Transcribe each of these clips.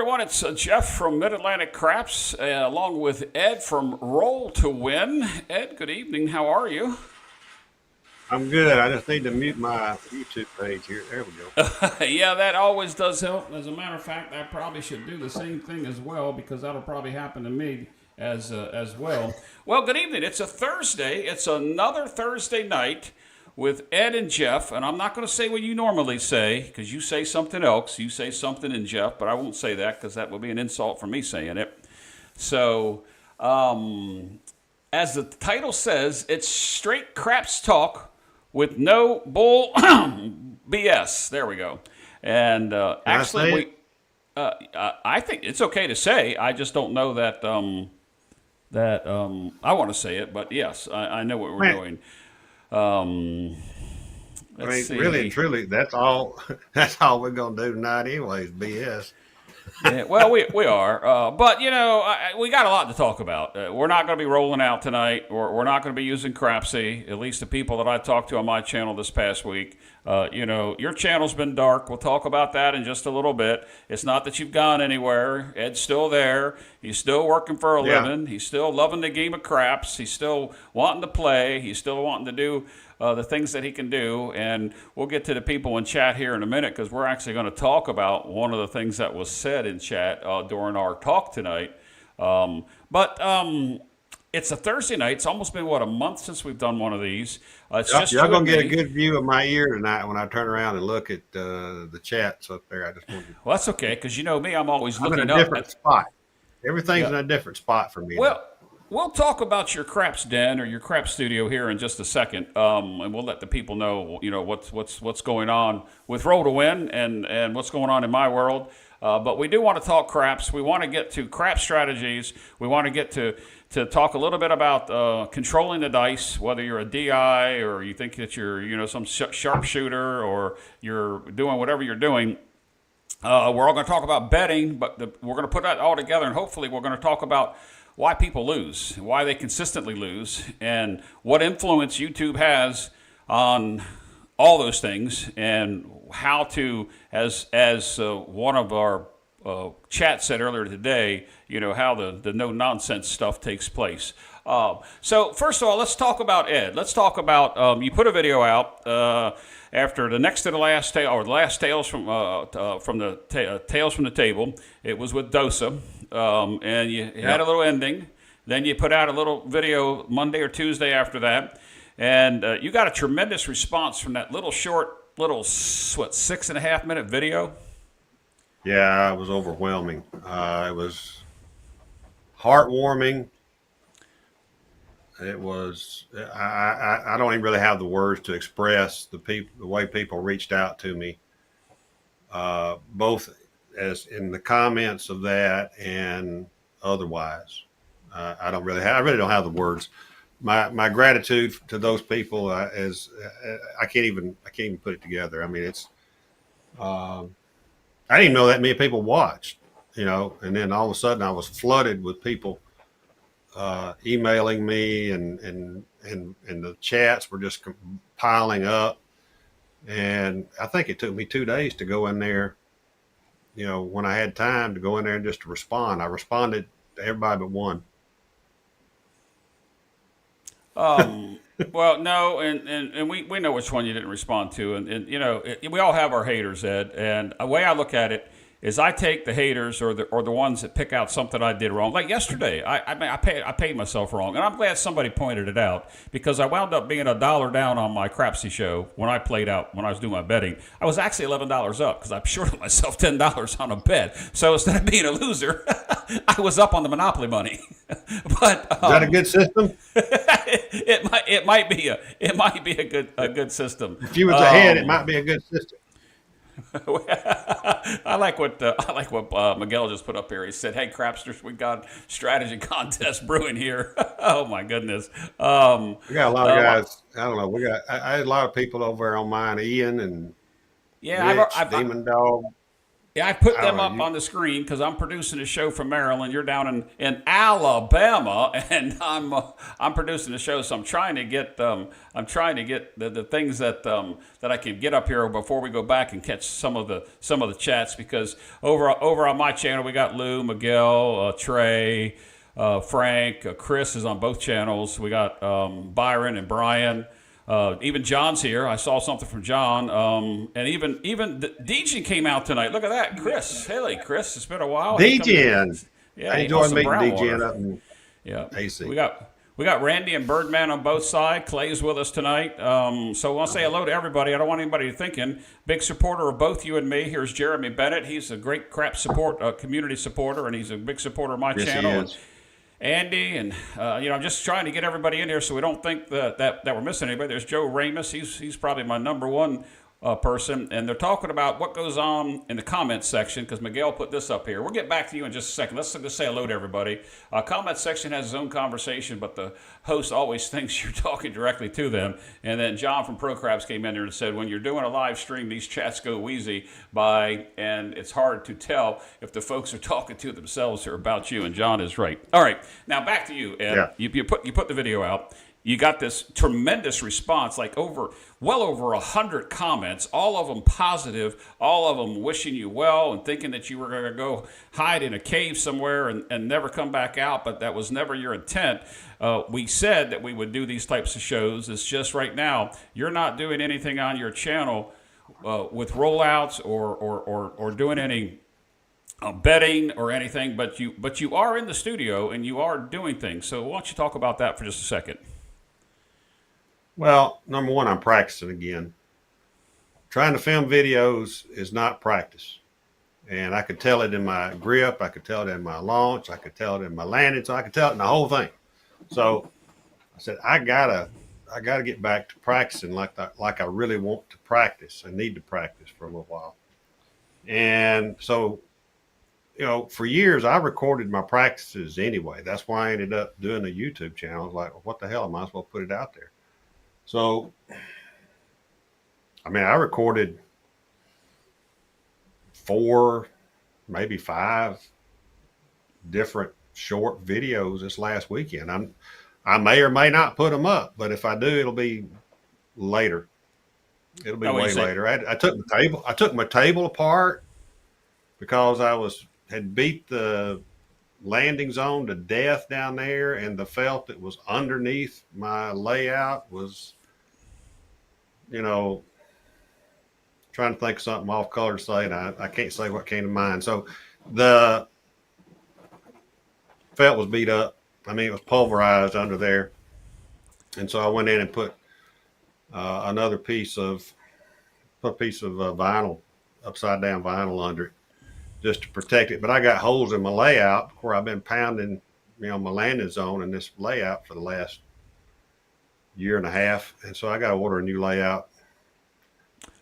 everyone. It's Jeff from midatlanticcraps, along with Ed from Roll to Win. Ed, good evening. How are you? I'm good. I just need to mute my YouTube page here. There we go. Yeah, that always does help. As a matter of fact, I probably should do the same thing as well because that'll probably happen to me as well. Well, good evening. It's a Thursday. It's another Thursday night with Ed and Jeff, and I'm not going to say what you normally say because you say something else. You say something in Jeff, but I won't say that because that would be an insult for me saying it. So, as the title says, it's straight craps talk with no bull BS. There we go. And actually, I think it's okay to say. I just don't know that I want to say it, but yes, I know what we're doing. Let's see. Really and truly, that's all. That's all we're gonna do tonight, anyways. BS. Yeah, well, we are, but you know, we got a lot to talk about. We're not going to be rolling out tonight, or we're not going to be using Crapsy. At least the people that I talked to on my channel this past week. You know, your channel's been dark. We'll talk about that in just a little bit. It's not that you've gone anywhere. Ed's still there. He's still working for a living. He's still loving the game of craps. He's still wanting to play. He's still wanting to do the things that he can do. And we'll get to the people in chat here in a minute because we're actually going to talk about one of the things that was said in chat during our talk tonight. It's a Thursday night. It's almost been, a month since we've done one of these. It's just y'all going to get a good view of my ear tonight when I turn around and look at the chats up there. I just wanted to... Well, that's okay, because you know me, I'm always looking up. I'm in a different spot. Everything's in a different spot for me. Well, we'll talk about your craps den or your crap studio here in just a second, and we'll let the people know, you know, what's going on with Roll to Win and what's going on in my world. But we do want to talk craps. We want to get to crap strategies. We want to get to talk a little bit about controlling the dice, whether you're a DI or you think that you're, you know, some sharpshooter or you're doing whatever you're doing. We're all going to talk about betting, but we're going to put that all together, and hopefully we're going to talk about why people lose, why they consistently lose, and what influence YouTube has on all those things, and how to, as one of our chat said earlier today, you know, how the no-nonsense stuff takes place. So first of all, let's talk about Ed. Let's talk about, you put a video out after the next to the last tale, or the last Tales from the Tales from the Table. It was with Dosa, and you had a little ending. Then you put out a little video Monday or Tuesday after that, and you got a tremendous response from that little 6.5 minute video. Yeah, it was overwhelming. It was heartwarming. It was. I don't even really have the words to express the way people reached out to me, both as in the comments of that and otherwise. I really don't have the words. My gratitude to those people is I can't even put it together. I mean, it's. I didn't even know that many people watched, you know, and then all of a sudden I was flooded with people emailing me, and the chats were just piling up. And I think it took me 2 days to go in there, you know, when I had time to go in there and just to respond. I responded to everybody but one. Well, no, and we know which one you didn't respond to, and you know, we all have our haters, Ed. And the way I look at it is, I take the haters or the ones that pick out something I did wrong. Like yesterday, I paid myself wrong, and I'm glad somebody pointed it out, because I wound up being $1 down on my Crapsy show when I was doing my betting. I was actually $11 up because I shorted myself $10 on a bet. So instead of being a loser, I was up on the Monopoly money. But is that a good system? it might be a good system. If you was ahead, it might be a good system. I like what Miguel just put up here. He said, "Hey, crapsters, we got strategy contest brewing here." Oh my goodness! We got a lot of guys. I don't know. I had a lot of people over there on mine. Ian and Rich, Demon Dog. Yeah, I put How them are up you? on the screen because I'm producing a show from Maryland. You're down in Alabama, and I'm producing a show. So I'm trying to get the things that I can get up here before we go back and catch some of the chats, because over on my channel we got Lou, Miguel, Trey, Frank, Chris is on both channels. We got Byron and Brian. Even John's here. I saw something from John. And even DJ came out tonight. Look at that, Chris. Hey, Chris. It's been a while. He come in. DJing. Yeah, I he wants enjoyed some meeting brown DJing water. up in Yeah, AC. we got Randy and Birdman on both sides. Clay's with us tonight. So I want to say hello to everybody. I don't want anybody thinking. Big supporter of both you and me. Here's Jeremy Bennett. He's a great crap community supporter, and he's a big supporter of my Yes, he channel. is. Andy, and I'm just trying to get everybody in here so we don't think that we're missing anybody. There's Joe Ramus. He's probably my number one person, and they're talking about what goes on in the comments section, because Miguel put this up here. We'll get back to you in just a second. Let's just say hello to everybody. Comment section has its own conversation, but the host always thinks you're talking directly to them. And then John from ProCraps came in there and said, when you're doing a live stream, these chats go wheezy by, and it's hard to tell if the folks are talking to themselves or about you. And John is right. All right, now back to you, Ed. Yeah. You put the video out. You got this tremendous response, like well over 100 comments, all of them positive, all of them wishing you well and thinking that you were going to go hide in a cave somewhere and never come back out, but that was never your intent. We said that we would do these types of shows. It's just right now you're not doing anything on your channel with rollouts or doing any betting or anything, but you are in the studio and you are doing things. So why don't you talk about that for just a second? Well, number one, I'm practicing again. Trying to film videos is not practice. And I could tell it in my grip. I could tell it in my launch. I could tell it in my landing. So I could tell it in the whole thing. So I said, I gotta get back to practicing like I really want to practice. I need to practice for a little while. And so, for years I recorded my practices anyway. That's why I ended up doing a YouTube channel. I was like, well, what the hell? I might as well put it out there. So, I recorded 4, maybe 5 different short videos this last weekend. I may or may not put them up, but if I do, it'll be later. It'll be way later. I took my table apart because had beat the landing zone to death down there, and the felt that was underneath my layout was, trying to think of something off color to say, and I can't say what came to mind. So the felt was beat up. It was pulverized under there. And so I went in and put another piece of vinyl, upside down vinyl under it, just to protect it. But I got holes in my layout where I've been pounding, my landing zone in this layout for the last year and a half. And so I got to order a new layout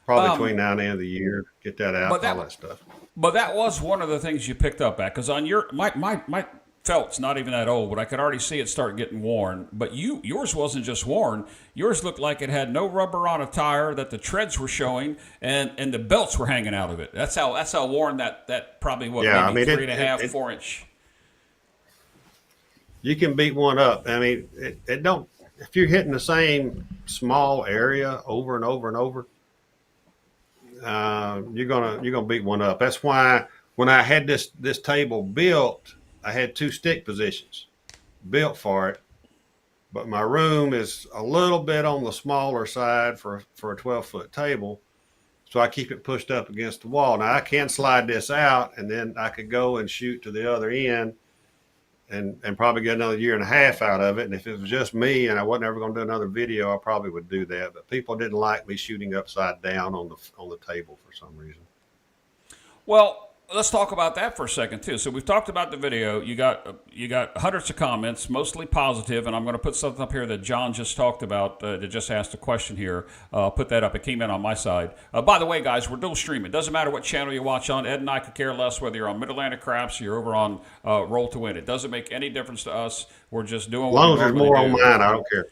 probably between now and the end of the year, get that out, all that stuff. But that was one of the things you picked up at, because on my felt's not even that old, but I could already see it start getting worn. But yours wasn't just worn. Yours looked like it had no rubber on a tire, that the treads were showing, and the belts were hanging out of it. That's how worn that probably was. Yeah, maybe 3.5, 4 inch. You can beat one up. It don't. If you're hitting the same small area over and over and over, you're gonna beat one up. That's why when I had this table built, I had 2 stick positions built for it, but my room is a little bit on the smaller side for a 12-foot table, so I keep it pushed up against the wall. Now I can slide this out, and then I could go and shoot to the other end and probably get another year and a half out of it. And if it was just me and I wasn't ever going to do another video, I probably would do that. But people didn't like me shooting upside down on the table for some reason. Well, let's talk about that for a second too. So we've talked about the video. You got hundreds of comments, mostly positive, and I'm going to put something up here that John just talked about. That just asked a question here. Put that up. It came in on my side. By the way, guys, we're dual streaming. Doesn't matter what channel you watch on. Ed and I could care less whether you're on Mid-Atlantic Craps or you're over on Roll to Win. It doesn't make any difference to us. We're just doing. As long as there's more on mine, I don't care.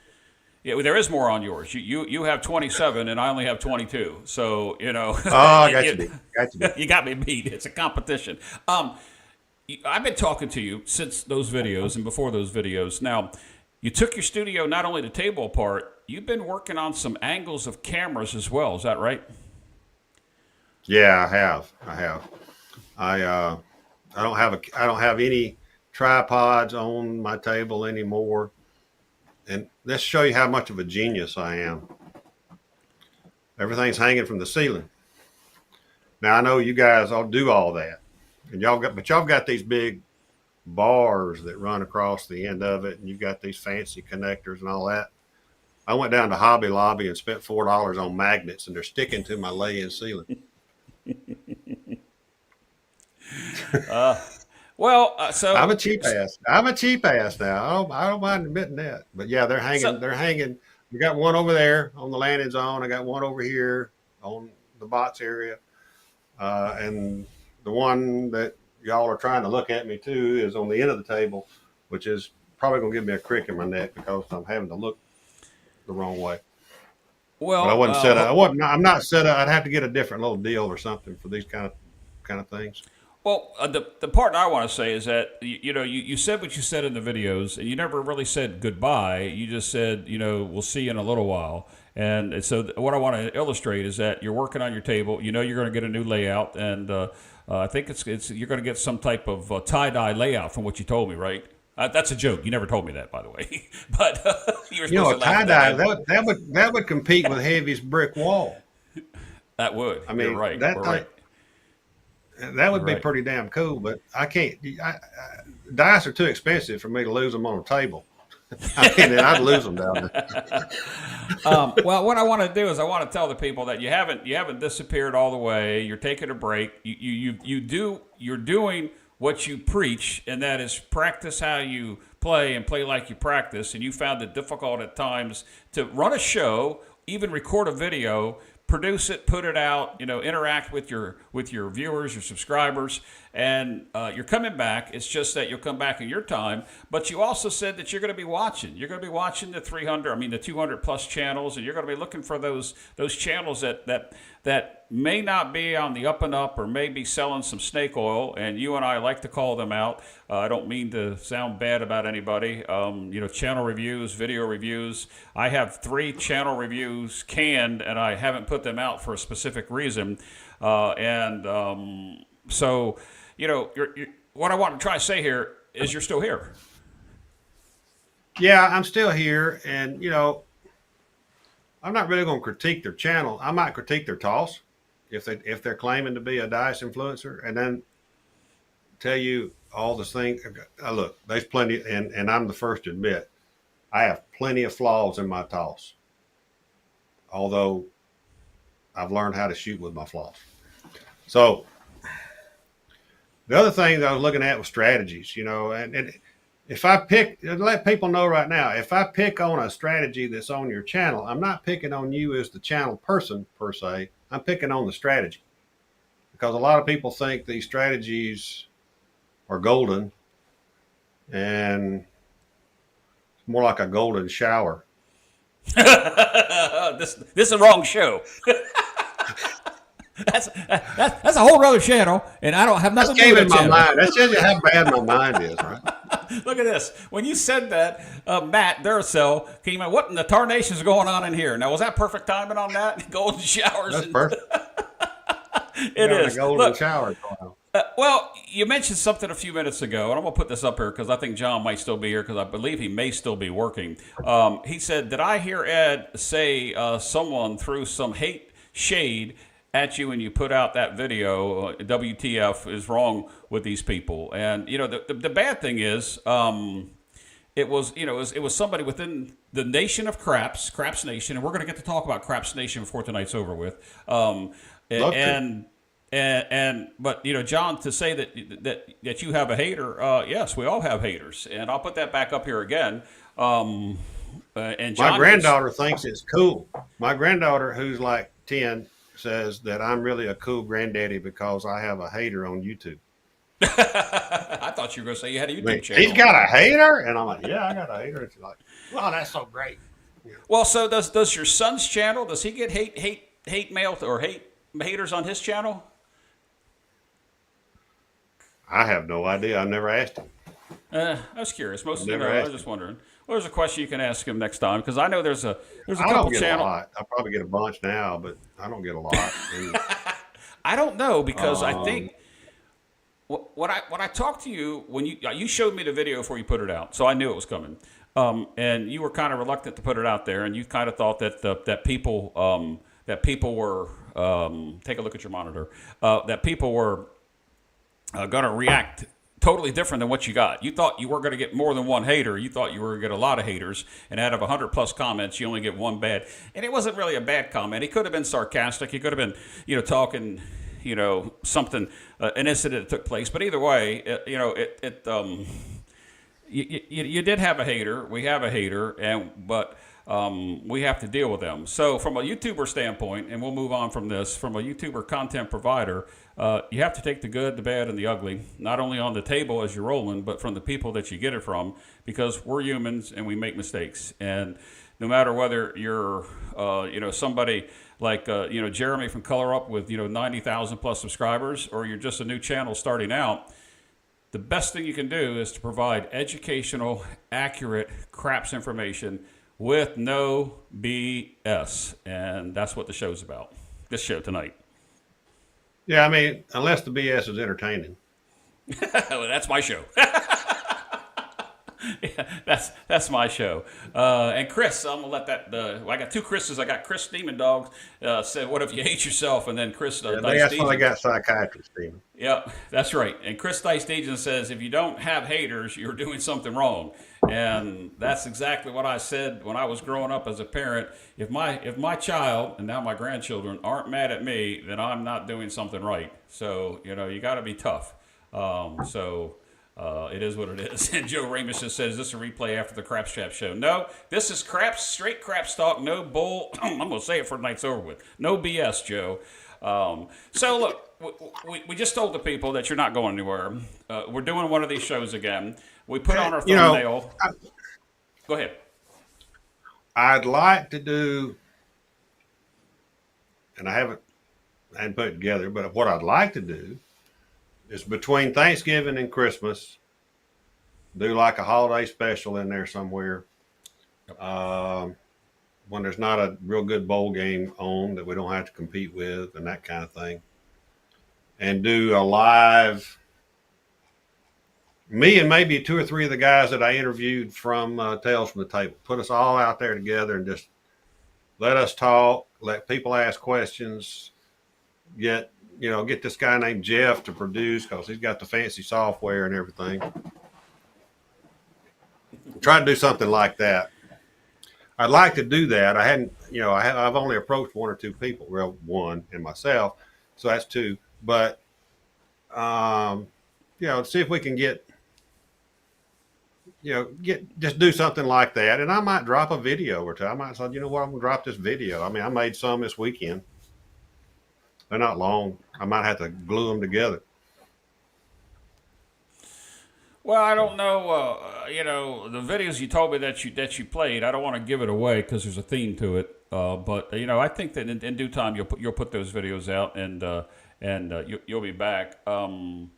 Yeah, there is more on yours. You have 27 and I only have 22. So, Oh, I got you beat. Got you beat. you got me beat. It's a competition. I've been talking to you since those videos and before those videos. Now, you took your studio not only the table apart, you've been working on some angles of cameras as well. Is that right? Yeah, I have. I don't have any tripods on my table anymore. And let's show you how much of a genius I am. Everything's hanging from the ceiling. Now I know you guys all do all that, and y'all got these big bars that run across the end of it, and you've got these fancy connectors and all that. I went down to Hobby Lobby and spent $4 on magnets, and they're sticking to my lay-in ceiling. So I'm a cheap ass. I'm a cheap ass now. I don't mind admitting that. But yeah, they're hanging. So, They're hanging. We got one over there on the landing zone. I got one over here on the box area, and the one that y'all are trying to look at me to is on the end of the table, which is probably gonna give me a crick in my neck because I'm having to look the wrong way. well, But I wasn't set up. I'm not set up. I'd have to get a different little deal or something for these kind of things. Well, the part I want to say is that you said what you said in the videos, and you never really said goodbye. You just said we'll see you in a little while. And so what I want to illustrate is that you're working on your table. You're going to get a new layout, and I think it's you're going to get some type of tie-dye layout from what you told me, right? That's a joke. You never told me that, by the way. But you were supposed to laugh at tie-dye that. that would compete with Heavy's brick wall. That would. I mean, you're right. that We're thing, right. that would You're be right. pretty damn cool. But I can't. Dice are too expensive for me to lose them on a table. I mean, then I'd lose them down there. Well, what I want to do is I want to tell the people that you haven't disappeared all the way. You're taking a break. You're doing what you preach, and that is practice how you play and play like you practice. And you found it difficult at times to run a show, even record a video, produce it, put it out, interact with your viewers, your subscribers, and you're coming back. It's just that you'll come back in your time. But you also said that you're going to be watching. You're going to be watching the 200 plus channels, and you're going to be looking for those channels that may not be on the up and up or may be selling some snake oil. And you and I like to call them out. I don't mean to sound bad about anybody. Channel reviews, video reviews. I have 3 channel reviews canned, and I haven't put them out for a specific reason. So, what I want to try to say here is you're still here. Yeah, I'm still here, and I'm not really going to critique their channel. I might critique their toss if they're claiming to be a dice influencer, and then tell you all the things. Look, there's plenty, and I'm the first to admit I have plenty of flaws in my toss. Although I've learned how to shoot with my flaws. So the other thing that I was looking at was strategies, and if I pick, let people know right now, if I pick on a strategy that's on your channel, I'm not picking on you as the channel person per se. I'm picking on the strategy because a lot of people think these strategies are golden, and it's more like a golden shower. This is the wrong show. That's a whole other channel, and I don't have nothing to do with that channel. That shows you how bad my mind is, right? Look at this. When you said that, Matt Duracell came out. What in the tarnation is going on in here? Now, was that perfect timing on that? Golden showers. That's perfect. It is. A golden shower going on. Well, you mentioned something a few minutes ago, and I'm going to put this up here because I think John might still be here because I believe he may still be working. He said, did I hear Ed say someone threw some shade at you when you put out that video? WTF is wrong with these people? And the bad thing is, it was somebody within the nation of Craps Nation, and we're going to get to talk about Craps Nation before tonight's over with. But John, to say that you have a hater, yes, we all have haters, and I'll put that back up here again. And John, my granddaughter thinks it's cool. My granddaughter, who's like 10, says that I'm really a cool granddaddy because I have a hater on YouTube. I thought you were going to say you had a YouTube channel. He's got a hater? And I'm like, yeah, I got a hater. And she's like, wow, that's so great. Well, so does your son's channel? Does he get hate mail or haters on his channel? I have no idea. I never asked him. I was curious. Most I of you never know. I asked was just him. wondering. Well, there's a question you can ask him next time because I know there's a I couple don't get a channel. lot. I probably get a bunch now, but I don't get a lot. And, I don't know because I um, think when I talked to you when you showed me the video before you put it out, so I knew it was coming. And you were kind of reluctant to put it out there, and you kind of thought that people were take a look at your monitor that people were going to react totally different than what you got. You thought you were going to get more than one hater. You thought you were going to get a lot of haters, and out of 100 plus comments, you only get one bad. And it wasn't really a bad comment. He could have been sarcastic. He could have been, talking, something, an incident that took place. But either way, you did have a hater. We have a hater, but we have to deal with them. So from a YouTuber standpoint, and we'll move on from this, from a YouTuber content provider, you have to take the good, the bad, and the ugly, not only on the table as you're rolling, but from the people that you get it from, because we're humans and we make mistakes. And no matter whether you're, somebody like, Jeremy from Color Up with, 90,000 plus subscribers, or you're just a new channel starting out, the best thing you can do is to provide educational, accurate craps information with no BS. And that's what the show's about, this show tonight. yeah, I mean, unless the BS is entertaining. Well, that's my show. Yeah, that's my show. And Chris, I'm gonna let that. I got two Chris's. I got Chris Demon Dogs said, "What if you hate yourself?" And then Chris Yeah, Dice that's why they Dejan. got psychiatrists, Stephen. Yeah, that's right. And Chris Dice Dejan says, "If you don't have haters, you're doing something wrong." And that's exactly what I said when I was growing up as a parent. If my child and now my grandchildren aren't mad at me, then I'm not doing something right. So you got to be tough. It is what it is. And Joe Ramus just says, is this a replay after the Craps Trap show? No, this is craps, straight craps talk, no bull. I'm going to say it for the night's over with. No BS, Joe. So look, we just told the people that you're not going anywhere. We're doing one of these shows again. We put on our thumbnail. Go ahead. I'd like to do, and I hadn't put it together, but what I'd like to do is between Thanksgiving and Christmas, do like a holiday special in there somewhere. When there's not a real good bowl game on that we don't have to compete with and that kind of thing. And do a live, me and maybe two or three of the guys that I interviewed from Tales from the Table, put us all out there together and just let us talk, let people ask questions, get this guy named Jeff to produce because he's got the fancy software and everything. Try to do something like that. I'd like to do that. I hadn't, I've only approached one or two people, well, one and myself, so that's two. But, see if we can just do something like that. And I might drop a video or two. I might say, I'm going to drop this video. I mean, I made some this weekend. They're not long. I might have to glue them together. Well, I don't know. The videos you told me that you played. I don't want to give it away because there's a theme to it. But I think that in due time you'll put those videos out and you'll be back. The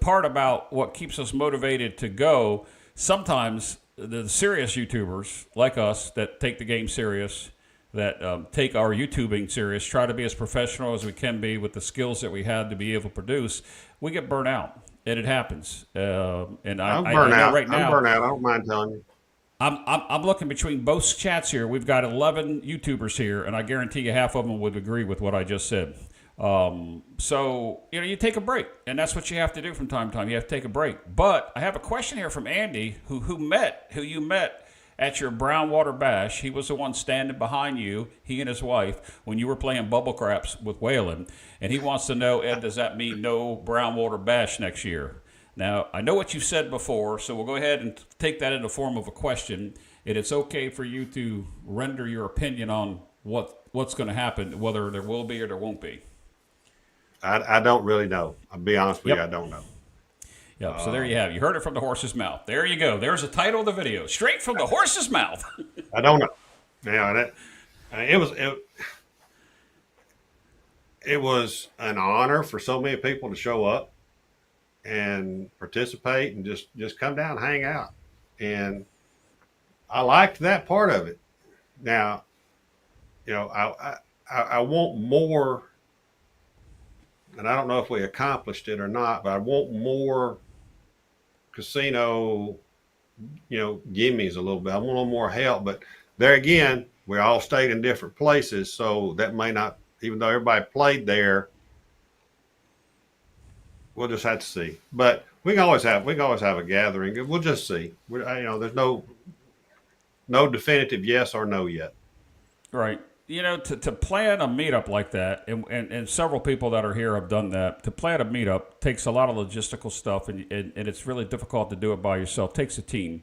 part about what keeps us motivated to go. Sometimes the serious YouTubers like us that take the game serious, that take our YouTubing serious, try to be as professional as we can be with the skills that we had to be able to produce, we get burnt out. And it happens. And I'm I burnt know out. right now. I'm burnt out. I don't mind telling you. I'm looking between both chats here. We've got 11 YouTubers here, and I guarantee you half of them would agree with what I just said. So you take a break, and that's what you have to do from time to time. You have to take a break. But I have a question here from Andy, who you met at your Brownwater Bash. He was the one standing behind you, he and his wife, when you were playing Bubble Craps with Whalen. And he wants to know, Ed, does that mean no Brownwater Bash next year? Now, I know what you said before, so we'll go ahead and take that in the form of a question. And it's okay for you to render your opinion on what's going to happen, whether there will be or there won't be. I don't really know. I'll be honest with you, I don't know. Yep. So there you have it. You heard it from the horse's mouth. There you go. There's the title of the video, straight from the horse's mouth. I don't know. Now that it was an honor for so many people to show up and participate and just come down and hang out. And I liked that part of it. Now, I want more, and I don't know if we accomplished it or not, but I want more casino, gimmies a little bit. I want a little more help, but there again, we all stayed in different places, so that may not, even though everybody played there, we'll just have to see. But we can always have a gathering. We'll just see. There's no definitive yes or no yet. Right. To plan a meetup like that, and several people that are here have done that. To plan a meetup takes a lot of logistical stuff, and it's really difficult to do it by yourself. It takes a team.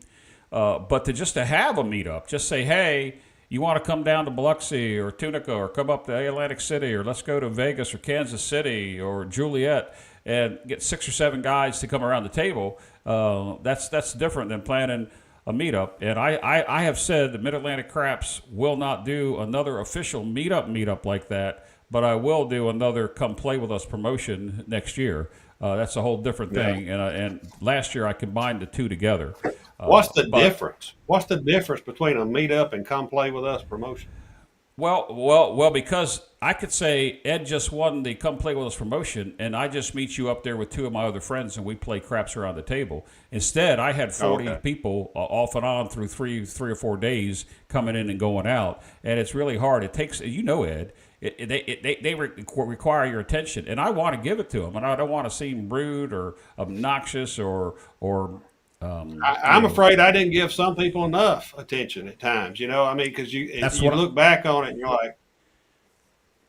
But to have a meetup, just say, hey, you want to come down to Biloxi or Tunica or come up to Atlantic City or let's go to Vegas or Kansas City or Juliet and get 6 or 7 guys to come around the table. That's different than planning a meetup. And I have said the Mid-Atlantic Craps will not do another official meetup like that, but I will do another come play with us promotion next year. That's a whole different thing. And last year I combined the two together. What's the difference? What's the difference between a meetup and come play with us promotion? Well, because I could say Ed just won the come play with us promotion, and I just meet you up there with 2 of my other friends, and we play craps around the table. Instead, I had 40 people off and on through three or 4 days coming in and going out, and it's really hard. It takes, Ed, they require your attention, and I want to give it to them, and I don't want to seem rude or obnoxious or I'm afraid I didn't give some people enough attention at times, because you look back on it and you're like,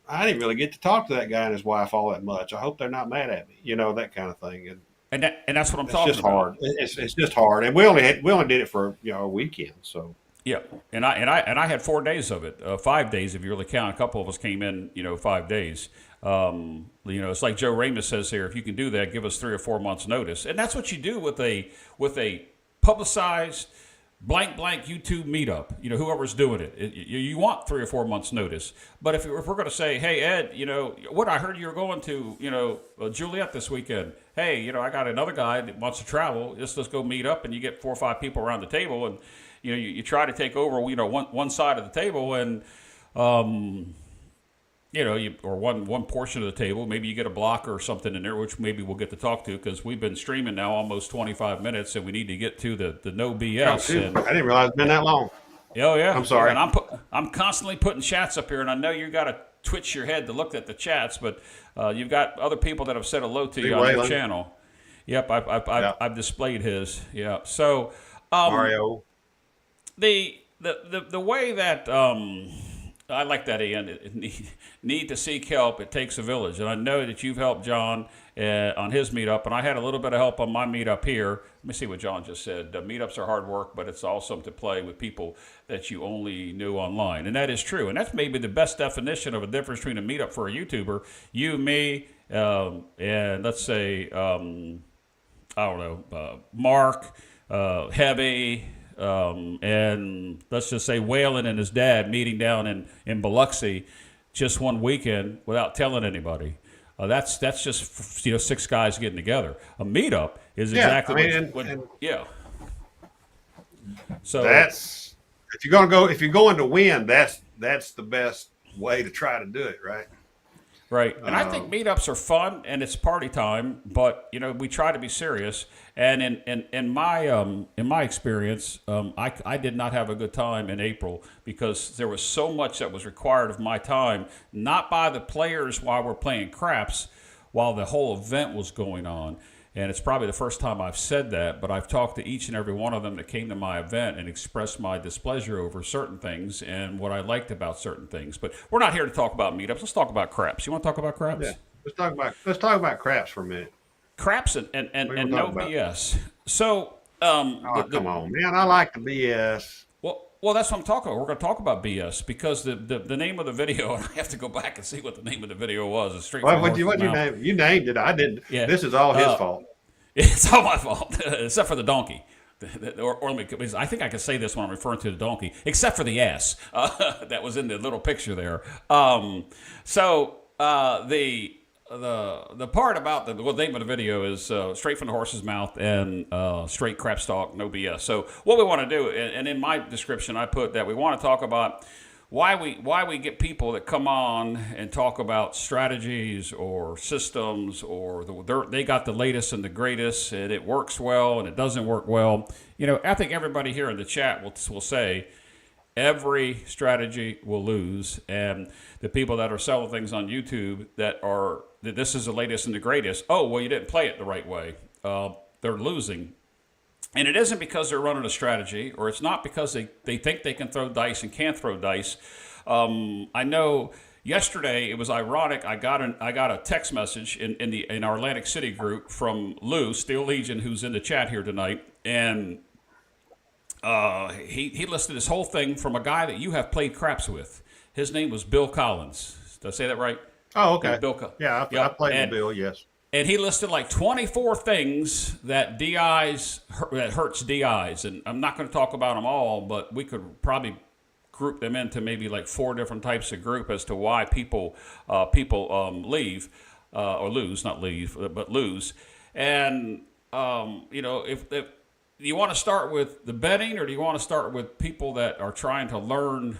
I didn't really get to talk to that guy and his wife all that much. I hope they're not mad at me, that kind of thing. And that's what I'm talking about. Hard. It's just hard. And we only did it for, a weekend. So. Yeah. And I had 4 days of it, 5 days, if you really count. A couple of us came in, 5 days. It's like Joe Ramus says here, if you can do that, give us 3 or 4 months notice. And that's what you do with a publicized blank YouTube meetup, whoever's doing it. You want 3 or 4 months notice. But if we're going to say, hey, Ed, what I heard you were going to, Juliet this weekend. Hey, I got another guy that wants to travel. Let's go meet up, and you get 4 or 5 people around the table, and, you try to take over, one side of the table, and, or one portion of the table. Maybe you get a blocker or something in there, which maybe we'll get to talk to, because we've been streaming now almost 25 minutes, and we need to get to the no BS. I didn't realize it's been that long. Oh yeah, I'm sorry. And I'm constantly putting chats up here, and I know you got to twitch your head to look at the chats, but you've got other people that have said hello to you on your channel. Yep, I've displayed his. Yeah, so Mario. The way that I like that, Ian. Need to seek help. It takes a village, and I know that you've helped John on his meetup, and I had a little bit of help on my meetup here. Let me see what John just said. Meetups are hard work, but it's awesome to play with people that you only knew online, and that is true. And that's maybe the best definition of a difference between a meetup for a YouTuber. You, me, and let's say Mark, Heavy. And let's just say Waylon and his dad meeting down in Biloxi just one weekend without telling anybody. That's just 6 guys getting together. A meetup is exactly So that's if you're going to win, that's the best way to try to do it, right? Right, and I think meetups are fun and it's party time, but we try to be serious. And in my experience, I did not have a good time in April because there was so much that was required of my time, not by the players while we're playing craps, while the whole event was going on. And it's probably the first time I've said that, but I've talked to each and every one of them that came to my event and expressed my displeasure over certain things and what I liked about certain things. But we're not here to talk about meetups. Let's talk about craps. You want to talk about craps? Yeah. Let's talk about craps for a minute. Craps and no BS. So, come on, man! I like the BS. Well, that's what I'm talking about. We're going to talk about BS because the name of the video, and I have to go back and see what the name of the video was. It's straight from what you name? You named it. I didn't. Yeah. This is all his fault. It's all my fault, except for the donkey. Or let me, because I think I can say this when I'm referring to the donkey, except for the ass that was in the little picture there. The part about the name of the video is straight from the horse's mouth and straight crap talk, no BS. So what we want to do, and in my description, I put that we want to talk about why we get people that come on and talk about strategies or systems or they got the latest and the greatest and it works well and it doesn't work well. I think everybody here in the chat will say every strategy will lose, and the people that are selling things on YouTube that this is the latest and the greatest. Oh, well, you didn't play it the right way. They're losing. And it isn't because they're running a strategy, or it's not because they think they can throw dice and can't throw dice. I know yesterday it was ironic. I got a text message in our Atlantic City group from Lou Steel Legion, who's in the chat here tonight, and he listed this whole thing from a guy that you have played craps with. His name was Bill Collins. Did I say that right? Oh, okay. Bill. Yeah, I played with Bill. Yes. And he listed like 24 things that hurts DIs, and I'm not going to talk about them all, but we could probably group them into maybe like 4 different types of group as to why people leave or lose, not leave, but lose. And if you want to start with the betting, or do you want to start with people that are trying to learn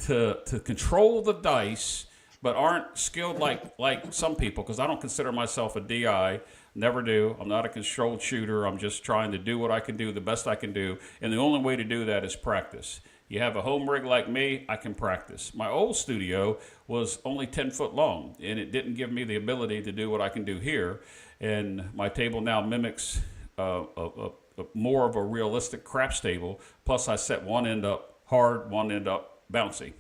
to control the dice, but aren't skilled like some people? Because I don't consider myself a DI, never do. I'm not a controlled shooter. I'm just trying to do what I can do, the best I can do, and the only way to do that is practice. You have a home rig like me, I can practice. My old studio was only 10 foot long, and it didn't give me the ability to do what I can do here. And my table now mimics more of a realistic craps table. Plus, I set one end up hard, one end up bouncy.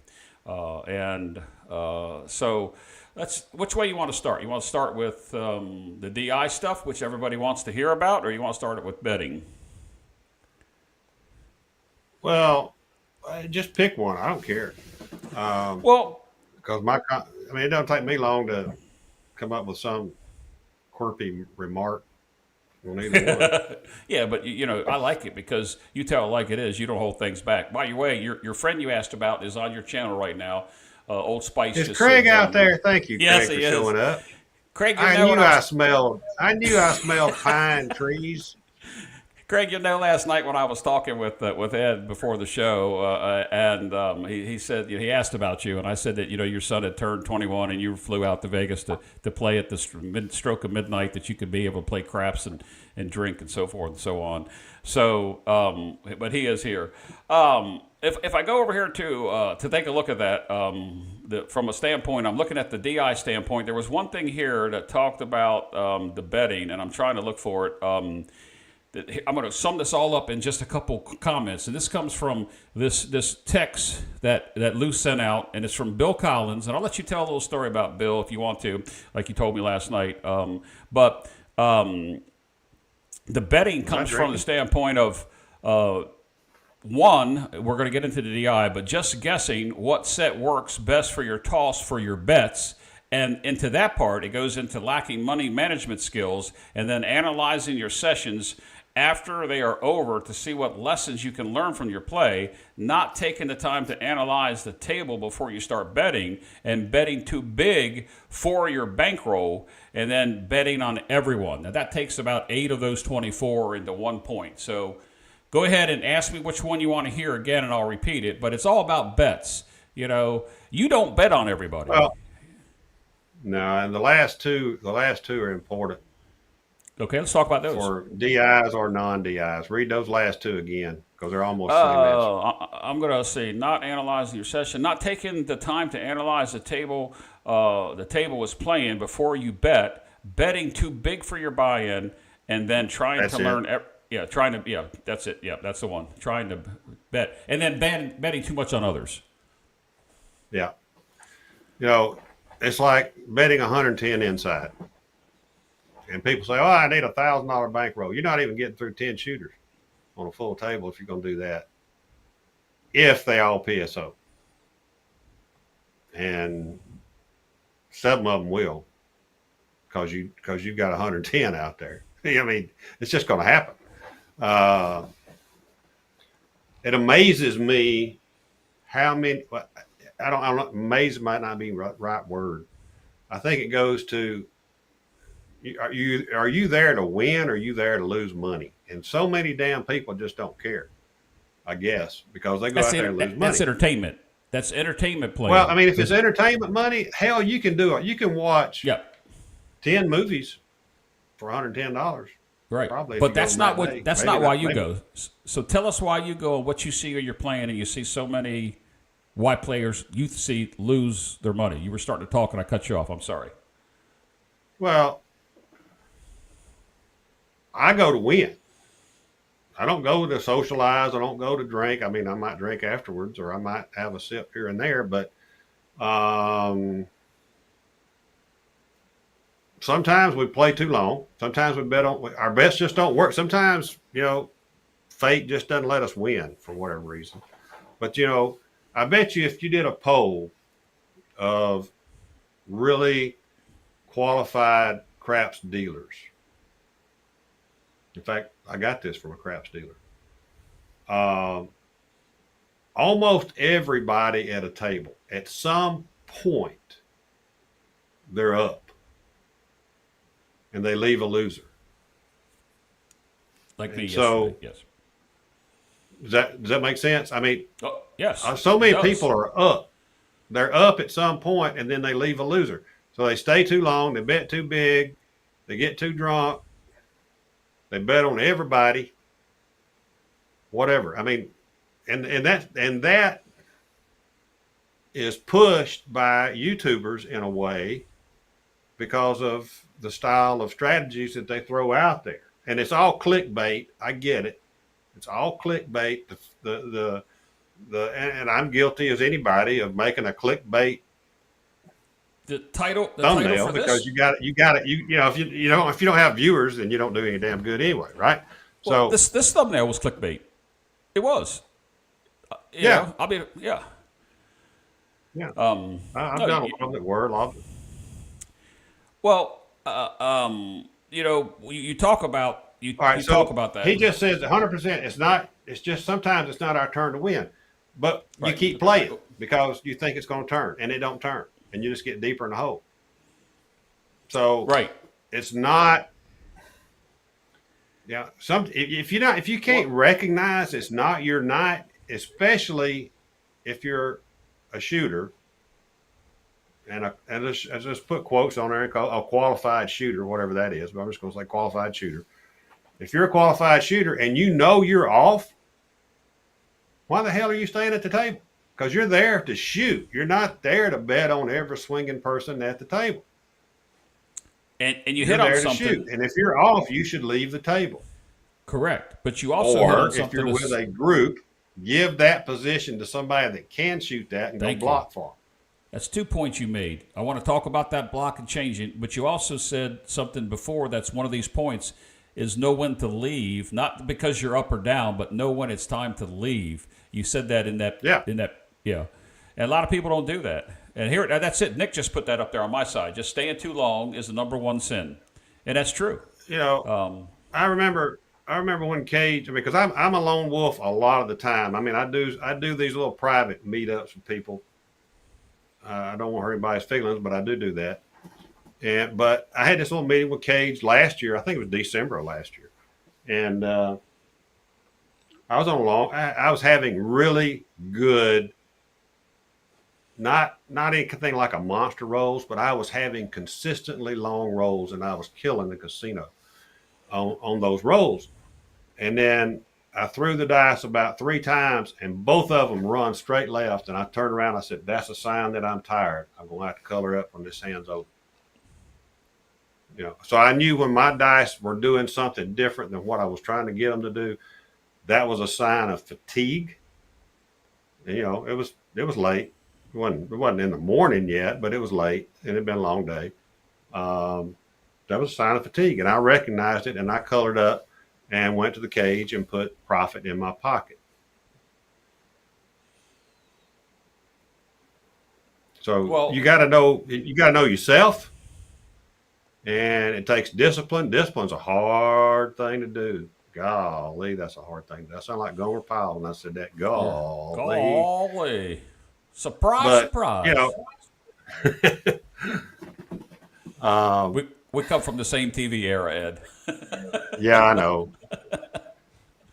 So that's which way you want to start. You want to start with the DI stuff, which everybody wants to hear about, or you want to start it with betting? Well, just pick one. I don't care. Because it doesn't take me long to come up with some quirky remark on either one. Yeah, but I like it because you tell it like it is. You don't hold things back. By the way, your friend you asked about is on your channel right now. Old Spice. Is Craig out there? Thank you, yes, Craig, for showing up. Craig, I knew I smelled pine trees. Craig, last night when I was talking with Ed before the show, and he said he asked about you, and I said that your son had turned 21 and you flew out to Vegas to play at the stroke of midnight, that you could be able to play craps and drink and so forth and so on. So, but he is here. If I go over here to take a look at that from a standpoint, I'm looking at the DI standpoint. There was one thing here that talked about the betting, and I'm trying to look for it. I'm going to sum this all up in just a couple comments. And this comes from this text that Lou sent out, and it's from Bill Collins. And I'll let you tell a little story about Bill if you want to, like you told me last night. But the betting comes from the standpoint of, one, we're going to get into the DI, but just guessing what set works best for your toss for your bets. And into that part, it goes into lacking money management skills, and then analyzing your sessions after they are over to see what lessons you can learn from your play, not taking the time to analyze the table before you start betting, and betting too big for your bankroll, and then betting on everyone. Now, that takes about 8 of those 24 into 1 point. So go ahead and ask me which one you want to hear again, and I'll repeat it. But it's all about bets. You don't bet on everybody. Well, no, and the last two are important. Okay, let's talk about those. For DIs or non-DIs. Read those last two again, because they're almost the same answer. I'm going to say not analyzing your session, not taking the time to analyze the table is playing before you bet, betting too big for your buy-in, and then trying to learn. That's it. Yeah, that's the one. Trying to bet, and then betting too much on others. Yeah. It's like betting 110 inside. And people say, I need $1,000 bankroll. You're not even getting through 10 shooters on a full table if you're going to do that. If they all PSO. And some of them will, because you've got 110 out there. I mean, it's just going to happen. Uh, it amazes me how many. I don't know. Amaze might not be right word. I think it goes to are you there to win or are you there to lose money? And so many damn people just don't care. I guess because they go out there and lose That's money. entertainment. That's entertainment Well, I playing. mean, if it's entertainment money, hell, you can do it. You can watch Yeah, 10 movies for $110. right. Probably if you But go the night and day. that's Maybe not why not. you Maybe. go. So tell us why you go and what you see or you're playing, and you see so many why players you see lose their money. You were starting to talk and I cut you off. I'm sorry. Well, I go to win. I don't go to socialize. I don't go to drink. I mean, I might drink afterwards, or I might have a sip here and there. But um, sometimes we play too long. Sometimes we bet on our bets just don't work. Sometimes fate just doesn't let us win for whatever reason. But I bet you if you did a poll of really qualified craps dealers. In fact, I got this from a craps dealer. Um, Almost everybody at a table at some point they're up and they leave a loser. Like me And yesterday. so Yes. does that make sense? I mean, Oh, yes. so It many does. people are up. They're up at some point and then they leave a loser. So they stay too long, they bet too big, they get too drunk, they bet on everybody, whatever. I mean, and that is pushed by YouTubers in a way because of the style of strategies that they throw out there. And it's all clickbait. I get it. It's all clickbait. And I'm guilty as anybody of making a clickbait The title thumbnail for because this. if you don't have viewers, then you don't do any damn good anyway, right? Well, So this thumbnail was clickbait. It was. yeah, I mean, yeah. yeah. I've No, done a lot of it. Were a lot of it. well, you talk about All right, you talk so about that. he just says 100%. It's not. It's just sometimes it's not our turn to win, but you Right. keep playing because you think it's going to turn, and it don't turn, and you just get deeper in the hole. So Right. it's not. Yeah, if you can't Well, recognize it's not your night, especially if you're a shooter, and I just put quotes on there and call a qualified shooter, whatever that is. But I'm just going to say qualified shooter. If you're a qualified shooter and you know you're off, why the hell are you staying at the table? Because you're there to shoot. You're not there to bet on every swinging person at the table. and you You're hit on there to shoot. something And if you're off, you should leave the table. correct, but you also hit on Or if something you're with that's a group, give that position to somebody that can shoot that and go thank you. block for them. That's 2 points you made. I want to talk about that block and changing, but you also said something before that's one of these points is know when to leave, not because you're up or down, but know when it's time to leave. You said that Yeah. yeah. And a lot of people don't do that. And here that's it. Nick just put that up there on my side. Just staying too long is the number one sin. And that's true. You know, Um, I remember when Cage, I mean, because I'm a lone wolf a lot of the time. I mean, I do these little private meetups with people. I don't want to hurt anybody's feelings, but I do that. But I had this little meeting with Cage last year. I think it was December of last year, and I was on a long. I was having really good, not anything like a monster rolls, but I was having consistently long rolls, and I was killing the casino on those rolls. And then I threw the dice about 3 times, and both of them run straight left. And I turned around. I said, "That's a sign that I'm tired. I'm going to have to color up when this hand's over." So I knew when my dice were doing something different than what I was trying to get them to do, that was a sign of fatigue. And, it was late. It wasn't in the morning yet, but it was late, and it'd been a long day. Um, that was a sign of fatigue, and I recognized it, and I colored up and went to the cage and put profit in my pocket. So well, you got to know yourself. and it takes discipline. Discipline's a hard thing to do. Golly, that's a hard thing. That sounded like Gomer Pyle when I said that. Yeah. Golly, Golly. Surprise, but you surprise. know, um, We come from the same TV era, Ed. yeah, I know.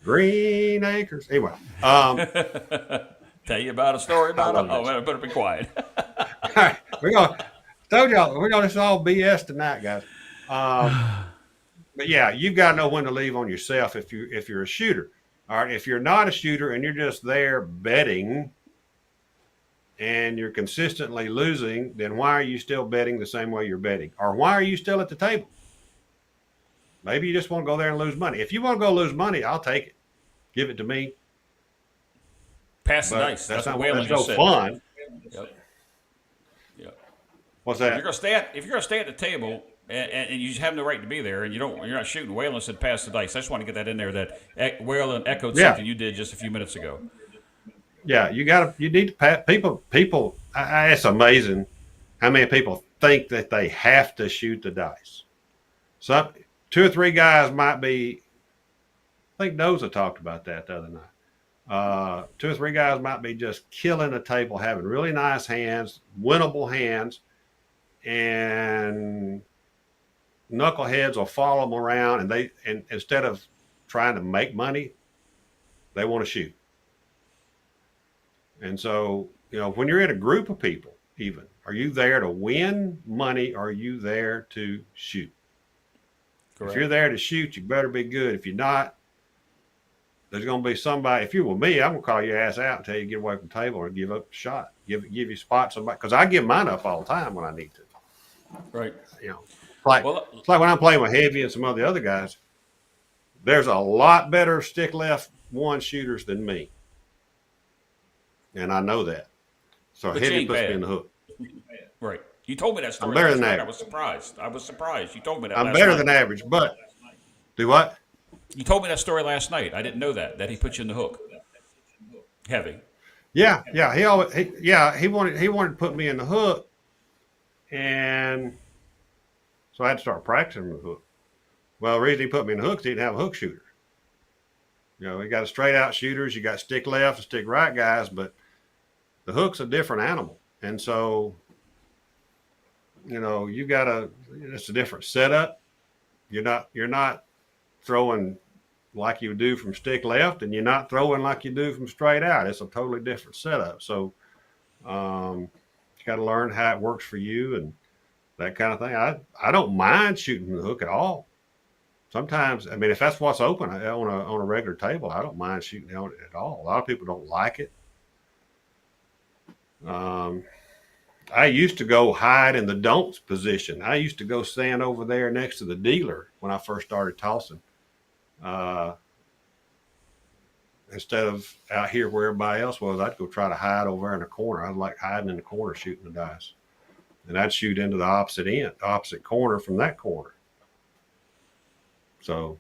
Green Acres. Anyway, Tell you about a story I about it. love Oh, this. man, I better be quiet. All right, we're gonna told y'all we're gonna this is all BS tonight, guys. Um, but yeah, you've got to know when to leave on yourself if you're a shooter. All right, if you're not a shooter and you're just there betting and you're consistently losing, then why are you still betting the same way you're betting? Or why are you still at the table? Maybe you just want to go there and lose money. If you want to go lose money, I'll take it. Give it to me. Pass the But dice. that's That's what not Waylon that's no just said. fun. Yep. Yep. What's If you're that? gonna stay at the table and you have no right to be there and you're not shooting, Waylon said pass the dice. I just want to get that in there that Waylon echoed Yeah. something you did just a few minutes ago. Yeah, you need to pat people. It's amazing how many people think that they have to shoot the dice. Some 2 or 3 guys might be. I think Doza talked about that the other night. 2 or 3 guys might be just killing the table, having really nice hands, winnable hands, and knuckleheads will follow them around, and instead of trying to make money, they want to shoot. And so, when you're in a group of people, even, are you there to win money? Or are you there to shoot? Correct. If you're there to shoot, you better be good. If you're not, there's going to be somebody. If you're with me, I'm going to call your ass out and tell you to get away from the table or give up the shot. Give you spot somebody, because I give mine up all the time when I need to. Right. It's like when I'm playing with Heavy and some of the other guys. There's a lot better stick left one shooters than me, and I know that. So But you Heavy ain't puts me bad. in the hook. Right. You told me that story better last than night. that. I was surprised. You told me that I'm last better night. than average, but do what? You told me that story last night. I didn't know that he put you in the hook. Heavy. Yeah. He wanted to put me in the hook, and so I had to start practicing the hook. Well, the reason he put me in the hook is he didn't have a hook shooter. You got a straight out shooters, you got stick left and stick right guys, but the hook's a different animal, and so it's a different setup. You're not throwing like you do from stick left, and you're not throwing like you do from straight out. It's a totally different setup. So you got to learn how it works for you and that kind of thing. I don't mind shooting the hook at all. Sometimes, I mean, if that's what's open on a regular table, I don't mind shooting on it at all. A lot of people don't like it. I used to go hide in the don'ts position. I used to go stand over there next to the dealer when I first started tossing, instead of out here where everybody else was. I'd go try to hide over in a corner. I like hiding in the corner shooting the dice, and I'd shoot into the opposite corner from that corner. So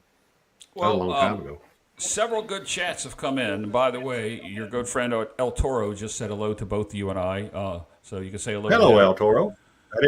that was a long time ago. Several good chats have come in. By the way, your good friend El Toro just said hello to both you and I. So you can say hello. Hello, to him. El Toro.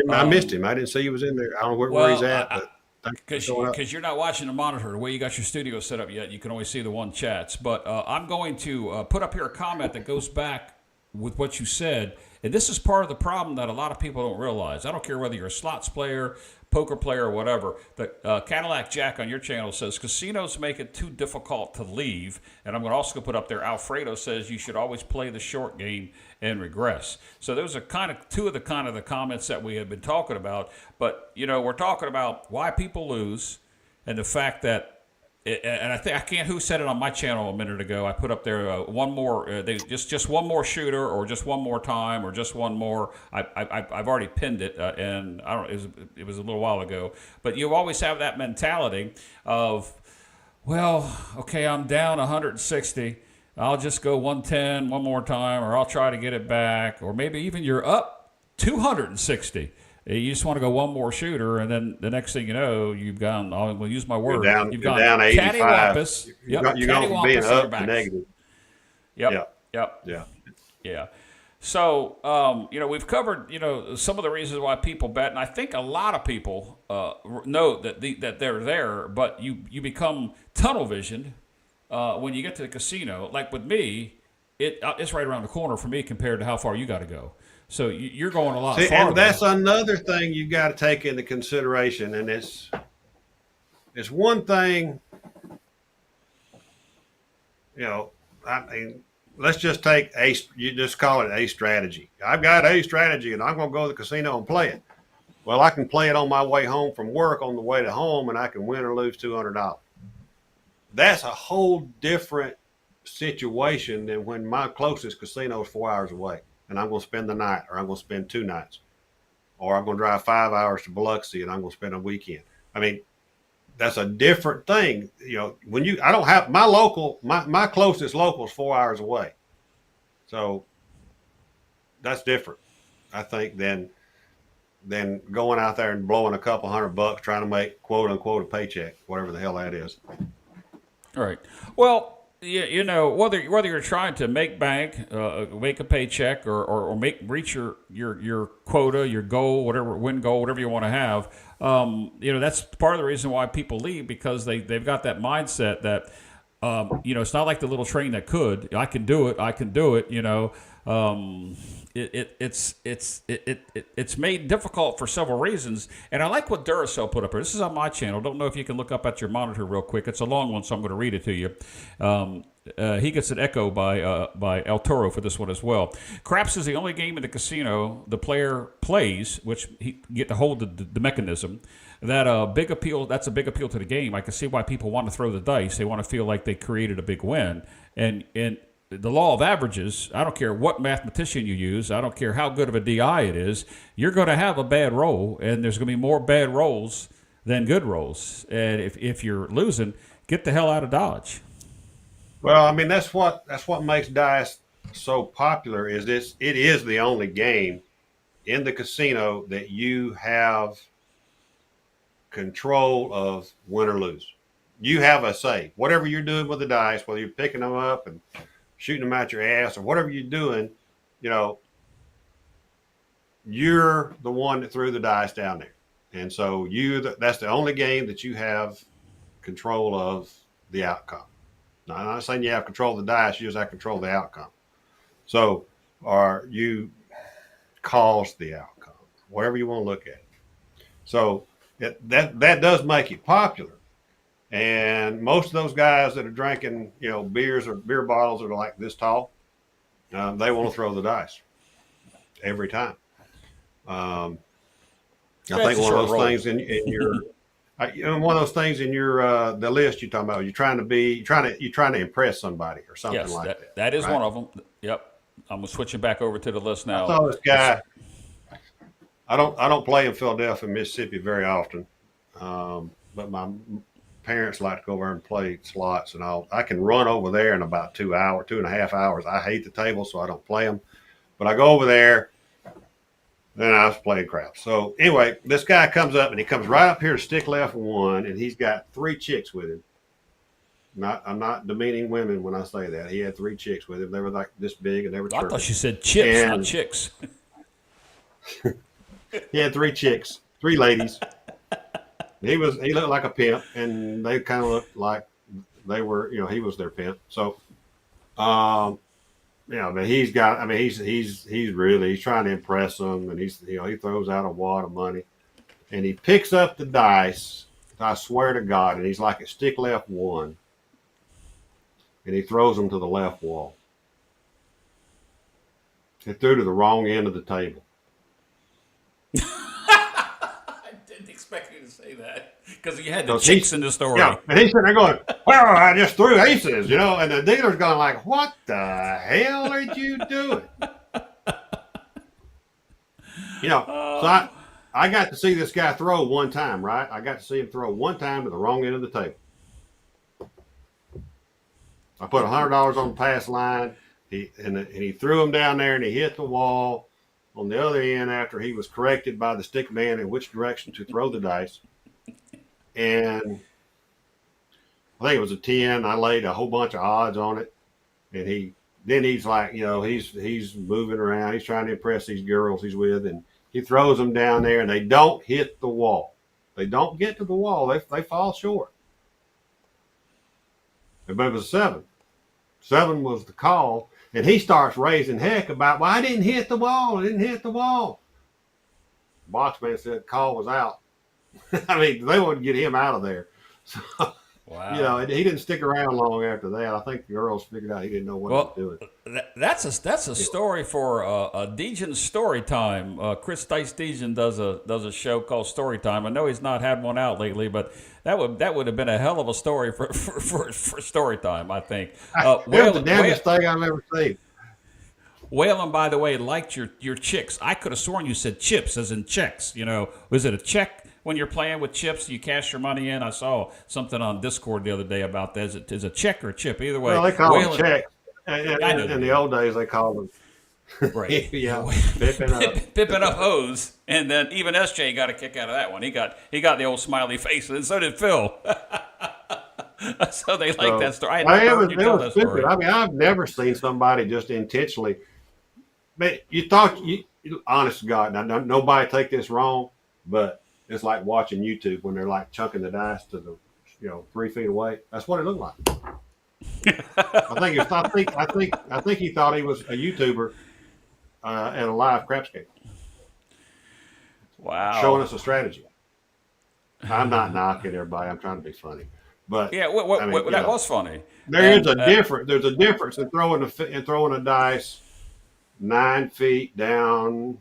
I missed him. I didn't see he was in there. I don't know where he's at. Because you're not watching the monitor, the way you got your studio set up yet, you can only see the one chats. But I'm going to put up here a comment that goes back with what you said. And this is part of the problem that a lot of people don't realize. I don't care whether you're a slots player, poker player, or whatever. The Cadillac Jack on your channel says casinos make it too difficult to leave. And I'm going to also put up there, Alfredo says you should always play the short game and regress. So those are two of the comments that we have been talking about. But, we're talking about why people lose and the fact that, and I can't who said it on my channel a minute ago. I put up there one more, just one more shooter, or just one more time, or just one more. I've already pinned it, and I don't. It was a little while ago. But you always have that mentality of, well, okay, I'm down 160. I'll just go 110 one more time, or I'll try to get it back, or maybe even you're up 260. You just want to go one more shooter, and then the next thing you know, you've gone. I'll use my word. You've gone down 85. Cattywampus. You're going from being up to negative. Yep. Yeah. Yeah. So, we've covered, some of the reasons why people bet, and I think a lot of people know that they're there, but you become tunnel visioned when you get to the casino. Like with me, it's right around the corner for me compared to how far you got to go. So you're going a lot See, and farther. that's another thing you got to take into consideration, and it's one thing, you know. I mean, let's just take a. You just call it a strategy. I've got a strategy, and I'm going to go to the casino and play it. Well, I can play it on my way home from work on the way to home, and I can win or lose $200. That's a whole different situation than when my closest casino is 4 hours away, and I'm going to spend the night, or I'm going to spend 2 nights, or I'm going to drive 5 hours to Biloxi, and I'm going to spend a weekend. I mean, that's a different thing. When I don't have my closest local is 4 hours away, so that's different, I think, than going out there and blowing a couple $100 trying to make quote unquote a paycheck, whatever the hell that is. All right. Well, whether you're trying to make bank, make a paycheck, or reach your quota, your goal, whatever win goal, whatever you want to have, that's part of the reason why people leave, because they've got that mindset that it's not like the little train that could. I can do it. I can do it. It's made difficult for several reasons. And I like what Duracell put up here. This is on my channel. Don't know if you can look up at your monitor real quick. It's a long one, so I'm going to read it to you. He gets an echo by El Toro for this one as well. Craps is the only game in the casino the player plays, which he get to hold the mechanism. That's a big appeal to the game. I can see why people want to throw the dice. They want to feel like they created a big win. And the law of averages, I don't care what mathematician you use, I don't care how good of a DI it is, you're going to have a bad roll, and there's going to be more bad rolls than good rolls. And if you're losing, get the hell out of Dodge. Well, I mean, that's what makes dice so popular. It is the only game in the casino that you have control of win or lose. You have a say. Whatever you're doing with the dice, whether you're picking them up and shooting them out your ass or whatever you're doing, you know, you're the one that threw the dice down there. And so that's the only game that you have control of the outcome. Now, I'm not saying you have control of the dice, you just have control of the outcome. So, or you cause the outcome, whatever you want to look at. So that does make it popular. And most of those guys that are drinking, beers or beer bottles that are like this tall, they want to throw the dice every time. I think one of those things in your, one of those things in your the list you're talking about, you're trying to impress somebody or something Yes, like that. that is Right? one of them. Yep. I'm switching back over to the list I now. saw this guy. I don't play in Philadelphia, Mississippi very often, but my parents like to go over and play slots and all. I can run over there in about 2.5 hours. I hate the table, so I don't play them. But I go over there, then I was playing crap. So anyway, this guy comes up and he comes right up here to stick left one, and he's got 3 chicks with him. I'm not demeaning women when I say that. He had 3 chicks with him. They were like this big, and they were. I thought you said chips, not chicks. He had 3 chicks, 3 ladies. He looked like a pimp, and they kind of looked like they were, he was their pimp. So, but he's got. I mean, he's trying to impress them, and he throws out a wad of money, and he picks up the dice. I swear to God, and he's like a stick left one, and he throws them to the left wall. He threw to the wrong end of the table. I didn't expect you to say that because you had the chicks in the story. Yeah, and he's sitting there going, "Well, I just threw aces," and the dealer's going like, "What the hell are you doing?" So I got to see this guy throw one time, right? I got to see him throw one time to the wrong end of the table. I put $100 on the pass line. He threw him down there, and he hit the wall on the other end after he was corrected by the stick man in which direction to throw the dice. And I think it was a 10. I laid a whole bunch of odds on it, and he then he's like, he's moving around. He's trying to impress these girls he's with, and he throws them down there, and they don't hit the wall. They don't get to the wall. They fall short. But it was a 7. 7 was the call, and he starts raising heck about, well, I didn't hit the wall. I didn't hit the wall. Boxman said call was out. I mean, they wouldn't get him out of there. So, Wow. he didn't stick around long after that. I think the girls figured out he didn't know what he was doing. That's a story for a Dejan story time. Chris Dice Dejan does a show called Story Time. I know he's not had one out lately, but that would have been a hell of a story for story time. I think. It was the damnedest thing I've ever seen. Whalen, by the way, liked your chicks. I could have sworn you said chips, as in checks. Was it a check when you're playing with chips? You cash your money in. I saw something on Discord the other day about that. Is it a check or a chip? Either way, Well, they call Whalen, them checks. In the old days, they called them. right? Pipping up. Pipping up hose, and then even SJ got a kick out of that one. He got the old smiley face, and so did Phil. So they like that story. I had never heard you tell that story. I mean, I've never seen somebody just intentionally. But honest to God, now nobody take this wrong, but it's like watching YouTube when they're like chucking the dice to the 3 feet away. That's what it looked like. I think he thought he was a YouTuber at a live craps game. Wow. Showing us a strategy. I'm not knocking everybody. I'm trying to be funny, but yeah, that was funny. There's a difference in throwing a dice 9 feet down,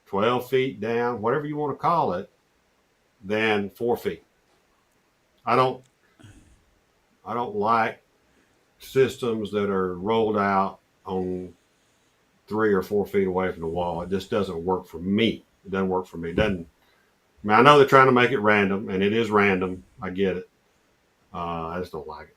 12 feet down, whatever you want to call it, than 4 feet. I don't like systems that are rolled out on 3 or 4 feet away from the wall. It just doesn't work for me. It doesn't work for me. It doesn't. I mean, I know they're trying to make it random, and it is random. I get it. I just don't like it.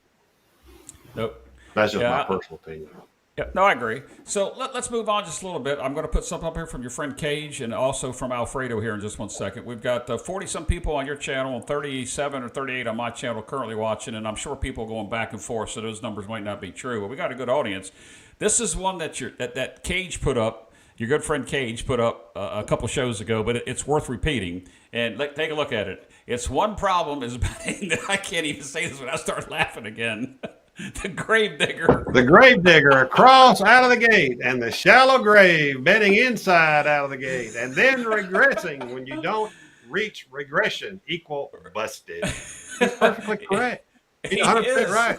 Nope. That's just my personal opinion. Yeah, no, I agree. So let's move on just a little bit. I'm going to put something up here from your friend Cage and also from Alfredo here in just 1 second. We've got 40-some people on your channel and 37 or 38 on my channel currently watching, and I'm sure people going back and forth, so those numbers might not be true. But we got a good audience. This is one that Cage put up. Your good friend Cage put up a couple shows ago, but it's worth repeating. And take a look at it. It's one problem is I can't even say this without start laughing again. The gravedigger. The gravedigger across out of the gate, and the shallow grave betting inside out of the gate, and then regressing when you don't reach regression equal busted. He's perfectly correct. He's 100% right.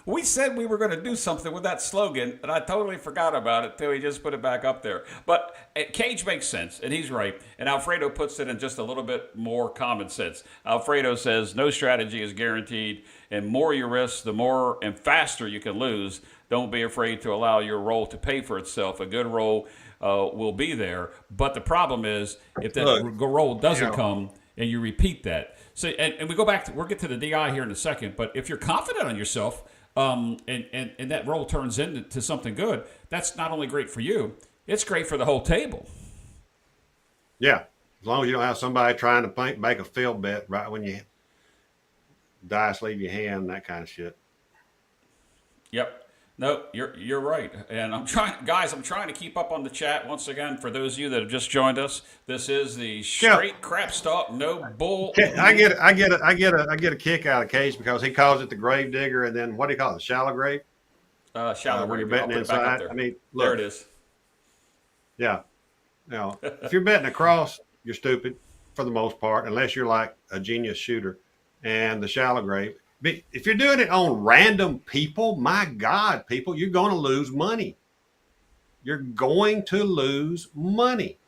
We said we were going to do something with that slogan, and I totally forgot about it till he just put it back up there. But Cage makes sense, and he's right. And Alfredo puts it in just a little bit more common sense. Alfredo says no strategy is guaranteed, and more you risk, the more and faster you can lose. Don't be afraid to allow your roll to pay for itself. A good roll will be there. But the problem is if that roll doesn't come and you repeat that. So, and we go back we'll get to the DI here in a second, but if you're confident on yourself and that roll turns into something good, that's not only great for you, it's great for the whole table. Yeah, as long as you don't have somebody trying to make a field bet right when you dice leave your hand, that kind of shit. Yep. No, you're right, and I'm trying to keep up on the chat once again. For those of you that have just joined us, this is the straight crap talk, no bull. I get a kick out of Cage because he calls it the grave digger, and then what do you call it, the shallow grave? Shallow where grave. you're betting inside. I mean, look, there it is. Yeah, if you're betting across, you're stupid for the most part, unless you're like a genius shooter, and the shallow grave. But if you're doing it on random people, my God, people, you're going to lose money. You're going to lose money.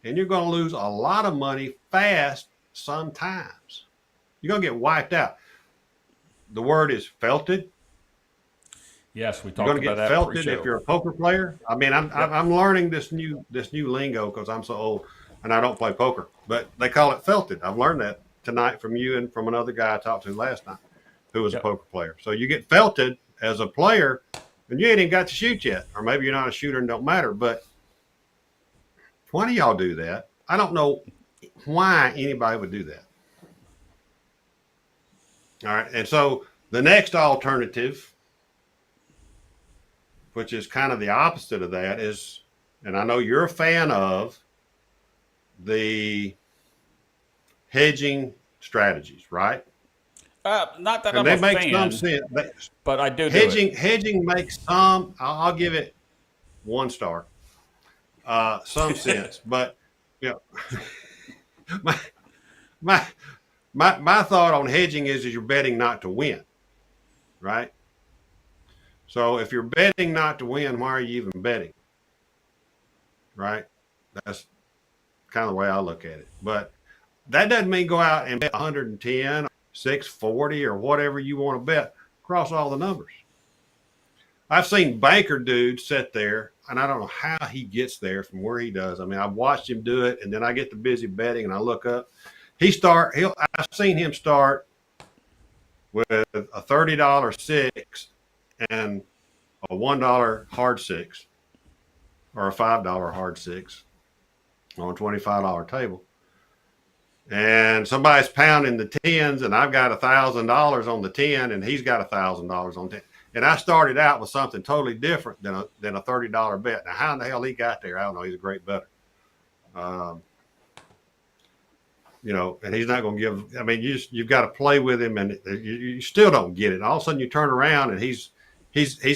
And you're going to lose a lot of money fast sometimes. You're going to get wiped out. The word is felted. Yes, we talked about that. You're going to get felted if you're a poker player. I mean, I'm learning this new lingo because I'm so old and I don't play poker. But they call it felted. I've learned that tonight from you and from another guy I talked to last night who was a poker player. So you get felted as a player and you ain't even got to shoot yet. Or maybe you're not a shooter and don't matter. But why do y'all do that? I don't know why anybody would do that. All right. And so the next alternative which is kind of the opposite of that, is, and I know you're a fan of the hedging strategies, right? Not that And I'm a they make some fan, sense. but I do it. Hedging makes some. I'll give it 1 star. Some sense, but you know, my my my thought on hedging is you're betting not to win, right? So if you're betting not to win, why are you even betting, right? That's kind of the way I look at it. But that doesn't mean go out and bet 110, 640, or whatever you want to bet across all the numbers. I've seen banker dudes sit there, and I don't know how he gets there from where he does. I mean, I've watched him do it, and then I get to busy betting, and I look up. I've seen him start with a $30 six and a $1 hard six, or a $5 hard six on a $25 table. And somebody's pounding the tens, and I've got $1,000 on the 10, and he's got $1,000 on 10. And I started out with something totally different than a $30 bet. Now, how in the hell he got there, I don't know. He's a great bettor. You know, and he's not going to give. I mean, you've got to play with him, and you still don't get it. And all of a sudden, you turn around, and he's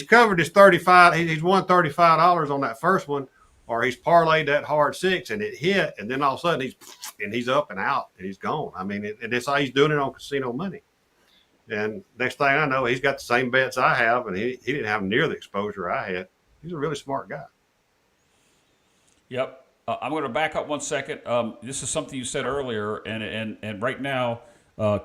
covered his 35. He's won $35 on that first one, or he's parlayed that hard six, and it hit, and then all of a sudden he's up and out, and he's gone. I mean, and it's how he's doing it on casino money. And next thing I know, he's got the same bets I have, and he didn't have near the exposure I had. He's a really smart guy. Yep. I'm going to back up 1 second. This is something you said earlier, and right now,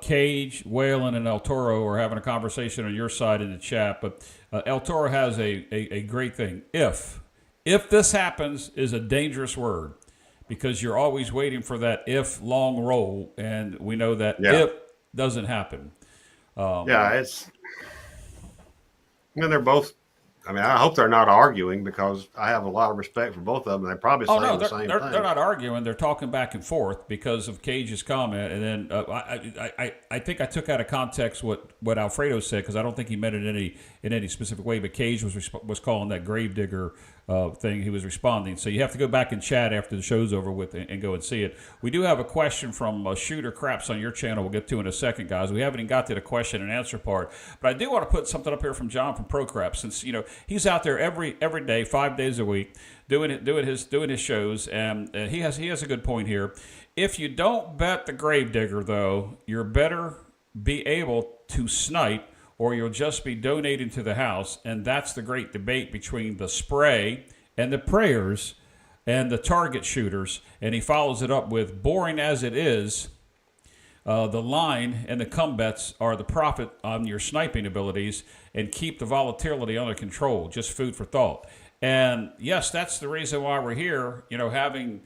Cage, Whalen, and El Toro are having a conversation on your side in the chat. But El Toro has a great thing. If this happens is a dangerous word, because you're always waiting for that if long roll, and we know that if doesn't happen. It's. And they're both. I mean, I hope they're not arguing, because I have a lot of respect for both of them. They're probably saying the same thing. They're not arguing. They're talking back and forth because of Cage's comment. And then I think I took out of context what Alfredo said, because I don't think he meant it in any specific way. But Cage was calling that gravedigger thing. He was responding. So you have to go back and chat after the show's over with and go and see it. We do have a question from Shooter Craps on your channel. We'll get to in a second, guys. We haven't even got to the question and answer part. But I do want to put something up here from John from Pro Craps, since he's out there every day, 5 days a week, doing his shows, and he has a good point here. If you don't bet the gravedigger, though, you're better be able to snipe, or you'll just be donating to the house. And that's the great debate between the spray and the prayers and the target shooters. And he follows it up with, boring as it is, the line and the come bets are the profit on your sniping abilities, and keep the volatility under control. Just food for thought. And yes, that's the reason why we're here, having...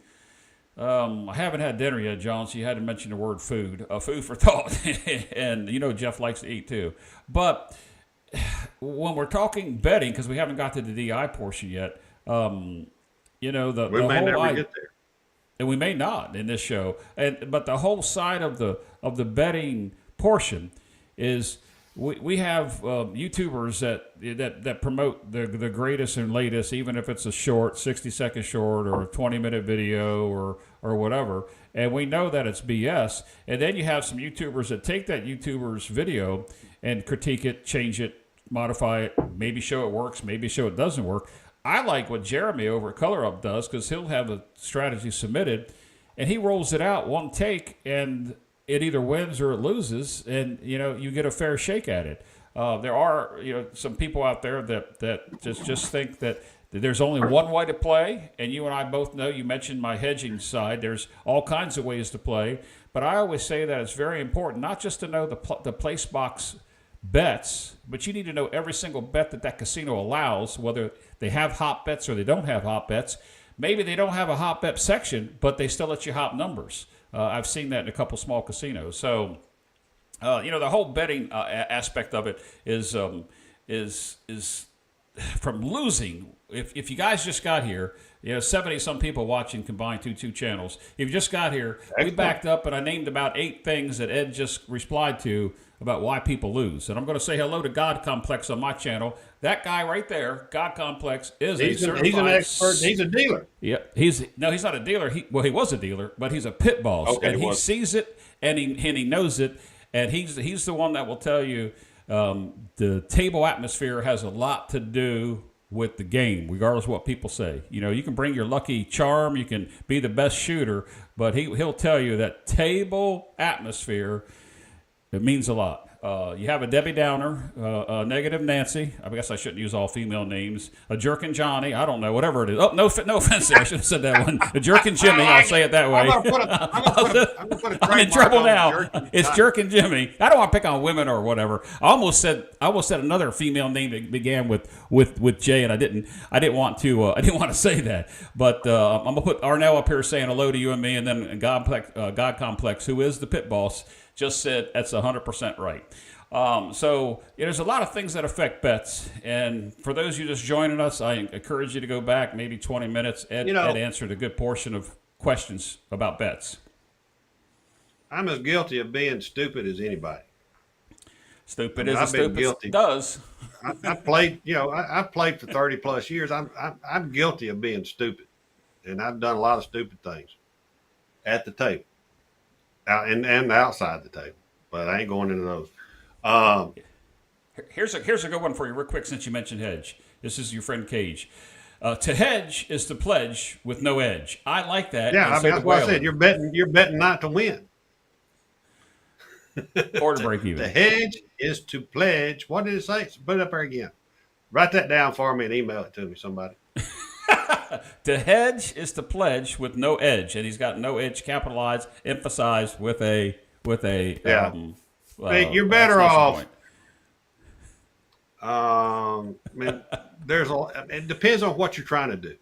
I haven't had dinner yet, John, so you had to mention the word food. Food for thought. And, Jeff likes to eat too. But when we're talking betting, because we haven't got to the DI portion yet, we may never get there. And we may not in this show. But the whole side of the betting portion is we have YouTubers that promote the greatest and latest, even if it's a short, 60-second short, or a 20-minute video, or whatever. And we know that it's BS. And then you have some YouTubers that take that YouTuber's video and critique it, change it, modify it, maybe show it works, maybe show it doesn't work. I like what Jeremy over at Color Up does, because he'll have a strategy submitted, and he rolls it out one take, and it either wins or it loses, and you get a fair shake at it. There are some people out there that just think that there's only one way to play, and you and I both know. You mentioned my hedging side. There's all kinds of ways to play, but I always say that it's very important not just to know the place box bets, but you need to know every single bet that casino allows, whether they have hot bets or they don't have hot bets. Maybe they don't have a hot bet section, but they still let you hop numbers. I've seen that in a couple small casinos. So, the whole betting aspect of it is from losing. If you guys just got here, 70 some people watching combined two channels. If you just got here, we backed up and I named about 8 things that Ed just replied to about why people lose. And I'm going to say hello to God Complex on my channel. That guy right there, God Complex, is a certified. He's an expert. He's a dealer. Yeah, he's not a dealer. He was a dealer, but he's a pit boss, Okay, and he sees it and he knows it, and he's the one that will tell you the table atmosphere has a lot to do with the game, regardless of what people say. You can bring your lucky charm, you can be the best shooter, but he'll tell you that table atmosphere, it means a lot. You have a Debbie Downer, a Negative Nancy. I guess I shouldn't use all female names. A Jerkin' Johnny. I don't know, whatever it is. Oh, no offense there. I should have said that one. A Jerkin' Jimmy. I'll say it that way. I'm in trouble now. It's Jerkin' Jimmy. I don't want to pick on women or whatever. I almost said another female name that began with J, and I didn't want to say that. But I'm gonna put Arnell up here saying hello to you and me, and then God Complex, who is the pit boss, just said that's 100% right. So there's a lot of things that affect bets. And for those of you just joining us, I encourage you to go back maybe 20 minutes. Ed answered a good portion of questions about bets. I'm as guilty of being stupid as anybody. Stupid as stupid does. I played, I've played for 30 plus years. I'm guilty of being stupid. And I've done a lot of stupid things at the table. And outside the table, but I ain't going into those. Here's a good one for you real quick since you mentioned hedge. This is your friend Cage. To hedge is to pledge with no edge. I like that. Yeah, that's what I said. You're betting not to win. Or to break even. The hedge is to pledge. What did it say? Put it up there again. Write that down for me and email it to me, somebody. To hedge is to pledge with no edge, and he's got no edge capitalized, emphasized with a. Yeah. You're better off. I mean, it depends on what you're trying to do,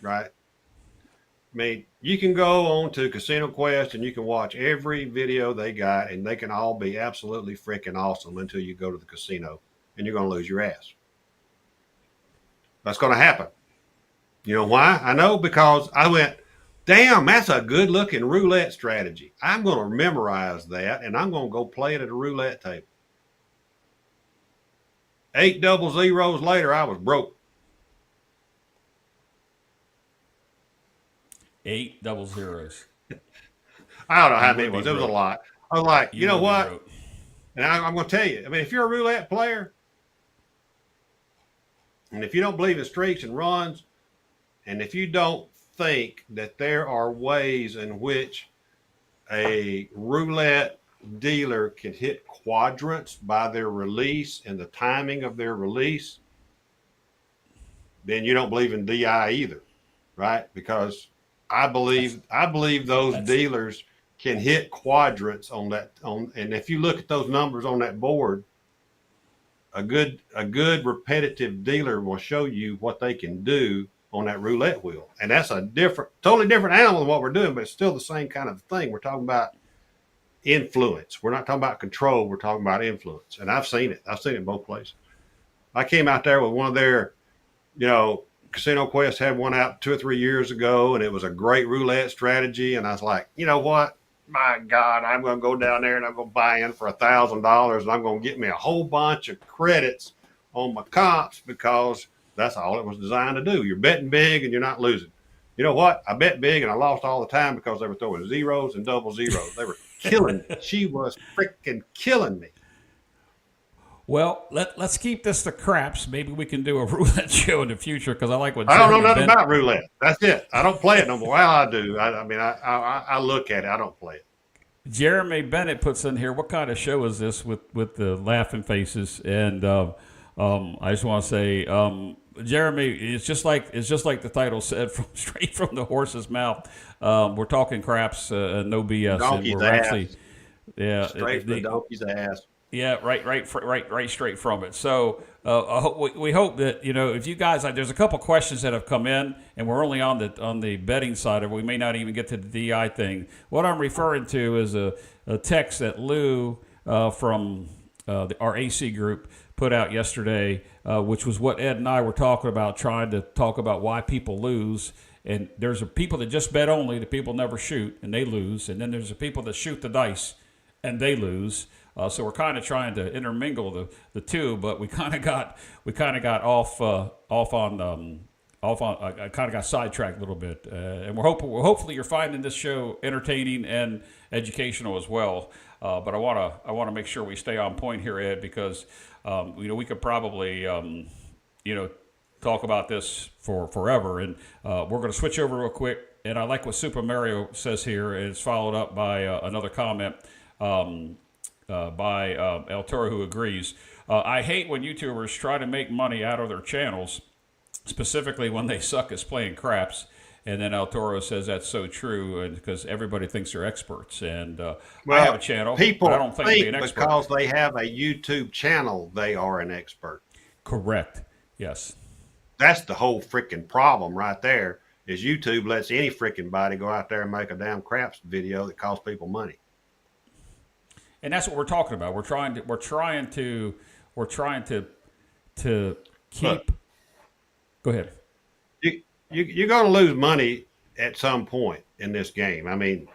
right? I mean, you can go on to Casino Quest and you can watch every video they got, and they can all be absolutely freaking awesome until you go to the casino, and you're going to lose your ass. That's going to happen. You know why? I know, because I went, damn, that's a good looking roulette strategy. I'm going to memorize that, and I'm going to go play it at a roulette table. 8 double zeros later, I was broke. 8 double zeros. I don't know how many it was. It was a lot. I was like, you know what? And I'm going to tell you, I mean, if you're a roulette player, and if you don't believe in streaks and runs, and if you don't think that there are ways in which a roulette dealer can hit quadrants by their release and the timing of their release, then you don't believe in DI either, right? Because I believe those dealers can hit quadrants on that. And if you look at those numbers on that board, a good repetitive dealer will show you what they can do on that roulette wheel. And that's a totally different animal than what we're doing, but it's still the same kind of thing. We're talking about influence. We're not talking about control. We're talking about influence. And I've seen it. I've seen it in both places. I came out there with one of their, Casino Quest had one out 2 or 3 years ago, and it was a great roulette strategy. And I was like, you know what? My God, I'm going to go down there and I'm going to buy in for $1,000, and I'm going to get me a whole bunch of credits on my comps, because that's all it was designed to do. You're betting big and you're not losing. You know what? I bet big and I lost all the time because they were throwing zeros and double zeros. They were killing me. She was freaking killing me. Well, let's keep this to craps. Maybe we can do a roulette show in the future, because I like what I don't know nothing about roulette. That's it. I don't play it no more. Well, I do. I look at it. I don't play it. Jeremy Bennett puts in here, what kind of show is this with the laughing faces? And I just want to say, Jeremy, it's just like the title said, straight from the horse's mouth. We're talking craps, no BS. Donkey's and we're ass. Actually, yeah, straight from the donkey's ass. Yeah, right, straight from it. So we hope that, if you guys, there's a couple questions that have come in, and we're only on the betting side of it. We may not even get to the DI thing. What I'm referring to is a text that Lou from our AC group put out yesterday which was what Ed and I were talking about, trying to talk about why people lose. And there's a people that just bet only, the people never shoot, and they lose. And then there's the people that shoot the dice, and they lose. So we're kind of trying to intermingle the two, but we kind of got off on. I kind of got sidetracked a little bit, and hopefully you're finding this show entertaining and educational as well. But I want to make sure we stay on point here, Ed, because we could probably talk about this for forever, and we're going to switch over real quick. And I like what Super Mario says here, and it's followed up by another comment by El Toro, who agrees. I hate when YouTubers try to make money out of their channels, specifically when they suck at playing craps. And then El Toro says that's so true, and because everybody thinks they're experts. And I have a channel, people but I don't think to be an expert. Because they have a YouTube channel, they are an expert. Correct. Yes. That's the whole freaking problem right there. Is YouTube lets any freaking body go out there and make a damn craps video that costs people money. And that's what we're talking about. We're trying to keep. Look, go ahead. You're going to lose money at some point in this game. I mean,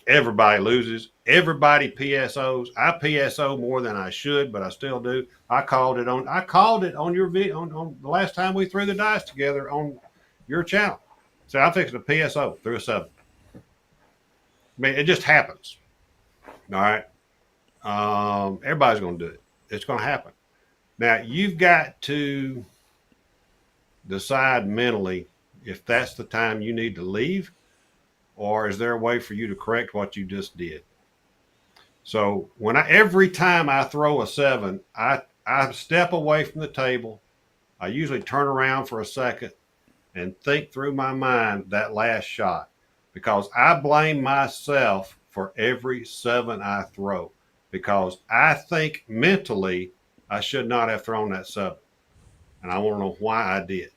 everybody loses. Everybody PSOs. I PSO more than I should, but I still do. I called it on your video on the last time we threw the dice together on your channel. So I'm fixing a PSO through a 7. I mean, it just happens. All right. Everybody's going to do it. It's going to happen. Now you've got to decide mentally if that's the time you need to leave, or is there a way for you to correct what you just did? So every time I throw a 7, I step away from the table. I usually turn around for a second and think through my mind that last shot, because I blame myself for every 7 I throw, because I think mentally I should not have thrown that 7. And I want to know why I did.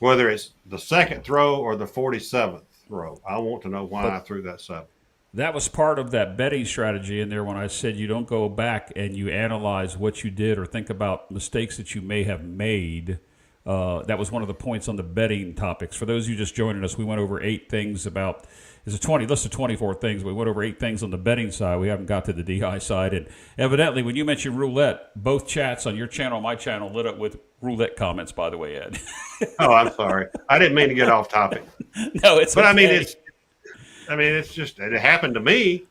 Whether it's the second throw or the 47th throw, I want to know why I threw that 7. That was part of that betting strategy in there when I said you don't go back and you analyze what you did or think about mistakes that you may have made. That was one of the points on the betting topics. For those of you just joining us, we went over 8 things about – it's a list of 24 things. We went over 8 things on the betting side. We haven't got to the DI side. And evidently, when you mentioned roulette, both chats on your channel and my channel lit up with roulette comments, by the way, Ed. Oh, I'm sorry. I didn't mean to get off topic. No, it's but okay. it's just, it happened to me.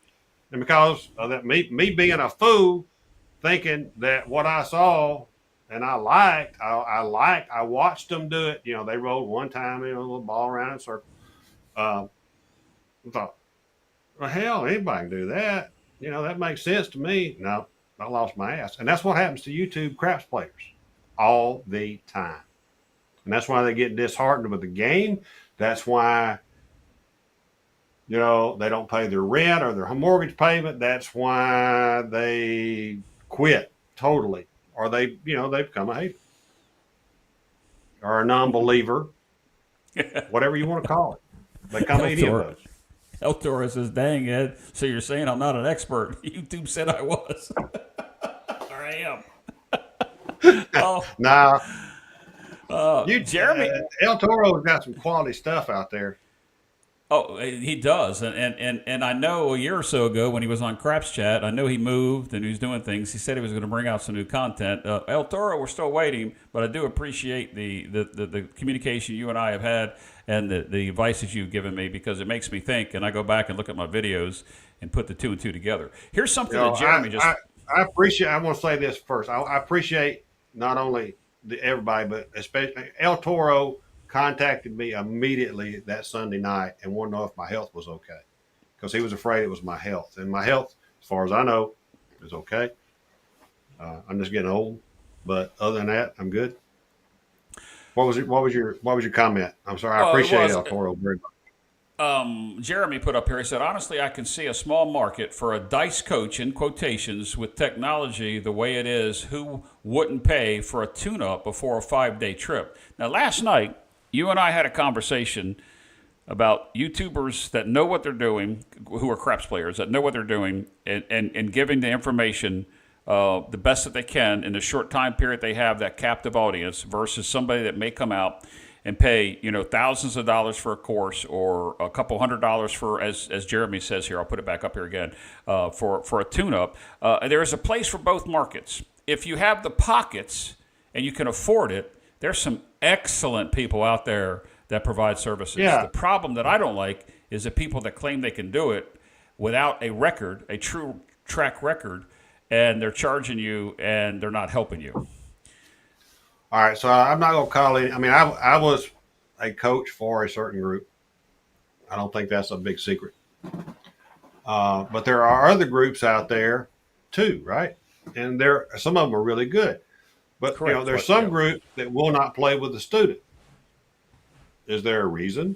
And because of that, me being a fool, thinking that what I saw and I watched them do it. You know, they rolled one time, a little ball around in a circle. I thought, well, hell, anybody can do that. You know, that makes sense to me. No, I lost my ass. And that's what happens to YouTube craps players all the time. And that's why they get disheartened with the game. That's why, they don't pay their rent or their mortgage payment. That's why they quit totally. Or they become a hater or a non-believer, whatever you want to call it. They come any of those. El Toro says, dang, Ed, so you're saying I'm not an expert. YouTube said I was. Or I am. Jeremy. El Toro's got some quality stuff out there. Oh, he does. And I know a year or so ago when he was on Craps Chat, I know he moved and he was doing things. He said he was going to bring out some new content. El Toro, we're still waiting, but I do appreciate the communication you and I have had and the advice that you've given me, because it makes me think, and I go back and look at my videos and put the 2 and 2 together. Here's something that Jeremy I appreciate, I want to say this first. I appreciate not only everybody, but especially El Toro contacted me immediately that Sunday night and wanted to know if my health was okay, because he was afraid it was my health. And my health, as far as I know, is okay. I'm just getting old, but other than that, I'm good. What was your comment? I'm sorry. I appreciate El Toro very much. Jeremy put up here, he said, honestly, I can see a small market for a dice coach, in quotations, with technology the way it is. Who wouldn't pay for a tune-up before a 5-day trip? Now, last night, you and I had a conversation about YouTubers that know what they're doing, who are craps players, that know what they're doing, and giving the information the best that they can in the short time period they have, that captive audience, versus somebody that may come out and pay, thousands of dollars for a course, or a couple $100 for, as Jeremy says here, I'll put it back up here again, for a tune-up. There is a place for both markets. If you have the pockets and you can afford it, there's some excellent people out there that provide services. Yeah. The problem that I don't like is the people that claim they can do it without a record, a true track record, and they're charging you and they're not helping you. All right, so I'm not going to call it. I mean, I was a coach for a certain group. I don't think that's a big secret. But there are other groups out there too, right? And some of them are really good. But Correct. there's some groups that will not play with the student. Is there a reason?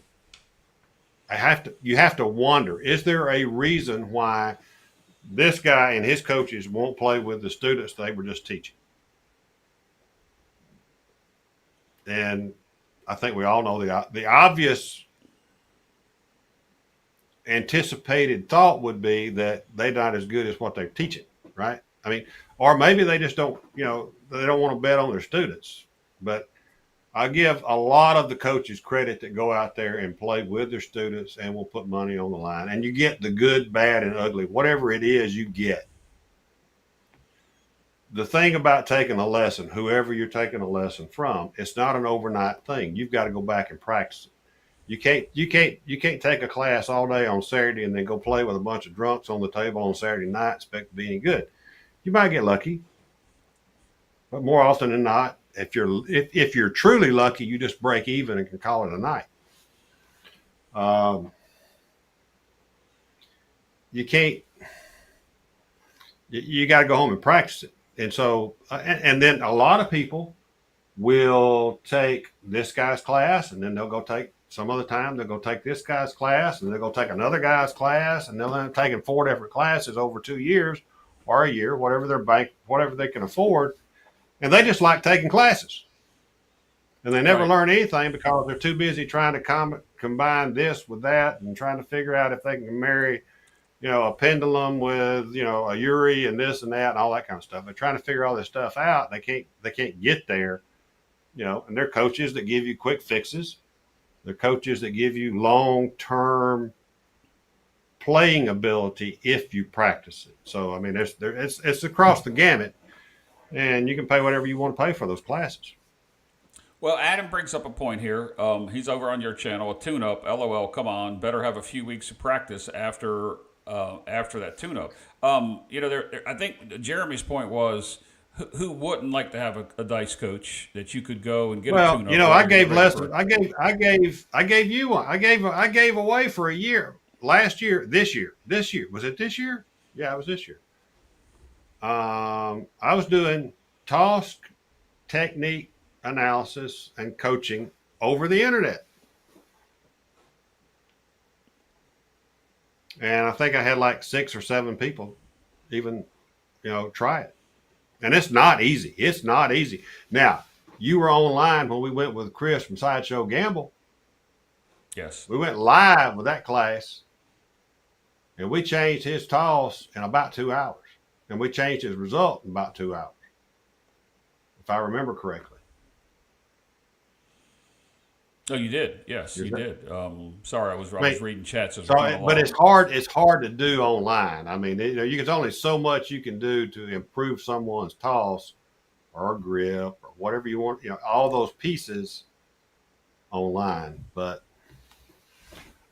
You have to wonder, is there a reason why this guy and his coaches won't play with the students they were just teaching? And I think we all know the obvious anticipated thought would be that they're not as good as what they're teaching, right? I mean, or maybe they just don't, they don't want to bet on their students. But I give a lot of the coaches credit that go out there and play with their students and will put money on the line. And you get the good, bad, and ugly, whatever it is you get. The thing about taking a lesson, whoever you're taking a lesson from, it's not an overnight thing. You've got to go back and practice it. You can't take a class all day on Saturday and then go play with a bunch of drunks on the table on Saturday night, expect to be any good. You might get lucky, but more often than not, if you're truly lucky, you just break even and can call it a night. You got to go home and practice it. And so, and then a lot of people will take this guy's class, and then they'll go take some other time. They'll go take this guy's class, and they'll go take another guy's class, and they'll end up taking 4 different classes over 2 years or a year, whatever they can afford. And they just like taking classes, and they never learn anything because they're too busy trying to combine this with that and trying to figure out if they can marry a pendulum with, a Uri and this and that and all that kind of stuff. They're trying to figure all this stuff out. They can't get there, and they're coaches that give you quick fixes. They're coaches that give you long-term playing ability if you practice it. So, I mean, it's across the gamut, and you can pay whatever you want to pay for those classes. Well, Adam brings up a point here. He's over on your channel, a tune-up. LOL, come on, better have a few weeks of practice after that tune-up. I think Jeremy's point was, who wouldn't like to have a dice coach that you could go and get a tune-up? I gave lessons. I gave you one. I gave away for a year last year. This year was it this year? Yeah, it was this year. I was doing toss technique analysis and coaching over the internet. And I think I had like 6 or 7 people even, try it. And it's not easy. It's not easy. Now, you were online when we went with Chris from Sideshow Gamble. Yes. We went live with that class, and we changed his toss in about 2 hours. And we changed his result in about 2 hours, if I remember correctly. Oh, you did. Yes, you did. Sorry, I was reading chats. But it's hard to do online. I mean, there's only so much you can do to improve someone's toss or grip or whatever you want. All those pieces online. But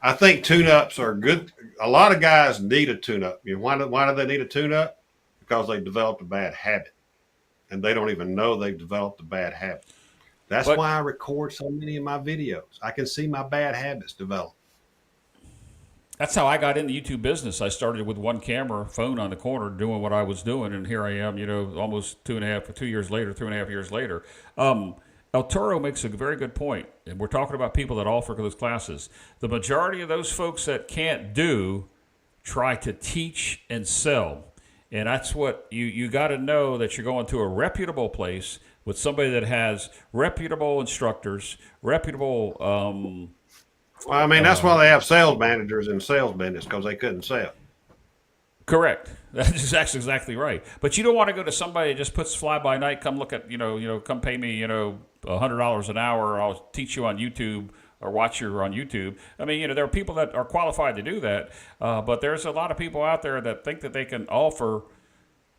I think tune-ups are good. A lot of guys need a tune-up. Why do they need a tune-up? Because they developed a bad habit, and they don't even know they've developed a bad habit. That's why I record so many of my videos. I can see my bad habits develop. That's how I got in the YouTube business. I started with one camera, phone on the corner, doing what I was doing, and here I am, almost 2.5 years later. El Toro makes a very good point, and we're talking about people that offer those classes. The majority of those folks that can't try to teach and sell. And that's what you got to know, that you're going to a reputable place with somebody that has reputable instructors, reputable. That's why they have sales managers in sales business, because they couldn't sell. Correct. That's exactly right. But you don't want to go to somebody that just puts fly by night. Come look at come pay me $100 an hour. I'll teach you on YouTube or watch you on YouTube. I mean, there are people that are qualified to do that, but there's a lot of people out there that think that they can offer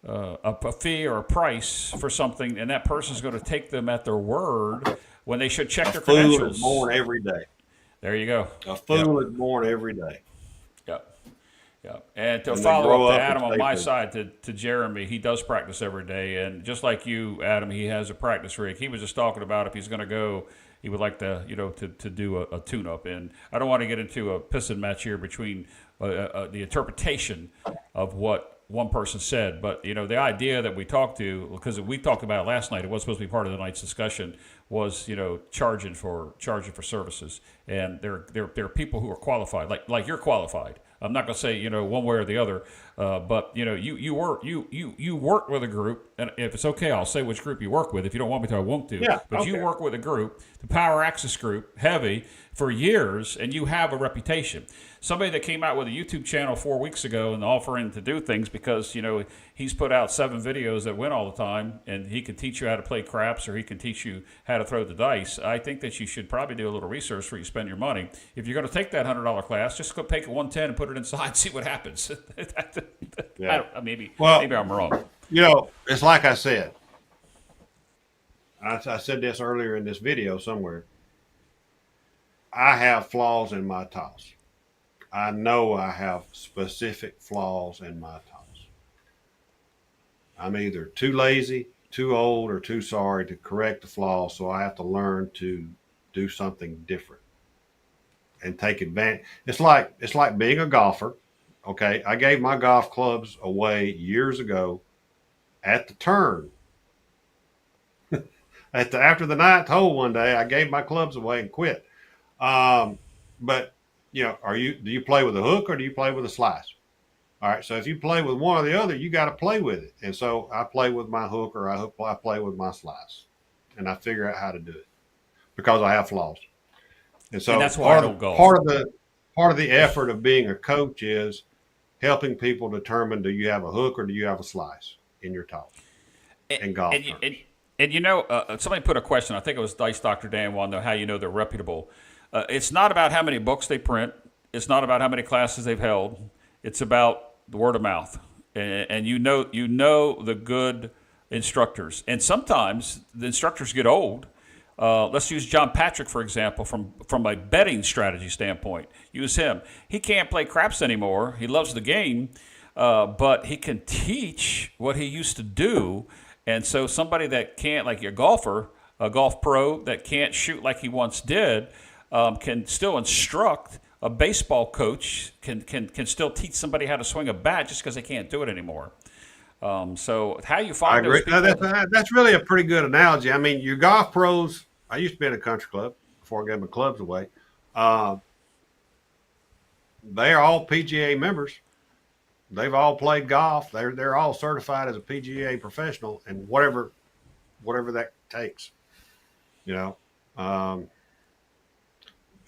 a fee or a price for something, and that person's going to take them at their word when they should check their credentials. A fool is born every day. There you go. A fool is born every day. Yep. Yeah, and to follow up to Adam on my side, to Jeremy, he does practice every day, and just like you, Adam, he has a practice rig. He was just talking about if he's going to go, he would like to, to do a tune-up. And I don't want to get into a pissing match here between the interpretation of what one person said, but the idea that we talked to, because we talked about it last night, it was supposed to be part of the night's discussion, was charging for services, and there are people who are qualified, like you're qualified. I'm not going to say one way or the other, but you work with a group, and if it's okay, I'll say which group you work with. If you don't want me to, I won't do. Yeah, but okay. You work with a group, the Power Access Group, heavy for years, and you have a reputation. Somebody that came out with a YouTube channel 4 weeks ago and offering to do things because he's put out 7 videos that win all the time, and he can teach you how to play craps or he can teach you how to throw the dice. I think that you should probably do a little research before you spend your money. If you're going to take that $100 class, just go take a 110 and put it inside and see what happens. Yeah. Maybe I'm wrong. It's like I said. I said this earlier in this video somewhere. I have flaws in my toss. I know I have specific flaws in my toss. I'm either too lazy, too old, or too sorry to correct the flaws, so I have to learn to do something different and take advantage. It's like being a golfer. Okay, I gave my golf clubs away years ago at the turn. After the 9th hole one day, I gave my clubs away and quit. But do you play with a hook or do you play with a slice? All right. So if you play with one or the other, you got to play with it. And so I play with my hook or I play with my slice, and I figure out how to do it because I have flaws. And so that's why I don't golf. Part of the effort of being a coach is helping people determine, do you have a hook or do you have a slice in your toss in golf? And somebody put a question. I think it was Dice Dr. Dan wanted to know how you know they're reputable. It's not about how many books they print. It's not about how many classes they've held. It's about the word of mouth. And you know the good instructors. And sometimes the instructors get old. Let's use John Patrick, for example, from a betting strategy standpoint. Use him. He can't play craps anymore. He loves the game, but he can teach what he used to do. And so somebody that can't, like a golfer, a golf pro that can't shoot like he once did, can still instruct. A baseball coach can still teach somebody how to swing a bat just because they can't do it anymore. So how you find those people? That's really a pretty good analogy. I mean, your golf pros, I used to be in a country club before I gave my clubs away. They are all PGA members. They've all played golf. They're all certified as a PGA professional, and whatever that takes,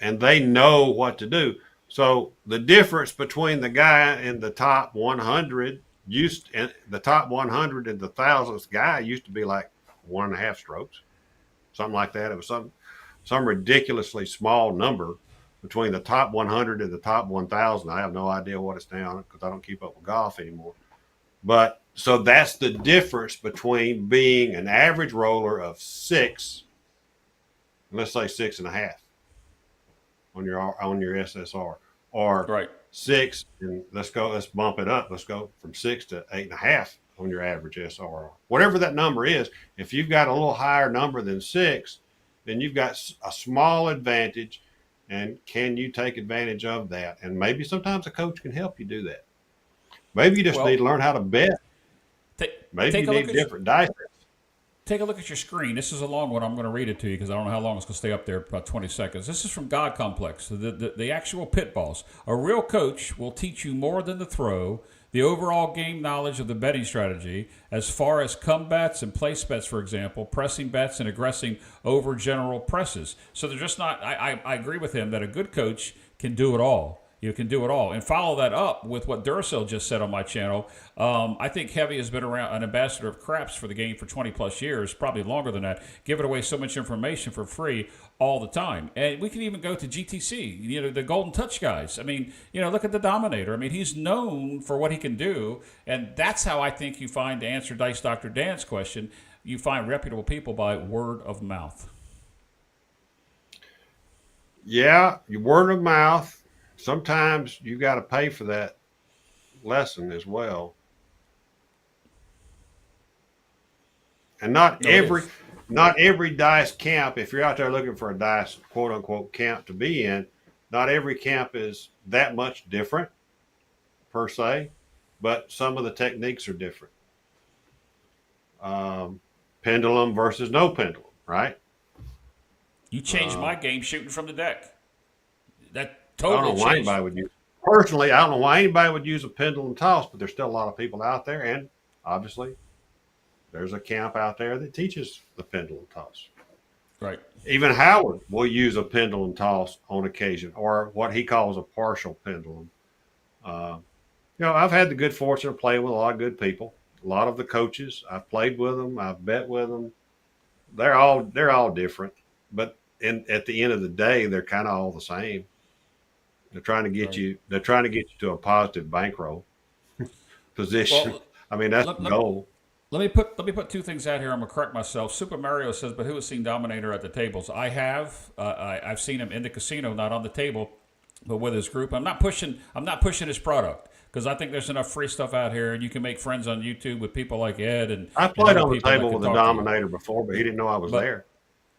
and they know what to do. So the difference between the guy in the top 100 the top 100 and the 1,000th guy used to be like 1.5 strokes, something like that. It was some ridiculously small number between the top 100 and the top 1,000. I have no idea what it's down because I don't keep up with golf anymore. But so that's the difference between being an average roller of 6, let's say 6.5 on your SSR, or right. 6, and let's bump it up. Let's go from 6 to 8.5 on your average SRR. Whatever that number is, if you've got a little higher number than 6, then you've got a small advantage. And can you take advantage of that? And maybe sometimes a coach can help you do that. Maybe you just need to learn how to bet. Maybe you need different dice. Take a look at your screen. This is a long one. I'm going to read it to you because I don't know how long it's going to stay up there, about 20 seconds. This is from God Complex, the actual pit boss. A real coach will teach you more than the throw, the overall game knowledge of the betting strategy, as far as comebacks and place bets, for example, pressing bets and aggressing over general presses. So they're just not, I agree with him that a good coach can do it all. You can do it all. And follow that up with what Duracell just said on my channel. I think Heavy has been around an ambassador of craps for the game for 20 plus years, probably longer than that, giving away so much information for free all the time. And we can even go to GTC, the Golden Touch guys. I mean, look at the Dominator. I mean, he's known for what he can do. And that's how I think you find, to answer Dice Dr. Dan's question, you find reputable people by word of mouth. Yeah, your word of mouth. Sometimes you got to pay for that lesson as well. And not every dice camp, if you're out there looking for a dice quote unquote camp to be in, not every camp is that much different per se, but some of the techniques are different. Pendulum versus no pendulum, right? You changed my game shooting from the deck. That I don't totally know why changed. anybody would use. Personally, I don't know why anybody would use a pendulum toss, but there's still a lot of people out there, and obviously, there's a camp out there that teaches the pendulum toss. Right. Even Howard will use a pendulum toss on occasion, or what he calls a partial pendulum. I've had the good fortune of playing with a lot of good people. A lot of the coaches, I've played with them, I've bet with them. They're all different, but at the end of the day, they're kind of all the same. They're trying to get you. They're trying to get you to a positive bankroll position. Well, I mean, that's the goal. Let me put two things out here. I'm gonna correct myself. Super Mario says, "But who has seen Dominator at the tables?" I have. I've seen him in the casino, not on the table, but with his group. I'm not pushing his product because I think there's enough free stuff out here, and you can make friends on YouTube with people like Ed and. I played and on the people that table can with a talk to you. Dominator before, but he didn't know I was there.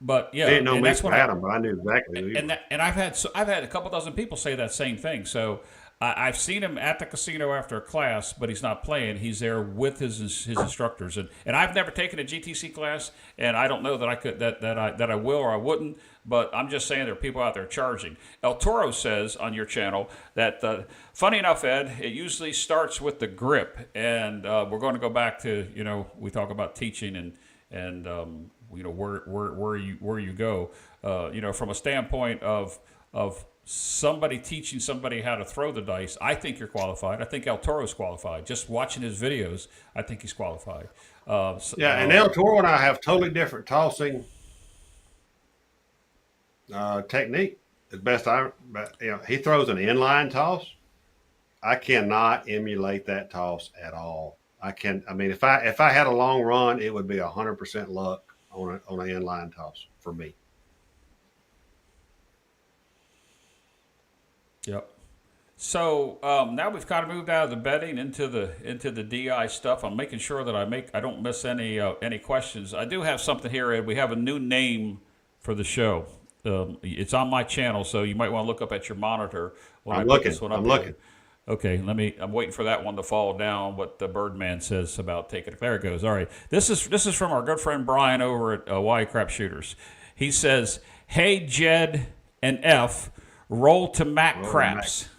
But yeah, He didn't know and me that's from what Adam, but I knew exactly who he was. and I've had a couple dozen people say that same thing. So I've seen him at the casino after a class, but he's not playing. He's there with his instructors, and I've never taken a GTC class, and I don't know that I could that I will or I wouldn't. But I'm just saying there are people out there charging. El Toro says on your channel that funny enough, Ed, it usually starts with the grip, and we're going to go back to we talk about teaching and where you go, from a standpoint of somebody teaching somebody how to throw the dice. I think you're qualified. I think El Toro's qualified. Just watching his videos, I think he's qualified. And El Toro and I have totally different tossing technique. As best he throws an inline toss. I cannot emulate that toss at all. I mean, if I had a long run, it would be 100% luck on an inline toss for me. Yep. So now we've kind of moved out of the betting into the DI stuff. I'm making sure that I don't miss any questions. I do have something here, Ed. We have a new name for the show. It's on my channel, so you might want to look up at your monitor. I'm looking. Okay, I'm waiting for that one to fall down. What the Birdman says about taking it. There it goes. All right, this is from our good friend Brian over at Y Crap Shooters. He says, "Hey Jed and F, roll to Mac Craps."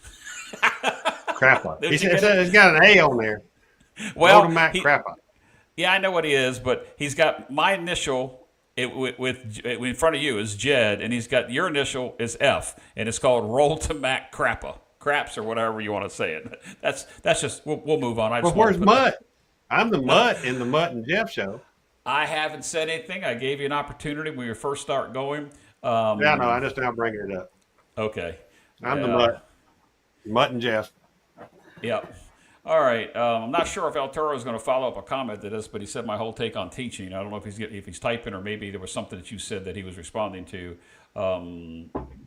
Crappa. He's got an A on there. Well, roll to Mac Crappa. Yeah, I know what he is, but he's got my initial in front of you is Jed, and he's got your initial is F, and it's called Roll to Mac Crappa. Craps or whatever you want to say it. That's just we'll move on. Where's Mutt? I'm the Mutt in the Mutt and Jeff show. I haven't said anything. I gave you an opportunity when you first start going. Yeah, no, I just now bringing it up. Okay. I'm the Mutt and Jeff. Yep. All right. I'm not sure if El Toro is going to follow up a comment to this, but he said my whole take on teaching. I don't know if he's typing or maybe there was something that you said that he was responding to.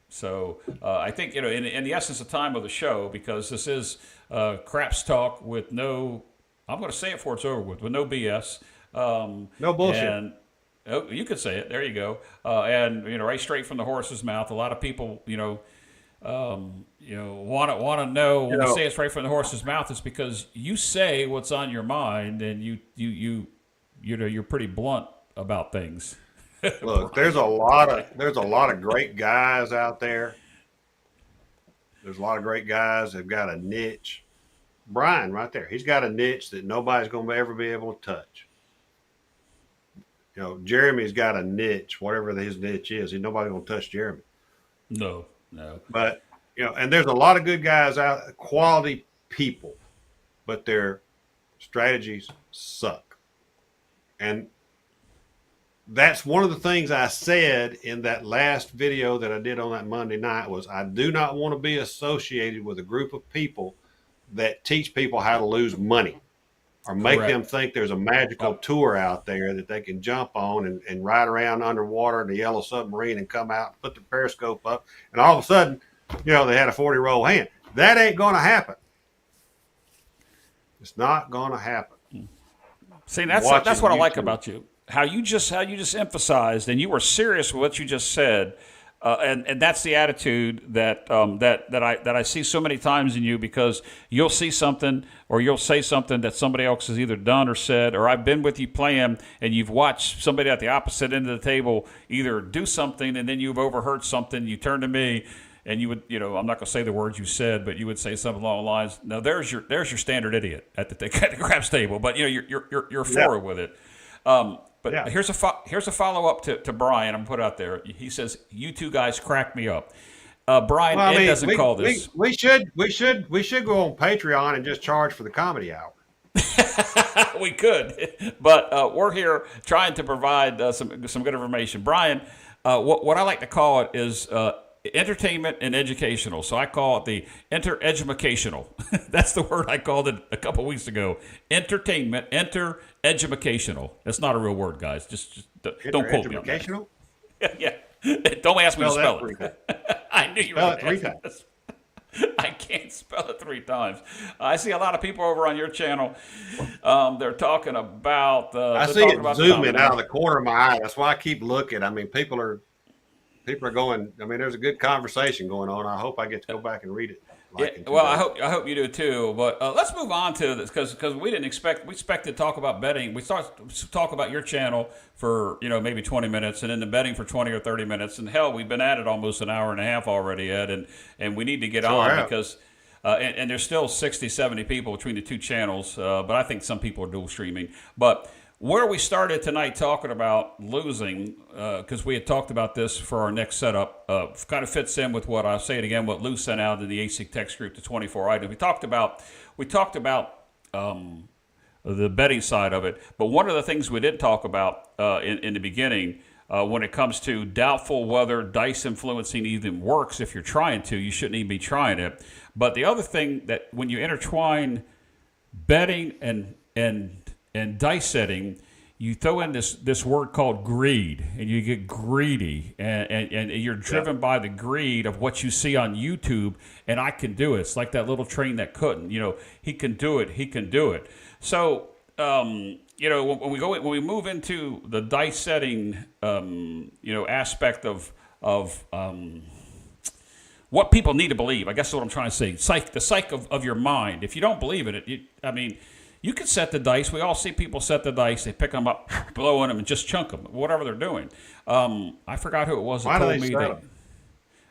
So I think in the essence of time of the show, because this is craps talk with no, I'm going to say it before it's over with no BS, no bullshit. And you could say it. There you go. And right straight from the horse's mouth. A lot of people want to know when we say it's right from the horse's mouth is because you say what's on your mind and you're pretty blunt about things. Look, there's a lot of great guys out there. There's a lot of great guys that've got a niche. Brian, right there, he's got a niche that nobody's going to ever be able to touch. Jeremy's got a niche, whatever his niche is. Nobody's going to touch Jeremy. No. But And there's a lot of good guys out, quality people, but their strategies suck. And that's one of the things I said in that last video that I did on that Monday night was I do not want to be associated with a group of people that teach people how to lose money or make Correct. them think there's a magical tour out there that they can jump on and ride around underwater in the yellow submarine and come out and put the periscope up. And all of a sudden, they had a 40-roll hand. That ain't going to happen. It's not going to happen. See, that's what I like about you. How you just emphasized, and you were serious with what you just said, and that's the attitude that I see so many times in you, because you'll see something or you'll say something that somebody else has either done or said, or I've been with you playing and you've watched somebody at the opposite end of the table either do something and then you've overheard something. You turn to me. And you would, I'm not going to say the words you said, but you would say something along the lines. Now, there's your standard idiot at the craps table, but you're forward with it. But here's a follow up to Brian. I'm put out there. He says, "You two guys crack me up." Brian, Ed doesn't call this. We should go on Patreon and just charge for the comedy hour. We could, but we're here trying to provide some good information. Brian, what I like to call it is entertainment and educational. So I call it the educational. That's the word I called it a couple weeks ago. Entertainment, educational. That's not a real word, guys. Just don't quote me on that. Yeah. Don't ask me to spell it. I knew you were going to ask me this. I can't spell it 3 times. I see a lot of people over on your channel. They're talking about. I see it zooming out of the corner of my eye. That's why I keep looking. I mean, people are going. I mean, there's a good conversation going on. I hope I get to go back and read it. Well, I hope you do too. But let's move on to this because we didn't expect. We expected to talk about betting. We started to talk about your channel for maybe 20 minutes, and then the betting for 20 or 30 minutes. And hell, we've been at it almost an hour and a half already, Ed. And we need to get on because and there's still 60, 70 people between the two channels. But I think some people are dual streaming. But where we started tonight talking about losing, because we had talked about this for our next setup, kind of fits in with what I'll say it again, what Lou sent out in the ASIC text group, the 24 items. We talked about the betting side of it, but one of the things we did talk about in the beginning, when it comes to doubtful whether dice influencing even works, if you're trying to, you shouldn't even be trying it. But the other thing that when you intertwine betting and dice setting, you throw in this word called greed, and you get greedy, and you're driven by the greed of what you see on YouTube. And I can do it. It's like that little train that couldn't. He can do it. He can do it. So when we move into the dice setting, aspect of what people need to believe. I guess that's what I'm trying to say. The psyche of your mind. If you don't believe in it, you can set the dice. We all see people set the dice. They pick them up, blow in them, and just chunk them, whatever they're doing. I forgot who it was that told me that.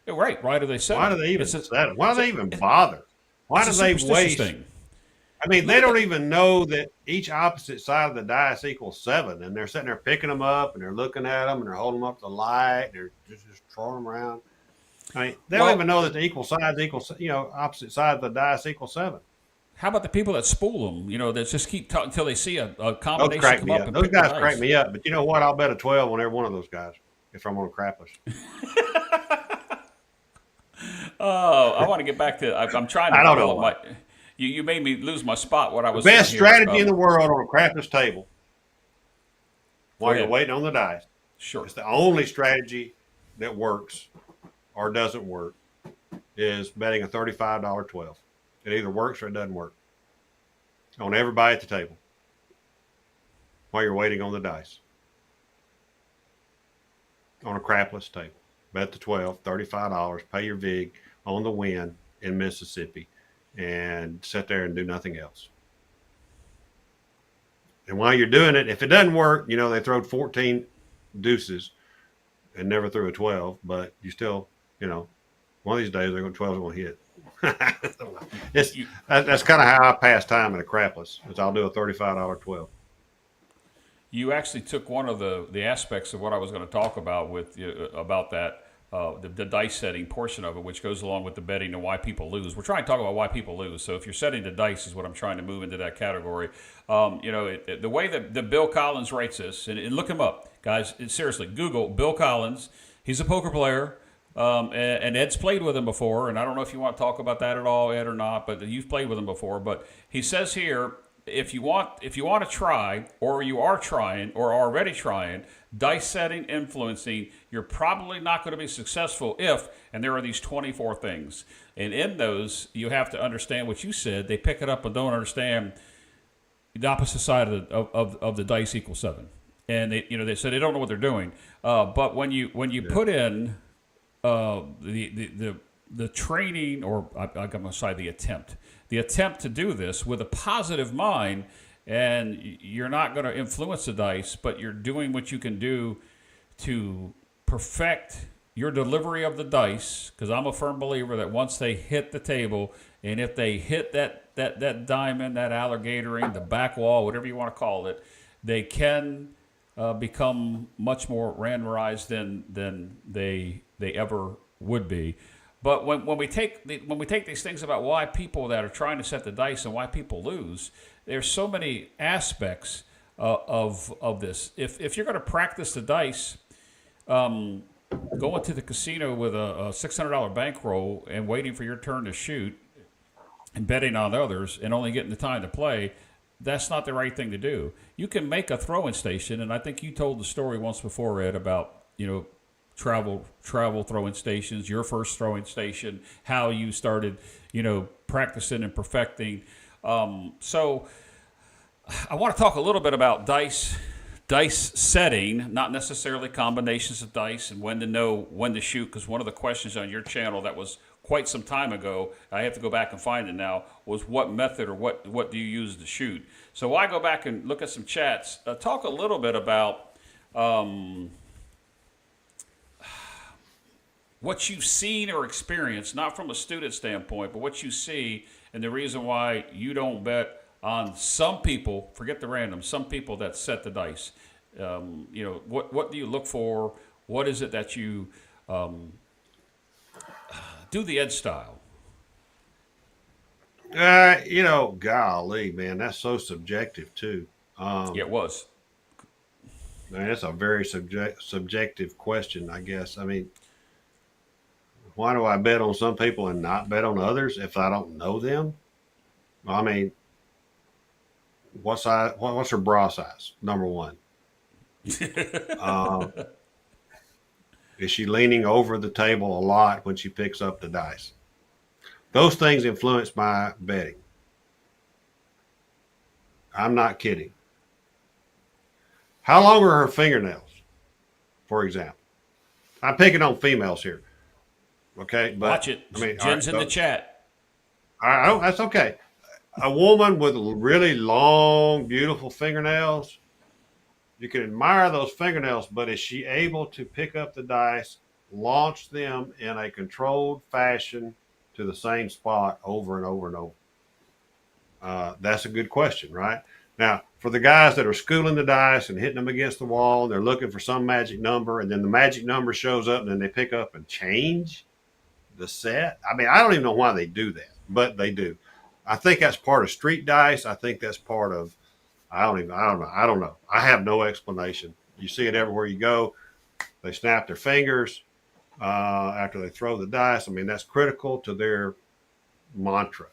Right. Why do they set them? Why do they even set them? Why do they even bother? Why do they waste? Thing. I mean, they don't even know that each opposite side of the dice equals 7, and they're sitting there picking them up, and they're looking at them, and they're holding them up to the light, and they're just throwing them around. I mean, they don't even know that the equal sides opposite sides of the dice equal 7. How about the people that spool them? That just keep talking until they see a combination come up. Those guys crank me up. But you know what? I'll bet a 12 on every one of those guys if I'm on a crapless. Oh, I want to get back to. I'm trying to. I don't know. You made me lose my spot. What I was best strategy in the world on a crapless table while you're waiting on the dice. Sure, it's the only strategy that works or doesn't work is betting a $35 12. It either works or it doesn't work on everybody at the table while you're waiting on the dice. On a crapless table. Bet the 12, $35, pay your VIG on the win in Mississippi and sit there and do nothing else. And while you're doing it, if it doesn't work, they throw 14 deuces and never threw a 12, but you still, one of these days, 12 is going to hit. That's kind of how I pass time at a crapless. Is I'll do a $35 12. You actually took one of the aspects of what I was going to talk about with about that the dice setting portion of it, which goes along with the betting and why people lose. We're trying to talk about why people lose. So if you're setting the dice is what I'm trying to move into that category. The way that Bill Collins writes this, and look him up, guys. Seriously, Google Bill Collins. He's a poker player. And Ed's played with him before, and I don't know if you want to talk about that at all, Ed, or not, but you've played with him before. But he says here, if you want to try, or you are trying, or are already trying, dice setting, influencing, you're probably not going to be successful if, and there are these 24 things. And in those, you have to understand what you said. They pick it up and don't understand the opposite side of the dice equals 7. And they said they don't know what they're doing. But when you put in the training, or I'm going to say the attempt to do this with a positive mind, and you're not going to influence the dice, but you're doing what you can do to perfect your delivery of the dice, because I'm a firm believer that once they hit the table, and if they hit that diamond, that alligatoring, the back wall, whatever you want to call it, they can become much more randomized than they ever would be. But when we take these things about why people that are trying to set the dice and why people lose, there's so many aspects of this. If you're going to practice the dice, going to the casino with a $600 bankroll and waiting for your turn to shoot and betting on others and only getting the time to play, that's not the right thing to do. You can make a throwing station, and I think you told the story once before, Ed, about travel throwing stations, your first throwing station, how you started practicing and perfecting. So I want to talk a little bit about dice setting, not necessarily combinations of dice and when to know when to shoot, because one of the questions on your channel that was quite some time ago, I have to go back and find it now, was what method or what do you use to shoot? So while I go back and look at some chats, talk a little bit about what you've seen or experienced, not from a student standpoint, but what you see and the reason why you don't bet on some people, forget the random, some people that set the dice. What do you look for? What is it that you do the Ed style? Golly, man, that's so subjective too. It was. Man, that's a very subjective question, I guess. I mean, why do I bet on some people and not bet on others if I don't know them? I mean, what's her bra size? Number one. Is she leaning over the table a lot when she picks up the dice? Those things influence my betting. I'm not kidding. How long are her fingernails, for example? I'm picking on females here. Okay, but watch it. I mean, Jen's in the chat. That's okay. A woman with really long, beautiful fingernails, you can admire those fingernails, but is she able to pick up the dice, launch them in a controlled fashion to the same spot over and over and over? That's a good question, right? Now, for the guys that are schooling the dice and hitting them against the wall, and they're looking for some magic number, and then the magic number shows up, and then they pick up and change the set. I mean, I don't even know why they do that, but they do. I think that's part of street dice. I think that's part of, I don't know. I have no explanation. You see it everywhere you go. They snap their fingers after they throw the dice. I mean, that's critical to their mantra,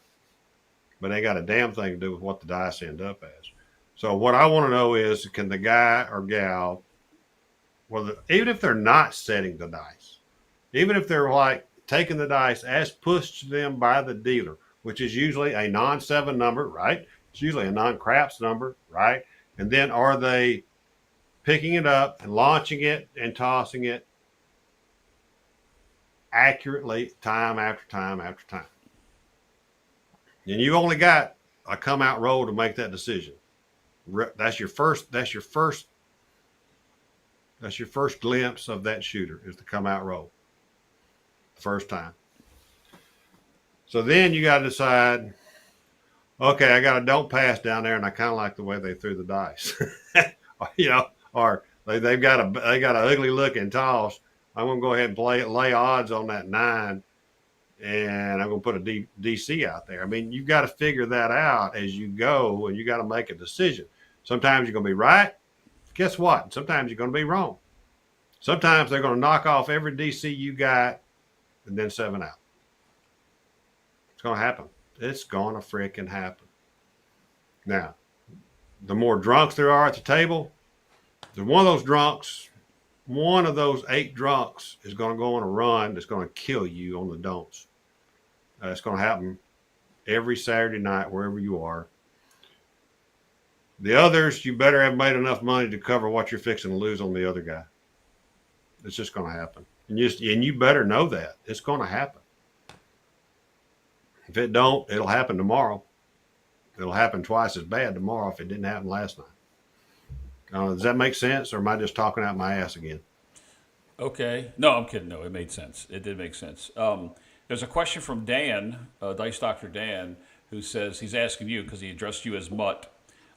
but they got a damn thing to do with what the dice end up as. So what I want to know is, can the guy or gal, even if they're not setting the dice, even if they're like taking the dice as pushed to them by the dealer, which is usually a non-7 number, right? It's usually a non-craps number, right? And then are they picking it up and launching it and tossing it accurately time after time after time? And you only got a come out roll to make that decision. That's your first glimpse of that shooter, is the come out roll. The first time. So then you got to decide, okay, I got a don't pass down there, and I kind of like the way they threw the dice, or they've got an ugly looking toss, I'm going to go ahead and lay odds on that 9, and I'm going to put a DC out there. I mean, you've got to figure that out as you go, and you got to make a decision. Sometimes you're going to be right. Guess what? Sometimes you're going to be wrong. Sometimes they're going to knock off every DC you got and then 7 out. It's going to happen. It's going to freaking happen. Now, the more drunks there are at the table, there's one of those drunks, one of those 8 drunks is going to go on a run that's going to kill you on the don'ts. It's going to happen every Saturday night, wherever you are. The others, you better have made enough money to cover what you're fixing to lose on the other guy. It's just going to happen. And you better know that. It's going to happen. If it don't, it'll happen tomorrow. It'll happen twice as bad tomorrow if it didn't happen last night. Does that make sense, or am I just talking out my ass again? Okay. No, I'm kidding. No, it made sense. It did make sense. There's a question from Dan, Dice Doctor Dan, who says he's asking you because he addressed you as Mutt.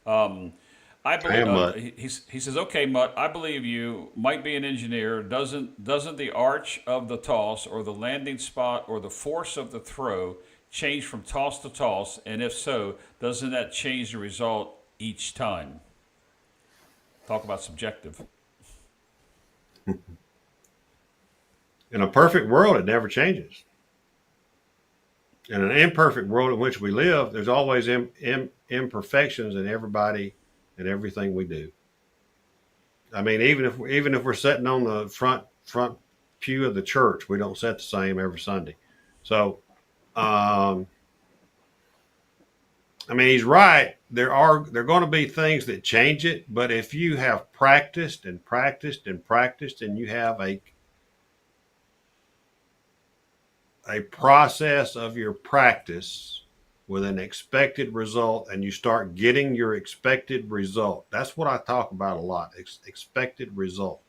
I believe Mutt. he says, "Okay, Mutt, I believe you. Might be an engineer. Doesn't the arch of the toss or the landing spot or the force of the throw change from toss to toss? And if so, doesn't that change the result each time?" Talk about subjective. In a perfect world, it never changes. In an imperfect world in which we live, there's always imperfections in everybody and everything we do. I mean, even if we're sitting on the front pew of the church, we don't sit the same every Sunday. So, I mean, he's right. There going to be things that change it, but if you have practiced and practiced and practiced, and you have a process of your practice with an expected result, and you start getting your expected result. That's what I talk about a lot, expected result.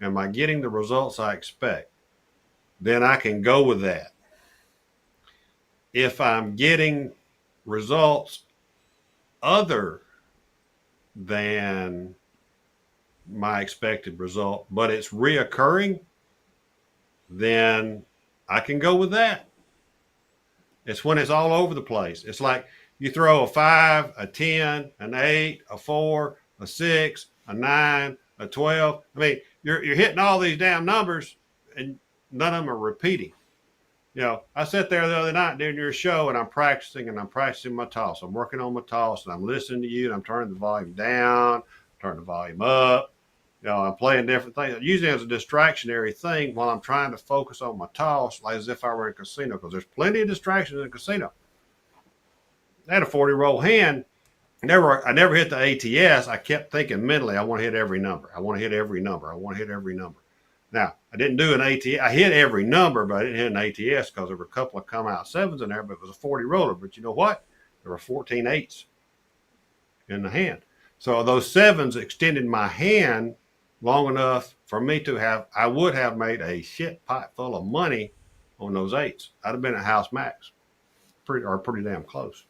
Am I getting the results I expect? Then I can go with that. If I'm getting results other than my expected result, but it's reoccurring, then I can go with that. It's when it's all over the place. It's like you throw a 5, a 10, an 8, a 4, a 6, a 9, a 12. I mean, you're hitting all these damn numbers, and none of them are repeating. You know, I sat there the other night during your show, and I'm practicing my toss. I'm working on my toss, and I'm listening to you, and I'm turning the volume down, turning the volume up. You know, I'm playing different things, usually as a distractionary thing while I'm trying to focus on my toss, like as if I were in a casino, because there's plenty of distractions in a casino. I had a 40-roll hand. I never hit the ATS. I kept thinking mentally, I want to hit every number. I want to hit every number. I want to hit every number. Now, I didn't do an ATS. I hit every number, but I didn't hit an ATS because there were a couple of come out 7s in there, but it was a 40 roller. But you know what? There were 14 8s in the hand. So those 7s extended my hand long enough for me to I would have made a shit pot full of money on those 8s. I'd have been at house max, pretty damn close.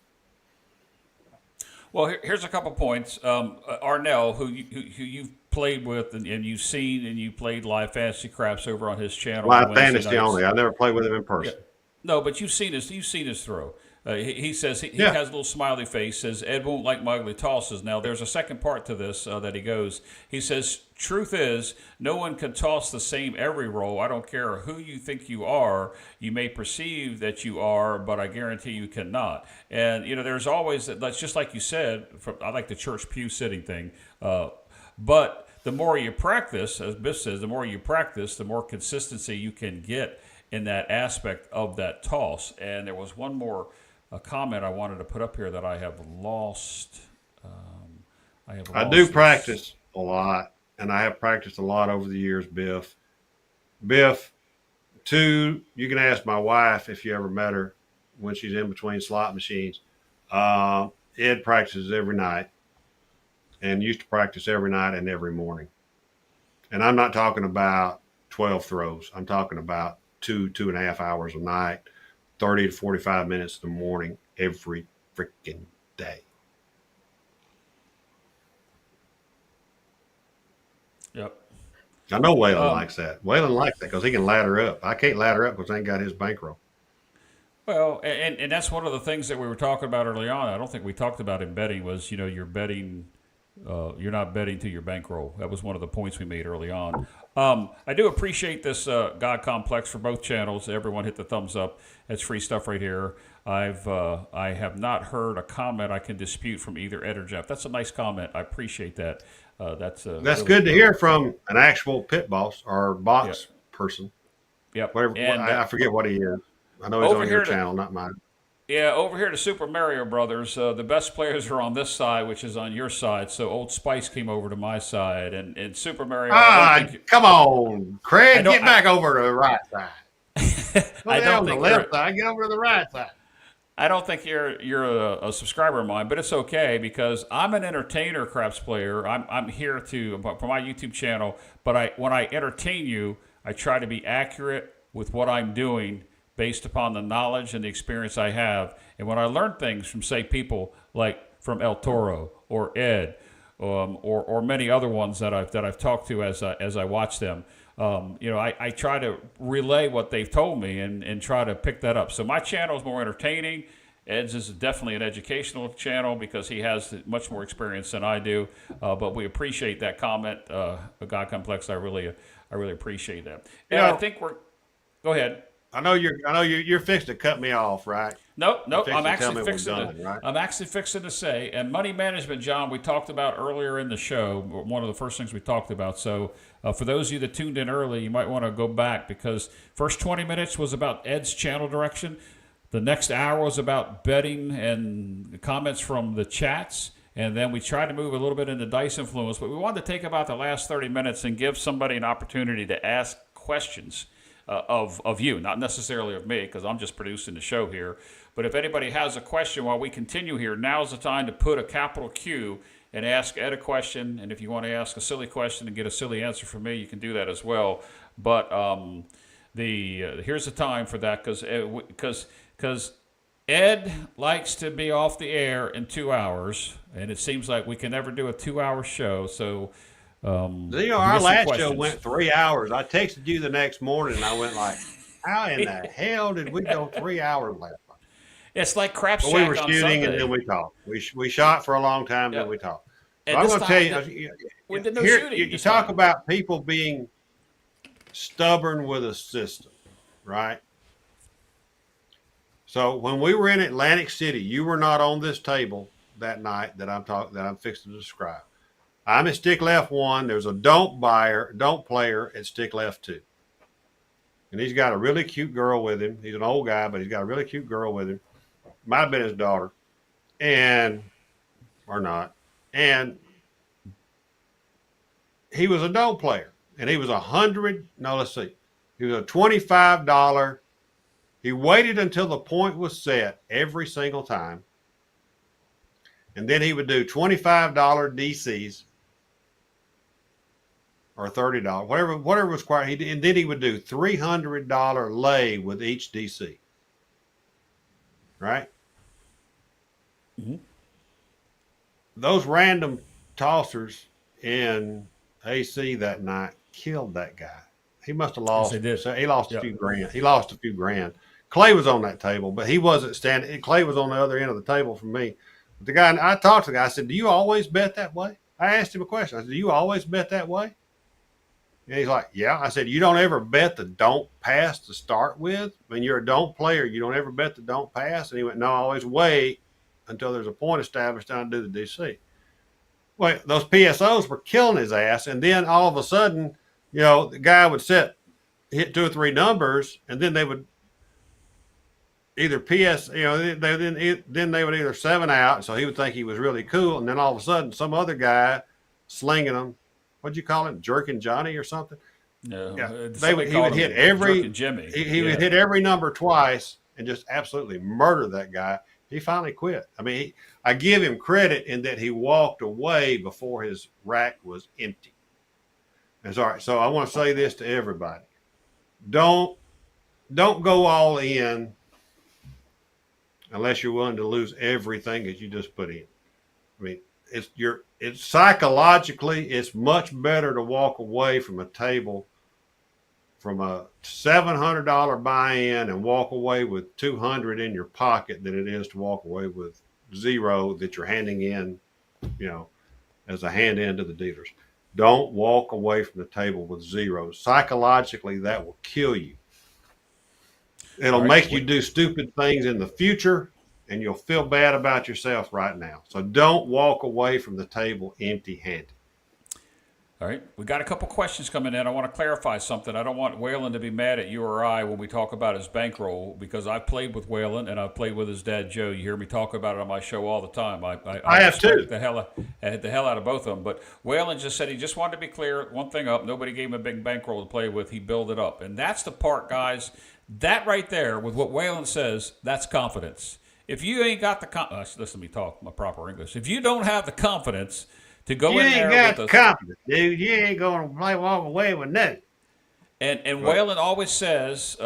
Well, here's a couple points. Arnell, who you've played with and you've seen, and you played live fantasy craps over on his channel. Live fantasy only. I never played with him in person. Yeah. No, but you've seen his throw. He says he Yeah. has a little smiley face. Says Ed won't like my ugly tosses. Now there's a second part to this that he goes. He says, "Truth is, no one can toss the same every roll. I don't care who you think you are. You may perceive that you are, but I guarantee you cannot." And you know, there's always that's just like you said. I like the church pew sitting thing, but the more you practice, as Biff says, the more you practice, the more consistency you can get in that aspect of that toss. And there was one more comment I wanted to put up here that I have lost. I do practice a lot, and I have practiced a lot over the years, Biff. Biff, 2, you can ask my wife if you ever met her when she's in between slot machines. Ed practices every night and used to practice every night and every morning. And I'm not talking about 12 throws. I'm talking about 2.5 hours a night, 30 to 45 minutes in the morning, every freaking day. Yep. I know Waylon likes that. Waylon likes that because he can ladder up. I can't ladder up because I ain't got his bankroll. Well, and that's one of the things that we were talking about early on. I don't think we talked about in betting was, you're betting, you're not betting to your bankroll. That was one of the points we made early on. I do appreciate this God Complex for both channels. Everyone hit the thumbs up. That's free stuff right here. I have not heard a comment I can dispute from either Ed or Jeff. That's a nice comment. I appreciate that. That's really good to hear from an actual pit boss or Yeah. box person. Yep. Whatever, And I forget what he is. I know he's over on here your to- channel, not mine. Yeah, over here to Super Mario Brothers, the best players are on this side, which is on your side. So Old Spice came over to my side, and Super Mario. Come on, Craig, don't- get back over to the right side. Go I down don't on the think left side, get over to the right side. I don't think you're a subscriber of mine, but it's okay because I'm an entertainer, craps player. I'm here for my YouTube channel, but when I entertain you, I try to be accurate with what I'm doing based upon the knowledge and the experience I have. And when I learn things from, say, people like from El Toro or Ed, or many other ones that I've talked to as I watch them, I try to relay what they've told me and try to pick that up. So my channel is more entertaining. Ed's is definitely an educational channel because he has much more experience than I do. But we appreciate that comment, God Complex. I really appreciate that. And I think go ahead. I know you're fixing to cut me off, right? Nope. I'm actually fixing to say, and money management, John, we talked about earlier in the show. One of the first things we talked about. So for those of you that tuned in early, you might want to go back because first 20 minutes was about Ed's channel direction. The next hour was about betting and comments from the chats. And then we tried to move a little bit into dice influence, but we wanted to take about the last 30 minutes and give somebody an opportunity to ask questions of you, not necessarily of me, because I'm just producing the show here. But if anybody has a question while we continue here, now's the time to put a capital Q and ask Ed a question. And if you want to ask a silly question and get a silly answer from me, you can do that as well. But here's the time for that because Ed likes to be off the air in 2 hours, and it seems like we can never do a 2-hour show. So. Our last show went 3 hours. I texted you the next morning, and I went like, "How in the hell did we go 3 hours last night?" It's like Craps Well, Shack we were on shooting, Sunday. and then we talked. We shot for a long time, then we talked. So I'm going to tell you, we did no here, shooting. you talk about people being stubborn with a system, right? So when we were in Atlantic City, you were not on this table that night that I'm fixing to describe. I'm at stick left 1. There's a don't player at stick left 2. And he's got a really cute girl with him. He's an old guy, but he's got a really cute girl with him. Might have been his daughter. Or not. And he was a don't player. And he was he was a $25. He waited until the point was set every single time. And then he would do $25 DCs. Or $30, whatever was required. And then he would do $300 lay with each DC. Right? Mm-hmm. Those random tossers in AC that night killed that guy. He must have lost. Yes, he lost a few grand. He lost a few grand. Clay was on that table, but he wasn't standing. Clay was on the other end of the table from me. But the guy, I talked to the guy. I said, "Do you always bet that way?" I asked him a question. I said, "Do you always bet that way?" And he's like, "Yeah." I said, "You don't ever bet the don't pass to start with? When you're a don't player, you don't ever bet the don't pass?" And he went, "No, I always wait until there's a point established and I do the DC." Well, those PSOs were killing his ass. And then all of a sudden, the guy would hit 2 or 3 numbers, and then they would either then they would either 7 out. So he would think he was really cool. And then all of a sudden, some other guy slinging them. What'd you call him? Jerking Johnny or something? No, yeah. He would hit every Jimmy. He would hit every number twice and just absolutely murder that guy. He finally quit. I mean, I give him credit in that he walked away before his rack was empty. That's all right. So I want to say this to everybody: don't go all in unless you're willing to lose everything that you just put in. I mean, it's psychologically, it's much better to walk away from a table from a $700 buy-in and walk away with 200 in your pocket than it is to walk away with zero that you're handing in, you know, as a hand in to the dealers. Don't walk away from the table with zero. Psychologically, that will kill you. It'll make you do stupid things in the future, and you'll feel bad about yourself right now. So don't walk away from the table empty-handed. All right, we got a couple questions coming in. I want to clarify something. I don't want Waylon to be mad at you or I when we talk about his bankroll, because I've played with Waylon and I've played with his dad Joe. You hear me talk about it on my show all the time. I have too. The hell out of both of them. But Waylon just said he just wanted to be clear. One thing up, nobody gave him a big bankroll to play with. He built it up, and that's the part, guys. That right there, with what Waylon says, that's confidence. If you ain't got the listen to me talk my proper English. If you don't have the confidence to go in there with us. You ain't got confidence, dude. You ain't going to walk away with nothing. And Waylon always says,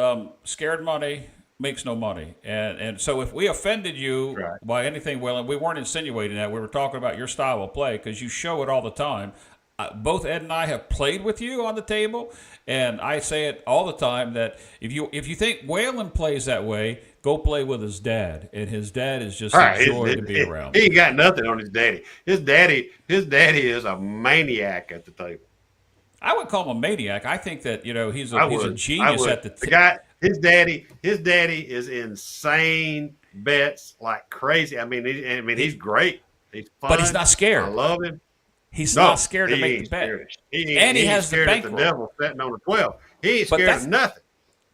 scared money makes no money. And so if we offended you by anything, Waylon, we weren't insinuating that. We were talking about your style of play because you show it all the time. Both Ed and I have played with you on the table, and I say it all the time that if you think Waylon plays that way, go play with his dad, and his dad is just a joy to be around. He ain't got nothing on his daddy. His daddy is a maniac at the table. I would call him a maniac. I think that he's a genius at the guy. His daddy is insane, bets like crazy. I mean, he's great. He's fun, but he's not scared. I love him. He's not scared to make the bet. He has the bankroll. The devil sitting on the 12. He ain't scared of nothing.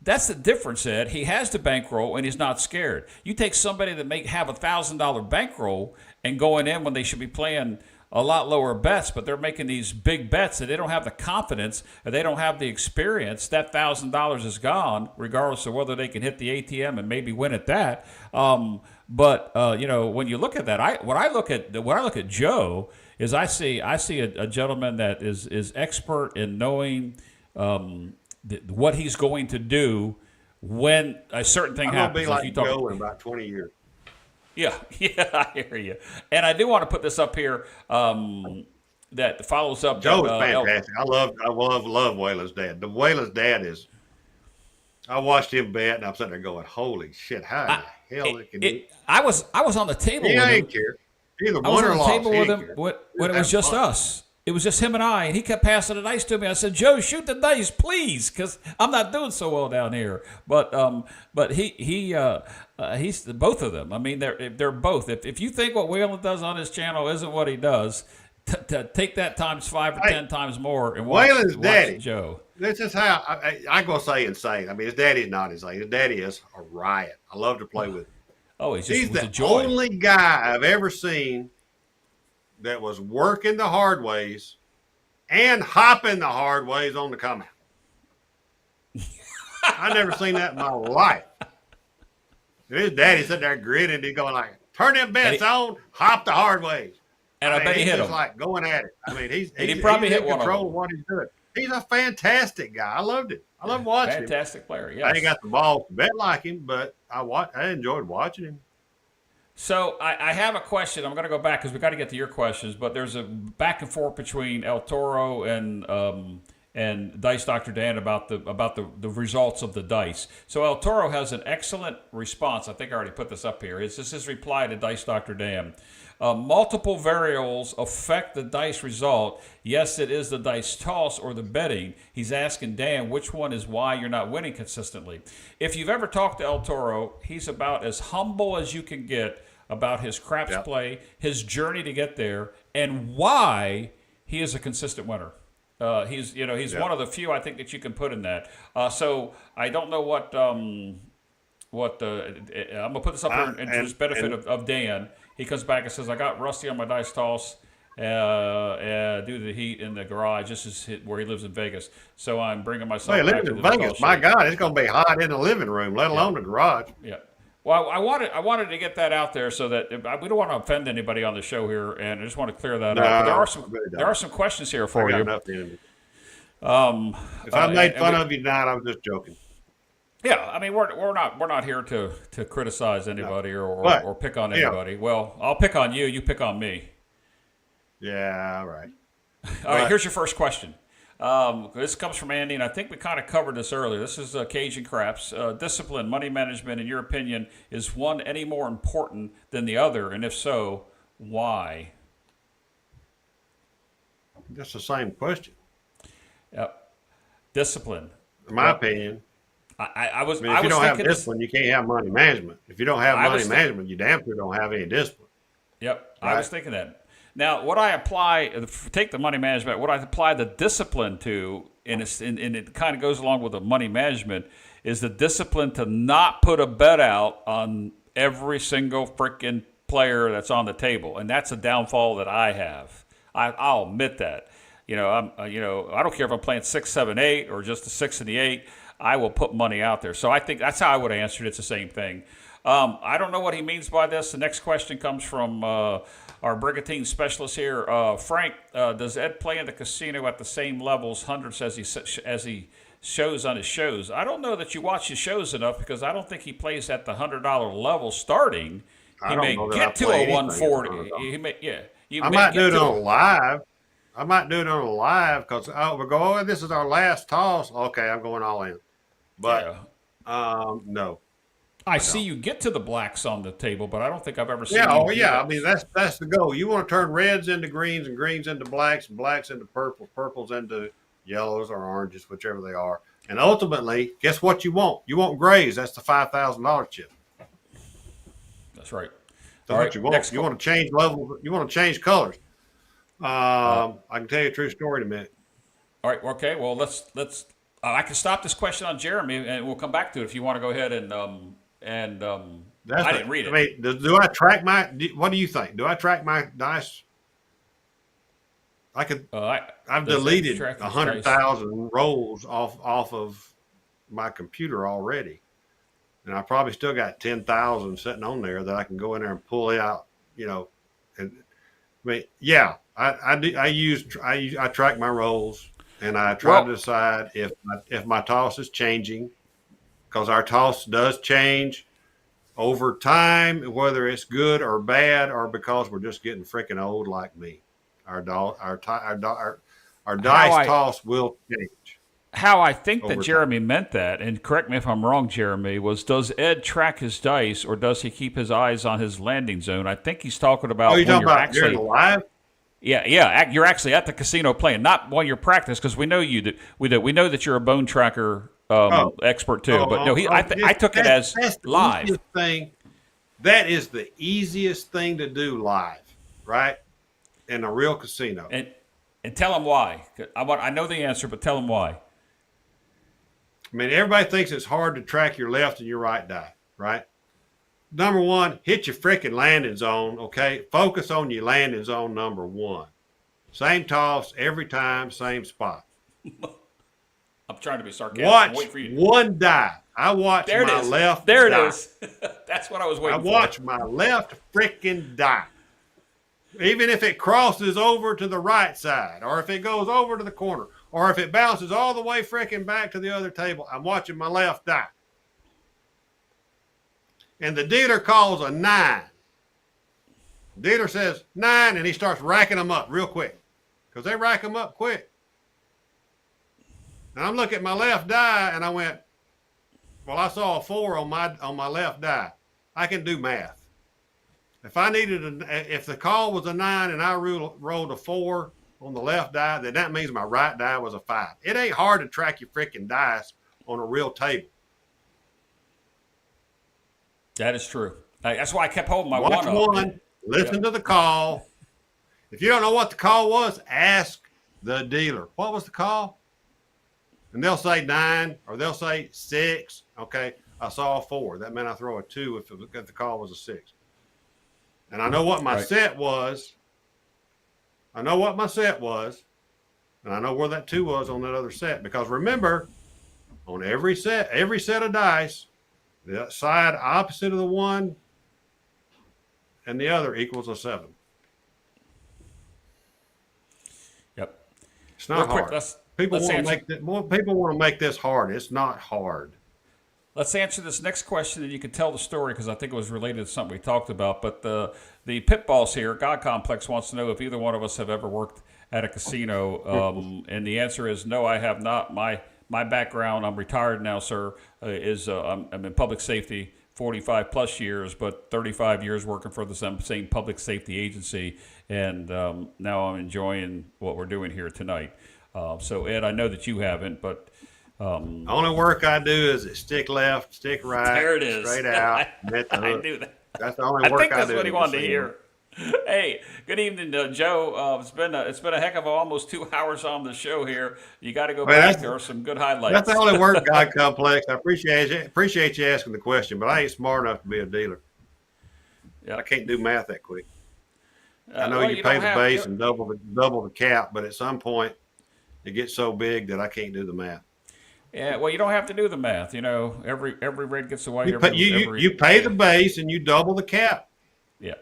That's the difference, Ed. He has the bankroll, and he's not scared. You take somebody that have a $1,000 bankroll and going in when they should be playing a lot lower bets, but they're making these big bets and they don't have the confidence and they don't have the experience. That $1,000 is gone, regardless of whether they can hit the ATM and maybe win at that. But when you look at that, when I look at Joe, is I see a gentleman that is expert in knowing what he's going to do when a certain thing happens. I'm going to be like Joe in about 20 years. Yeah, I hear you. And I do want to put this up here that follows up. Joe is fantastic. I love Waylon's dad. The Waylon's dad is. I watched him bet, and I'm sitting there going, "Holy shit! How the hell can he?" I was on the table. He with ain't him. care. Either I was one or on the lost. table with him when it was just us. It was just him and I, and he kept passing the dice to me. I said, "Joe, shoot the dice, please, because I'm not doing so well down here." But he's both of them. I mean, they're both. If you think what Waylon does on his channel isn't what he does, take that times 5 or 10 times more and watch daddy, Joe. This is how I go say insane. I mean, his daddy's not insane. His daddy is a riot. I love to play with him. Oh, he's the a joy. Only guy I've ever seen that was working the hard ways and hopping the hard ways on the come out. I never seen that in my life. And his daddy sitting there grinning and going like, "Turn them bets on, hop the hard ways." And I bet he hit him. Like going at it. I mean, he's probably hit in one control of what he's doing. He's a fantastic guy. I loved it. I love watching him. Fantastic player, yes. I ain't got the balls to bet like him, but I enjoyed watching him. So I have a question. I'm going to go back because we got to get to your questions. But there's a back and forth between El Toro and Dice Dr. Dan about the results of the dice. So El Toro has an excellent response. I think I already put this up here. This is his reply to Dice Dr. Dan. Multiple variables affect the dice result. Yes, it is the dice toss or the betting. He's asking Dan which one is why you're not winning consistently. If you've ever talked to El Toro, he's about as humble as you can get about his craps play, his journey to get there, and why he is a consistent winner. He's one of the few I think that you can put in that. So I don't know what I'm gonna put this up here and to the benefit of Dan. He comes back and says, "I got rusty on my dice toss due to the heat in the garage. This is where he lives in Vegas. So I'm bringing myself back to the Vegas. My God, it's going to be hot in the living room, let alone the garage." Yeah. Well, I wanted to get that out there so that we don't want to offend anybody on the show here, and I just want to clear that up. But there are some questions here for you. If I made fun of you tonight, I was just joking. Yeah, I mean we're not here to criticize anybody or pick on anybody. Well, I'll pick on you. You pick on me. Yeah, right. All right, But here's your first question. This comes from Andy, and I think we kind of covered this earlier. This is Cajun Craps. Discipline, money management, in your opinion, is one any more important than the other? And if so, why? that's the same question, Yep. Discipline. in my Yep. opinion. I mean, I if you was don't have thinking this. discipline, you can't have money management. If you don't have I money was think. management, you damn sure don't have any discipline, Yep. I was right? thinking that. Now, what I apply, take the money management, what I apply the discipline to, and it kind of goes along with the money management, is the discipline to not put a bet out on every single freaking player that's on the table, and that's a downfall that I have. I'll admit that. I don't care if I'm playing 6, 7, 8, or just the 6 and the 8. I will put money out there. So I think that's how I would have answered it. It's the same thing. I don't know what he means by this. The next question comes from our brigantine specialist here, Frank. Does Ed play in the casino at the same levels, hundreds as he shows on his shows? I don't know that you watch his shows enough, because I don't think he plays at the $100 level starting. I He don't may know that I get to play a anything at 140. $100. He may, yeah. You I may might do get it to on a live. I might do it on a live because we go, oh, this is our last toss. Okay, I'm going all in. But yeah. no, I I see don't. you get to the blacks on the table, but I don't think I've ever Yeah, seen you oh do yeah. I that. mean, that's the goal. You want to turn reds into greens and greens into blacks and blacks into purple, purples into yellows or oranges, whichever they are. And ultimately, guess what you want? You want grays. That's the $5,000 chip. That's right. All That's right. what you want. You want to change levels. You want to change colors. Uh, I can tell you a true story in a minute. all right. Okay. Well, let's. I can stop this question on Jeremy, and we'll come back to it if you want to go ahead and That's I the. didn't read I it. mean, do I track my? What do you think? Do I track my dice? I could. I've Does Ed deleted track a his hundred dice? thousand rolls off of my computer already, and I probably still got 10,000 sitting on there that I can go in there and pull it out. You know, and I mean, yeah, I do. I track my rolls, and I try to Well, decide if my toss is changing, because our toss does change over time, whether it's good or bad, or because we're just getting freaking old like me. Our do- our, ti- our how dice I toss will change how I think that over time. Jeremy meant that, and correct me if I'm wrong, Jeremy, was does Ed track his dice, or does he keep his eyes on his landing zone? I think he's talking Oh, about you when talking you're about during actually. the live? Yeah, yeah. You're actually at the casino playing, not while you're practice, because we know you. We know that you're a bone tracker Oh, expert too. But no, oh, he. oh, I took it as that's the live. easiest thing. That is the easiest thing to do live, right? In a real casino. And tell him why. I know the answer, but tell him why. I mean, everybody thinks it's hard to track your left and your right die, right? Number one, hit your freaking landing zone, okay? Focus on your landing zone, number one. Same toss every time, same spot. I'm trying to be sarcastic. I'm Watch waiting for you. one die. I watch There it my is. left There it die. is. That's what I was I waiting for. watch my left freaking die. Even if it crosses over to the right side, or if it goes over to the corner, or if it bounces all the way freaking back to the other table, I'm watching my left die. And the dealer calls a 9. Dealer says 9, and he starts racking them up real quick because they rack them up quick. And I'm looking at my left die, and I went, well, I saw a 4 on my left die. I can do math. If the call was a 9 and I rolled a 4 on the left die, then that means my right die was a 5. It ain't hard to track your freaking dice on a real table. That is true. That's why I kept holding my Watch one up. one, listen Yep. to the call. If you don't know what the call was, ask the dealer. What was the call? And they'll say 9 or they'll say 6. Okay, I saw a 4. That meant I throw a 2 if the call was a 6. And I know what my Right. set was. I know what my set was. And I know where that 2 was on that other set. Because remember, on every set of dice, the side opposite of the one and the other equals a 7. Yep. It's Real not quick, hard. let's People want to answer. make more people want to make this hard. It's not hard. Let's answer this next question, and you can tell the story because I think it was related to something we talked about. But the pit boss here, God Complex, wants to know if either one of us have ever worked at a casino, and the answer is no, I have not. My background, I'm retired now, sir, is I'm in public safety, 45 plus years, but 35 years working for the same public safety agency, and now I'm enjoying what we're doing here tonight. So Ed, I know that you haven't, but The only work I do is stick left, stick right, there it is. straight out, and hit the I hook. knew that. That's the only I work think I that's do what in he the wanted to casino. hear. Hey, good evening, Joe. It's been a heck of almost 2 hours on the show here. You got to go I mean, back. There are some good that's the highlights. only work, God Complex. I appreciate you asking the question, but I ain't smart enough to be a dealer. I Yep. can't do math that quick. I know Well, you you pay don't the have. base and double the cap, but at some point it gets so big that I can't do the math. Yeah. Well, you don't have to do the math. You know, every red gets away. You pay Every you pay the yeah. base and you double the cap. Yeah.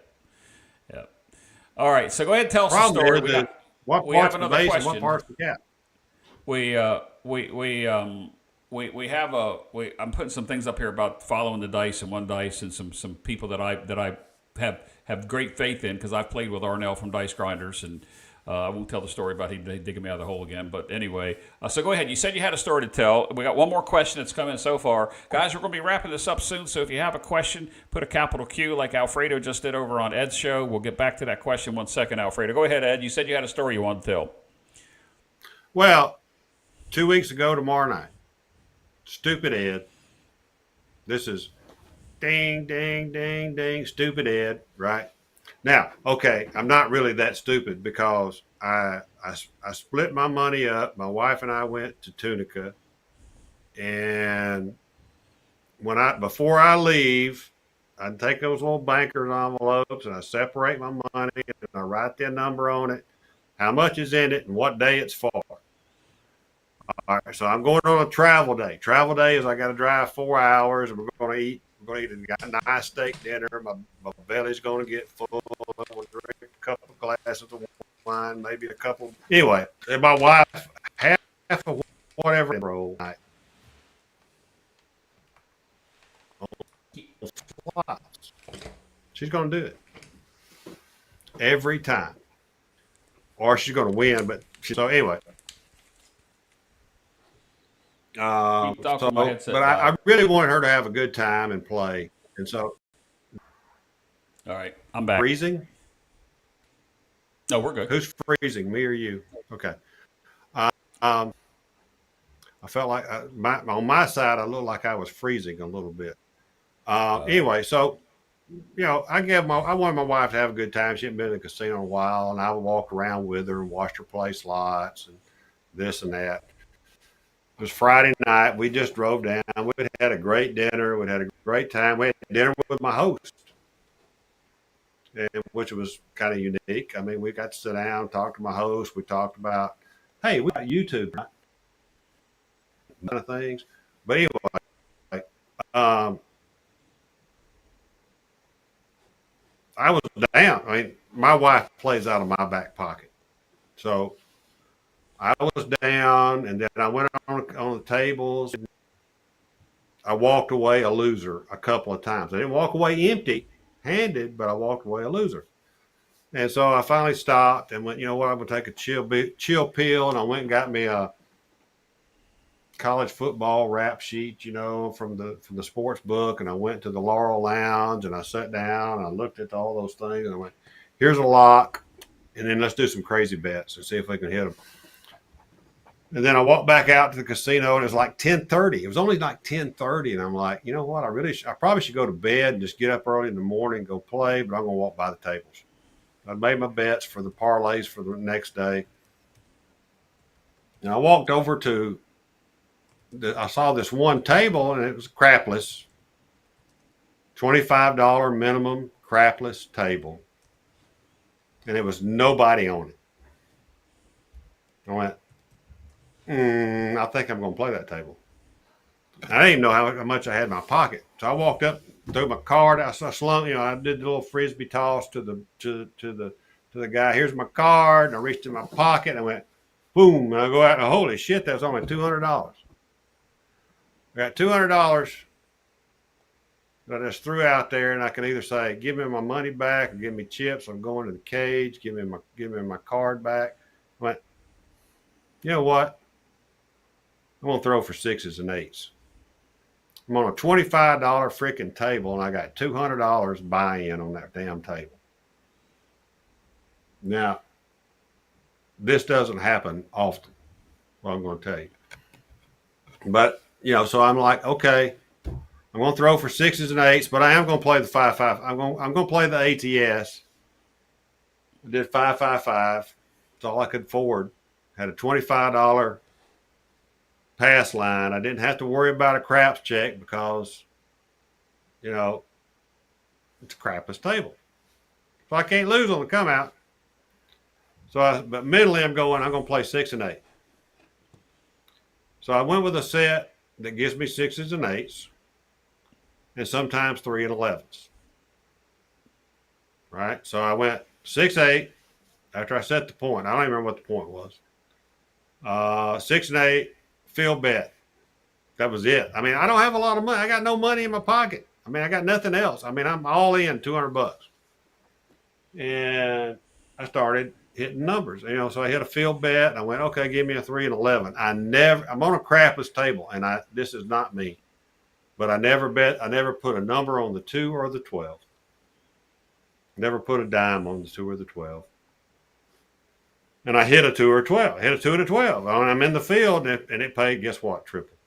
Yeah. All right. So go ahead and tell us the story. Problem is what We have part's the another base and what question. part's the cap. we we have I'm putting some things up here about following the dice and one dice and some people that I have great faith in because I've played with Arnell from Dice Grinders and I won't tell the story about him digging me out of the hole again. But anyway, so go ahead. You said you had a story to tell. We got one more question that's come in so far. Guys, we're going to be wrapping this up soon. So if you have a question, put a capital Q like Alfredo just did over on Ed's show. We'll get back to that question 1 second, Alfredo. Go ahead, Ed. You said you had a story you wanted to tell. Well, 2 weeks ago tomorrow night, stupid Ed. This is ding, ding, ding, ding, stupid Ed, right? Now, okay, I'm not really that stupid because I split my money up. My wife and I went to Tunica, and before I leave, I take those little bankers envelopes and I separate my money and I write their number on it, how much is in it, and what day it's for. All right, so I'm going on a travel day. Travel day is I got to drive 4 hours, and we're going to eat. We're going to eat a nice steak dinner. My belly's going to get full. We'll drink a couple of glasses of wine, maybe a couple. Anyway, and my wife half of whatever roll night slots. She's going to do it every time, or she's going to win. So anyway. Keep talking. My headset died. I really wanted her to have a good time and play. And so, All right, I'm back. freezing? No, we're good. Who's freezing, me or you? Okay. Um, I felt like on my side, I looked like I was freezing a little bit. Anyway, so I wanted my wife to have a good time. She hadn't been in the casino in a while, and I walked around with her and watched her play slots and this and that. It was Friday night. We just drove down. We had a great dinner. We had a great time. We had dinner with my host, which was kind of unique. I mean, we got to sit down, talk to my host. We talked about, hey, we got YouTube, right? Kind of things. But anyway, I was down. I mean, my wife plays out of my back pocket. So I was down, and then I went on the tables. I walked away a loser a couple of times. I didn't walk away empty-handed, but I walked away a loser. And so I finally stopped and went, you know what? I'm gonna take a chill pill, and I went and got me a college football rap sheet, from the sports book, and I went to the Laurel Lounge and I sat down and I looked at all those things and I went, here's a lock, and then let's do some crazy bets and see if we can hit them. And then I walked back out to the casino, and it was like 10:30. It was only like 10:30, and I'm like, you know what? I probably should go to bed and just get up early in the morning and go play, but I'm gonna walk by the tables. I made my bets for the parlays for the next day, and I walked over to. I saw this one table, and it was crapless, $25 minimum crapless table, and it was nobody on it. I went, I think I'm going to play that table. I didn't even know how much I had in my pocket. So I walked up, threw my card. I slung, I did the little frisbee toss to the guy. Here's my card. And I reached in my pocket and I went, boom. And I go out and holy shit, that was only $200. I got $200 that I just threw out there, and I could either say, "Give me my money back," or "Give me chips. I'm going to the cage. Give me my card back." I went, you know what? I'm gonna throw for sixes and eights. I'm on a $25 freaking table, and I got $200 buy-in on that damn table. Now, this doesn't happen often. What I'm going to tell you, but so I'm like, okay, I'm going to throw for sixes and eights, but I am going to play the 5-5. I'm going to play the ATS. I did 5-5-5. That's all I could afford. Had a $25 pass line. I didn't have to worry about a craps check because it's a crapless table, so I can't lose on the come out. But mentally I'm going to play 6 and 8. So I went with a set that gives me sixes and eights, and sometimes 3 and 11s. Right. So I went 6-8 after I set the point. I don't even remember what the point was. 6 and 8, field bet. That was it. I mean, I don't have a lot of money. I got no money in my pocket. I mean, I got nothing else. I mean, I'm all in $200. And I started hitting numbers, so I hit a field bet, and I went, okay, give me a 3 and 11. I'm on a crapless table, and this is not me, but I never put a number on the 2 or the 12. Never put a dime on the 2 or the 12. And I hit a 2 or 12. I hit a 2 and a 12. I'm in the field, and it paid, guess what? Triple.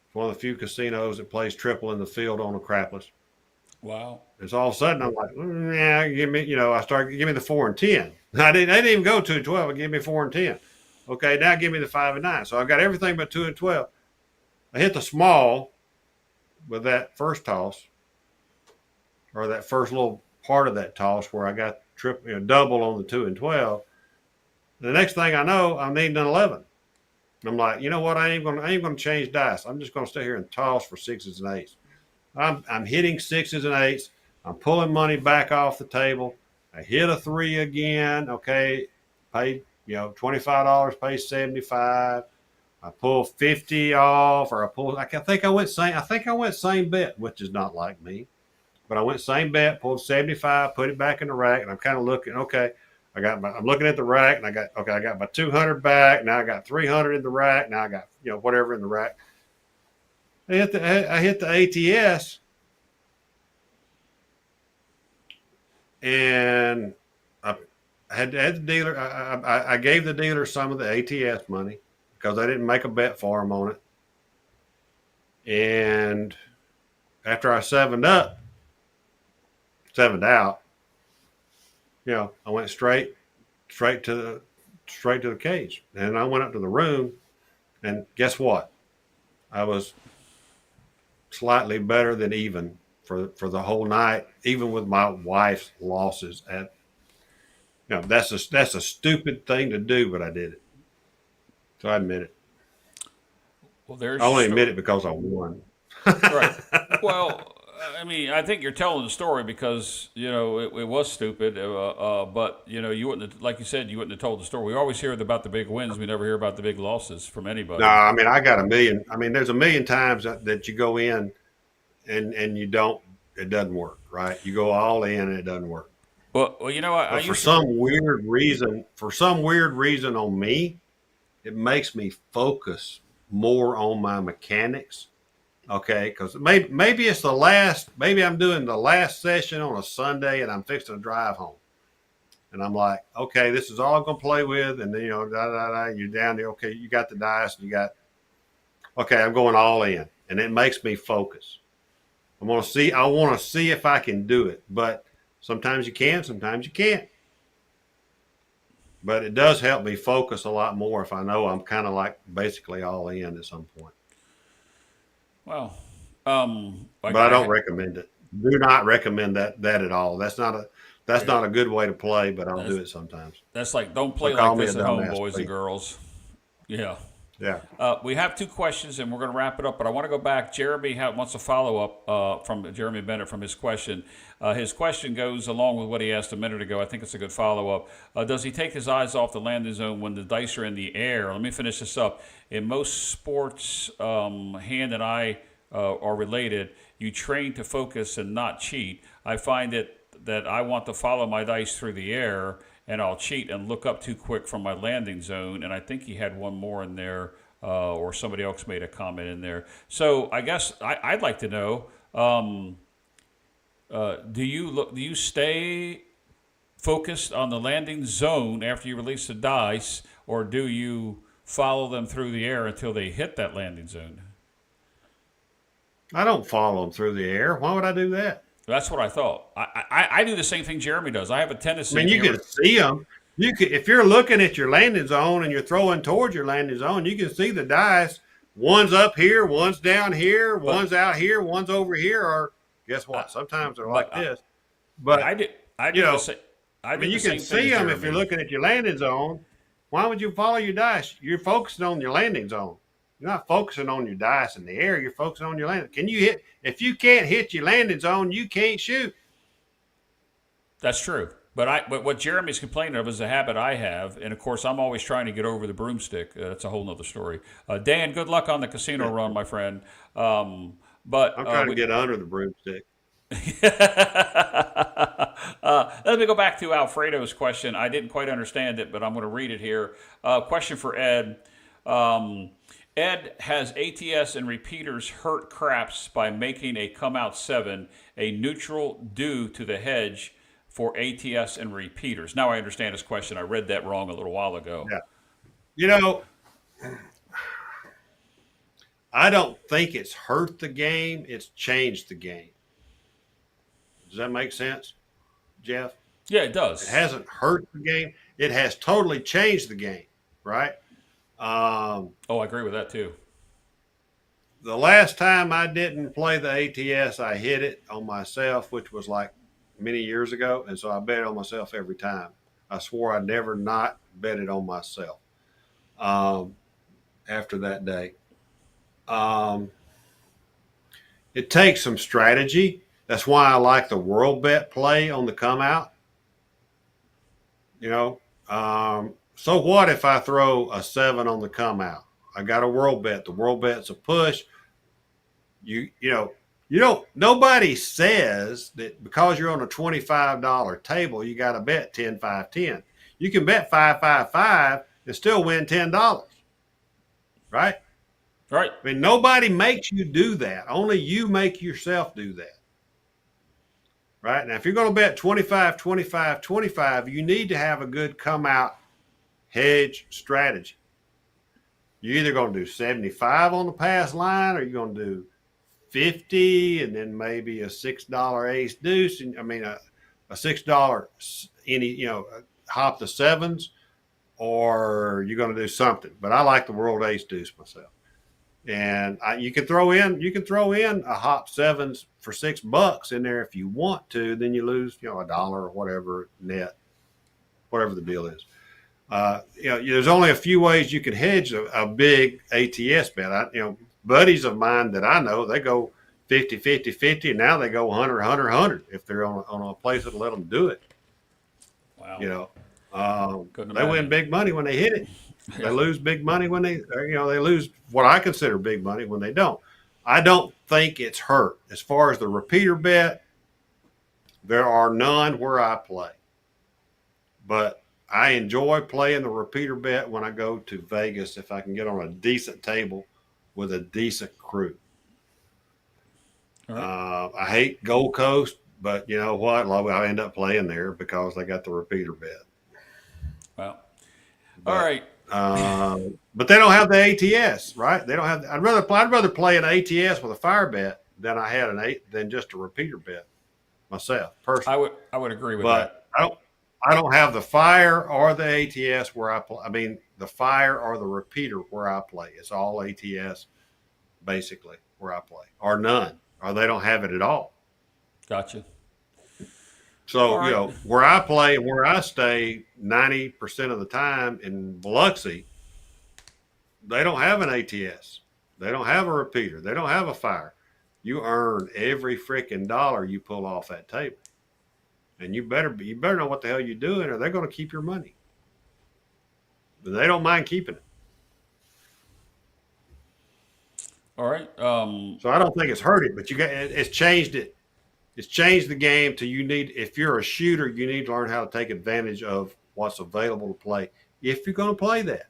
It's one of the few casinos that plays triple in the field on a crapless. Wow. It's all of a sudden I'm like, yeah, give me, give me the 4 and 10. I didn't even go 2 and 12. Give me 4 and 10. Okay, now give me the 5 and 9. So I got everything but 2 and 12. I hit the small with that first toss, or that first little part of that toss where I got double on the 2 and 12. The next thing I know, I'm needing an 11. I'm like, you know what? I ain't gonna change dice. I'm just gonna stay here and toss for sixes and eights. I'm hitting sixes and eights. I'm pulling money back off the table. I hit a 3 again. Okay, paid $25, paid 75. I pull 50 off, or I think I went same bet, which is not like me. But I went same bet, pulled 75, put it back in the rack, and I'm kind of looking. Okay, I'm looking at the rack, and I got my 200 back. Now I got 300 in the rack. Now I got whatever in the rack. I hit the ATS, and I had the dealer. I gave the dealer some of the ATS money because I didn't make a bet for him on it. And after I sevened out, I went straight to the cage, and I went up to the room, and guess what? I was slightly better than even for the whole night, even with my wife's losses. That's a stupid thing to do, but I did it. So I admit it. Well, there's I only admit it because I won. right. Well, I mean, I think you're telling the story because it was stupid, but you wouldn't have, like you said, you wouldn't have told the story. We always hear about the big wins. We never hear about the big losses from anybody. No, I mean, I got a million. I mean, there's a million times that you go in and you don't. It doesn't work, right? You go all in and it doesn't work. Well, I for some weird reason on me, it makes me focus more on my mechanics. Okay, because maybe it's maybe I'm doing the last session on a Sunday and I'm fixing to drive home. And I'm like, okay, this is all I'm going to play with. And then, you're down there. Okay, you got the dice and okay, I'm going all in. And it makes me focus. I want to see if I can do it. But sometimes you can, sometimes you can't. But it does help me focus a lot more if I know I'm kind of like basically all in at some point. Well, but I don't recommend it. Do not recommend that at all. That's not a good way to play, but I'll do it sometimes. That's like, don't play like this at home, boys and girls. Yeah. Yeah. We have 2 questions, and we're going to wrap it up. But I want to go back. Jeremy wants a follow-up from Jeremy Bennett from his question. His question goes along with what he asked a minute ago. I think it's a good follow-up. Does he take his eyes off the landing zone when the dice are in the air? Let me finish this up. In most sports, hand and eye are related. You train to focus and not cheat. I find that I want to follow my dice through the air, and I'll cheat and look up too quick from my landing zone. And I think he had one more in there, or somebody else made a comment in there. So I guess I'd like to know: do you stay focused on the landing zone after you release the dice, or do you follow them through the air until they hit that landing zone? I don't follow them through the air. Why would I do that? That's what I thought. I do the same thing Jeremy does. I have a I tendency. mean, you can see them. You can, if you're looking at your landing zone and you're throwing towards your landing zone, you can see the dice. One's up here, one's down here, one's out here, one's over here. Or guess what? Sometimes they're like this. But I you do the know, same. I mean, you can see them if you're looking at your landing zone. Why would you follow your dice? You're focusing on your landing zone. You're not focusing on your dice in the air. You're focusing on your landing. Can you hit? If you can't hit your landing zone, you can't shoot. That's true. But what Jeremy's complaining of is a habit I have, and of course I'm always trying to get over the broomstick. That's a whole nother story. Dan, good luck on the casino run, my friend. But I'm trying to get under the broomstick. Let me go back to Alfredo's question. I didn't quite understand it, but I'm going to read it here. Question for Ed. Ed, has ATS and repeaters hurt craps by making a come out 7 a neutral due to the hedge for ATS and repeaters? Now I understand his question. I read that wrong a little while ago. Yeah. You know, I don't think it's hurt the game. It's changed the game. Does that make sense, Jeff? Yeah, it does. It hasn't hurt the game. It has totally changed the game, right? I agree with that too. The last time I didn't play the ATS, I hit it on myself, which was like many years ago. And so I bet it on myself every time. I swore I'd never not bet it on myself after that day. It takes some strategy. That's why I like the world bet play on the come out. You know, so what if I throw a 7 on the come out? I got a world bet. The world bet's a push. You don't. Nobody says that because you're on a $25 table, you got to bet 10, 5, 10. You can bet 5, 5, 5 and still win $10, right? Right. I mean, nobody makes you do that. Only you make yourself do that. Right? Now, if you're going to bet 25, 25, 25, you need to have a good come out hedge strategy. You're either going to do 75 on the pass line, or you're going to do 50 and then maybe a $6 ace deuce. And I mean, a $6 hop the 7s, or you're going to do something. But I like the world ace deuce myself. And you can throw in a hop 7s for $6 in there if you want to. Then you lose $1 or whatever net, whatever the deal is. There's only a few ways you can hedge a big ATS bet. Buddies of mine that I know, they go 50, 50, 50, and now they go 100, 100, 100 if they're on a place that'll let them do it. Wow. They win big money when they hit it. They lose big money when they lose what I consider big money when they don't. I don't think it's hurt. As far as the repeater bet, there are none where I play. But I enjoy playing the repeater bet when I go to Vegas if I can get on a decent table with a decent crew. Right. I hate Gold Coast, but you know what? I end up playing there because they got the repeater bet. Well, all right. But they don't have the ATS, right? They don't have. I'd rather play an ATS with a fire bet than just a repeater bet myself personally. I would agree with that. But I don't have the fire or the ATS where I play. I mean, the fire or the repeater where I play. It's all ATS basically where I play, or none, or they don't have it at all. Gotcha. So, right. Where I play and where I stay 90% of the time in Biloxi, they don't have an ATS. They don't have a repeater. They don't have a fire. You earn every freaking dollar you pull off that table. And you better know what the hell you're doing, or they're going to keep your money. But they don't mind keeping it. All right. So I don't think it's hurt it, but it's changed it. It's changed the game to you need, if you're a shooter, you need to learn how to take advantage of what's available to play. If you're going to play that,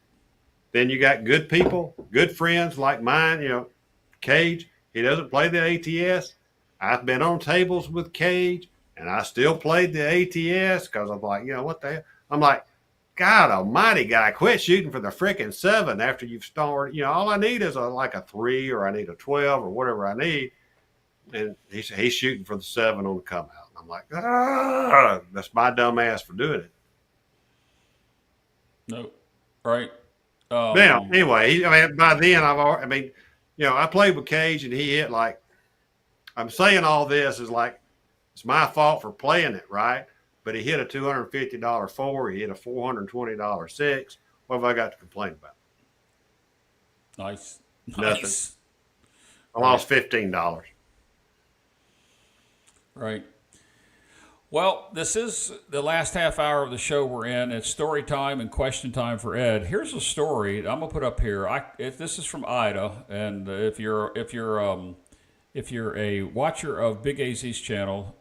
then you got good people, good friends like mine, Cage, he doesn't play the ATS. I've been on tables with Cage and I still played the ATS because I'm like, what the hell? I'm like, God almighty, guy, quit shooting for the freaking 7 after you've started. All I need is like a 3 or I need a 12 or whatever I need. And he's shooting for the 7 on the come out. I'm like, that's my dumb ass for doing it. No. Right. Now, anyway, by then I played with Cage and he hit like, I'm saying all this is like, it's my fault for playing it, right? But he hit a $250 4, he hit a $420 6. What have I got to complain about? Nice. Nothing. Nice. I lost $15. Right. Well, this is the last half hour of the show we're in. It's story time and question time for Ed. Here's a story I'm gonna put up here. This is from Ida, and if you're a watcher of Big AZ's channel,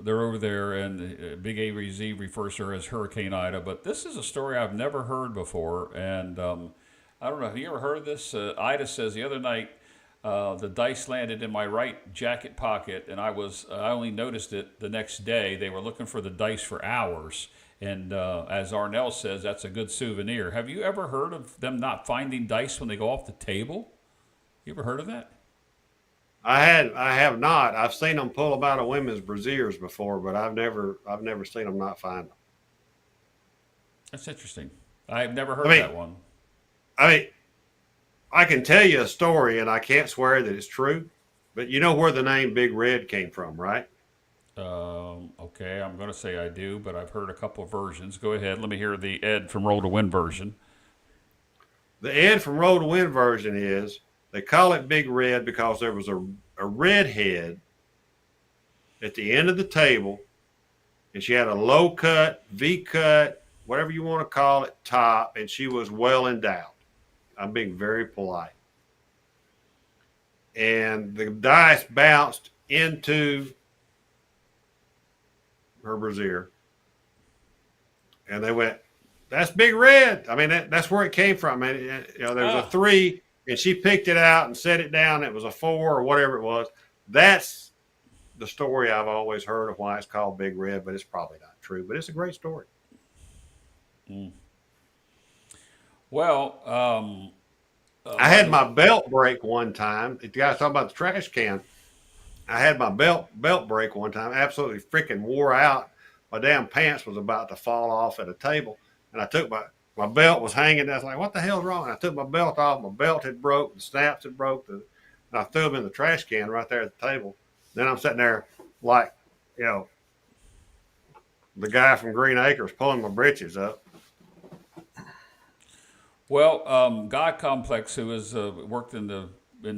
they're over there, and Big AZ refers to her as Hurricane Ida. But this is a story I've never heard before, and I don't know. Have you ever heard of this? Ida says the other night. The dice landed in my right jacket pocket, and I only noticed it the next day. They were looking for the dice for hours, and as Arnell says, that's a good souvenir. Have you ever heard of them not finding dice when they go off the table? You ever heard of that? I have not. I've seen them pull them out of women's brassieres before, but I've never seen them not find them. That's interesting. I've never heard that one. I can tell you a story, and I can't swear that it's true, but you know where the name Big Red came from, right? Okay, I'm going to say I do, but I've heard a couple of versions. Go ahead. Let me hear the Ed from Roll to Win version. The Ed from Roll to Win version is they call it Big Red because there was a redhead at the end of the table, and she had a low cut, V cut, whatever you want to call it, top, and she was well endowed. I'm being very polite. And the dice bounced into her brassiere. And they went, that's Big Red. I mean, that's where it came from. And, there was a 3, and she picked it out and set it down. It was a 4 or whatever it was. That's the story I've always heard of why it's called Big Red, but it's probably not true. But it's a great story. Mm. Well, I had my belt break one time. The guy's talking about the trash can. I had my belt break one time. Absolutely freaking wore out. My damn pants was about to fall off at a table, and I took my belt was hanging. I was like, "What the hell's wrong?" And I took my belt off. My belt had broke. The snaps had broke. And I threw them in the trash can right there at the table. Then I'm sitting there like, the guy from Green Acres pulling my britches up. Well, God Complex, who has worked in the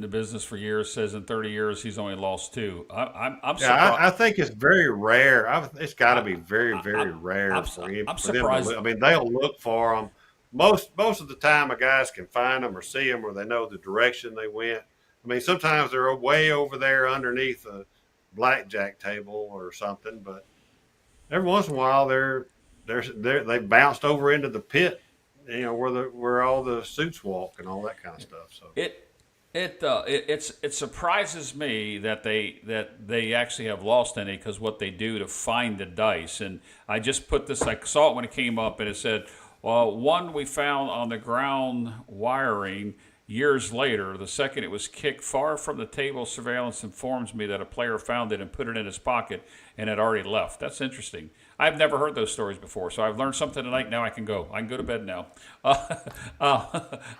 business for years, says in 30 years he's only lost 2. I'm surprised. Yeah, I think it's very rare. It's got to be very, very rare for them. They'll look for them. Most of the time, a guys can find them or see them, or they know the direction they went. Sometimes they're way over there underneath a blackjack table or something, but every once in a while they bounced over into the pit. Where all the suits walk and all that kind of stuff. So it surprises me that they actually have lost any, because what they do to find the dice. And I just put this. I saw it when it came up, and it said, "Well, one we found on the ground wiring years later. The second it was kicked far from the table. Surveillance informs me that a player found it and put it in his pocket and had already left." That's interesting. I've never heard those stories before, so I've learned something tonight. Now I can go to bed now.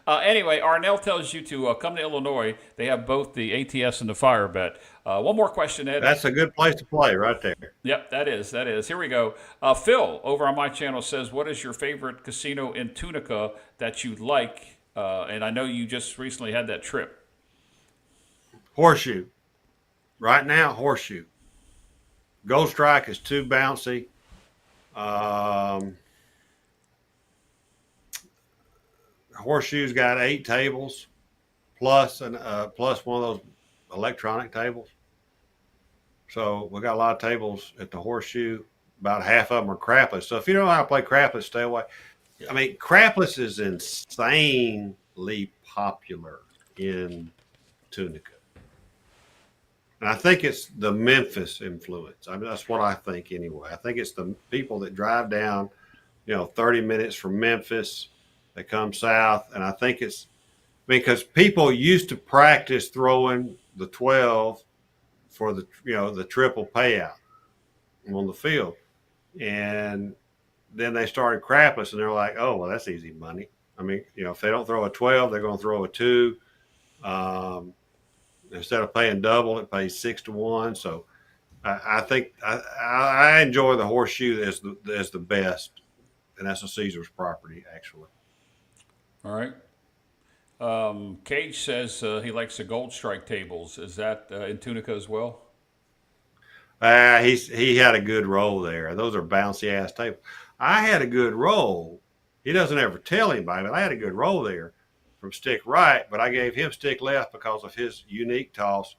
Anyway, Arnell tells you to come to Illinois. They have both the ATS and the Fire Bet. One more question, Ed. That's a good place to play right there. Yep, that is. Here we go. Phil over on my channel says, what is your favorite casino in Tunica that you like? And I know you just recently had that trip. Horseshoe. Right now, Horseshoe. Gold Strike is too bouncy. Horseshoe's got 8 tables plus one of those electronic tables. So we got a lot of tables at the Horseshoe. About half of them are crapless. So if you don't know how to play crapless, stay away. I mean, crapless is insanely popular in Tunica. And I think it's the Memphis influence. I mean, that's what I think anyway. I think it's the people that drive down, 30 minutes from Memphis, they come south. And I think it's because people used to practice throwing the 12 for the triple payout on the field. And then they started crapless and they're like, oh, well, that's easy money. I mean, if they don't throw a 12, they're going to throw a 2. Instead of paying double, it pays 6-1. So I think I enjoy the Horseshoe as the best, and that's a Caesar's property, actually. All right. Cage says he likes the gold strike tables. Is that in Tunica as well? He had a good roll there. Those are bouncy ass tables. I had a good roll. He doesn't ever tell anybody, but I had a good roll there from stick right, but I gave him stick left because of his unique toss.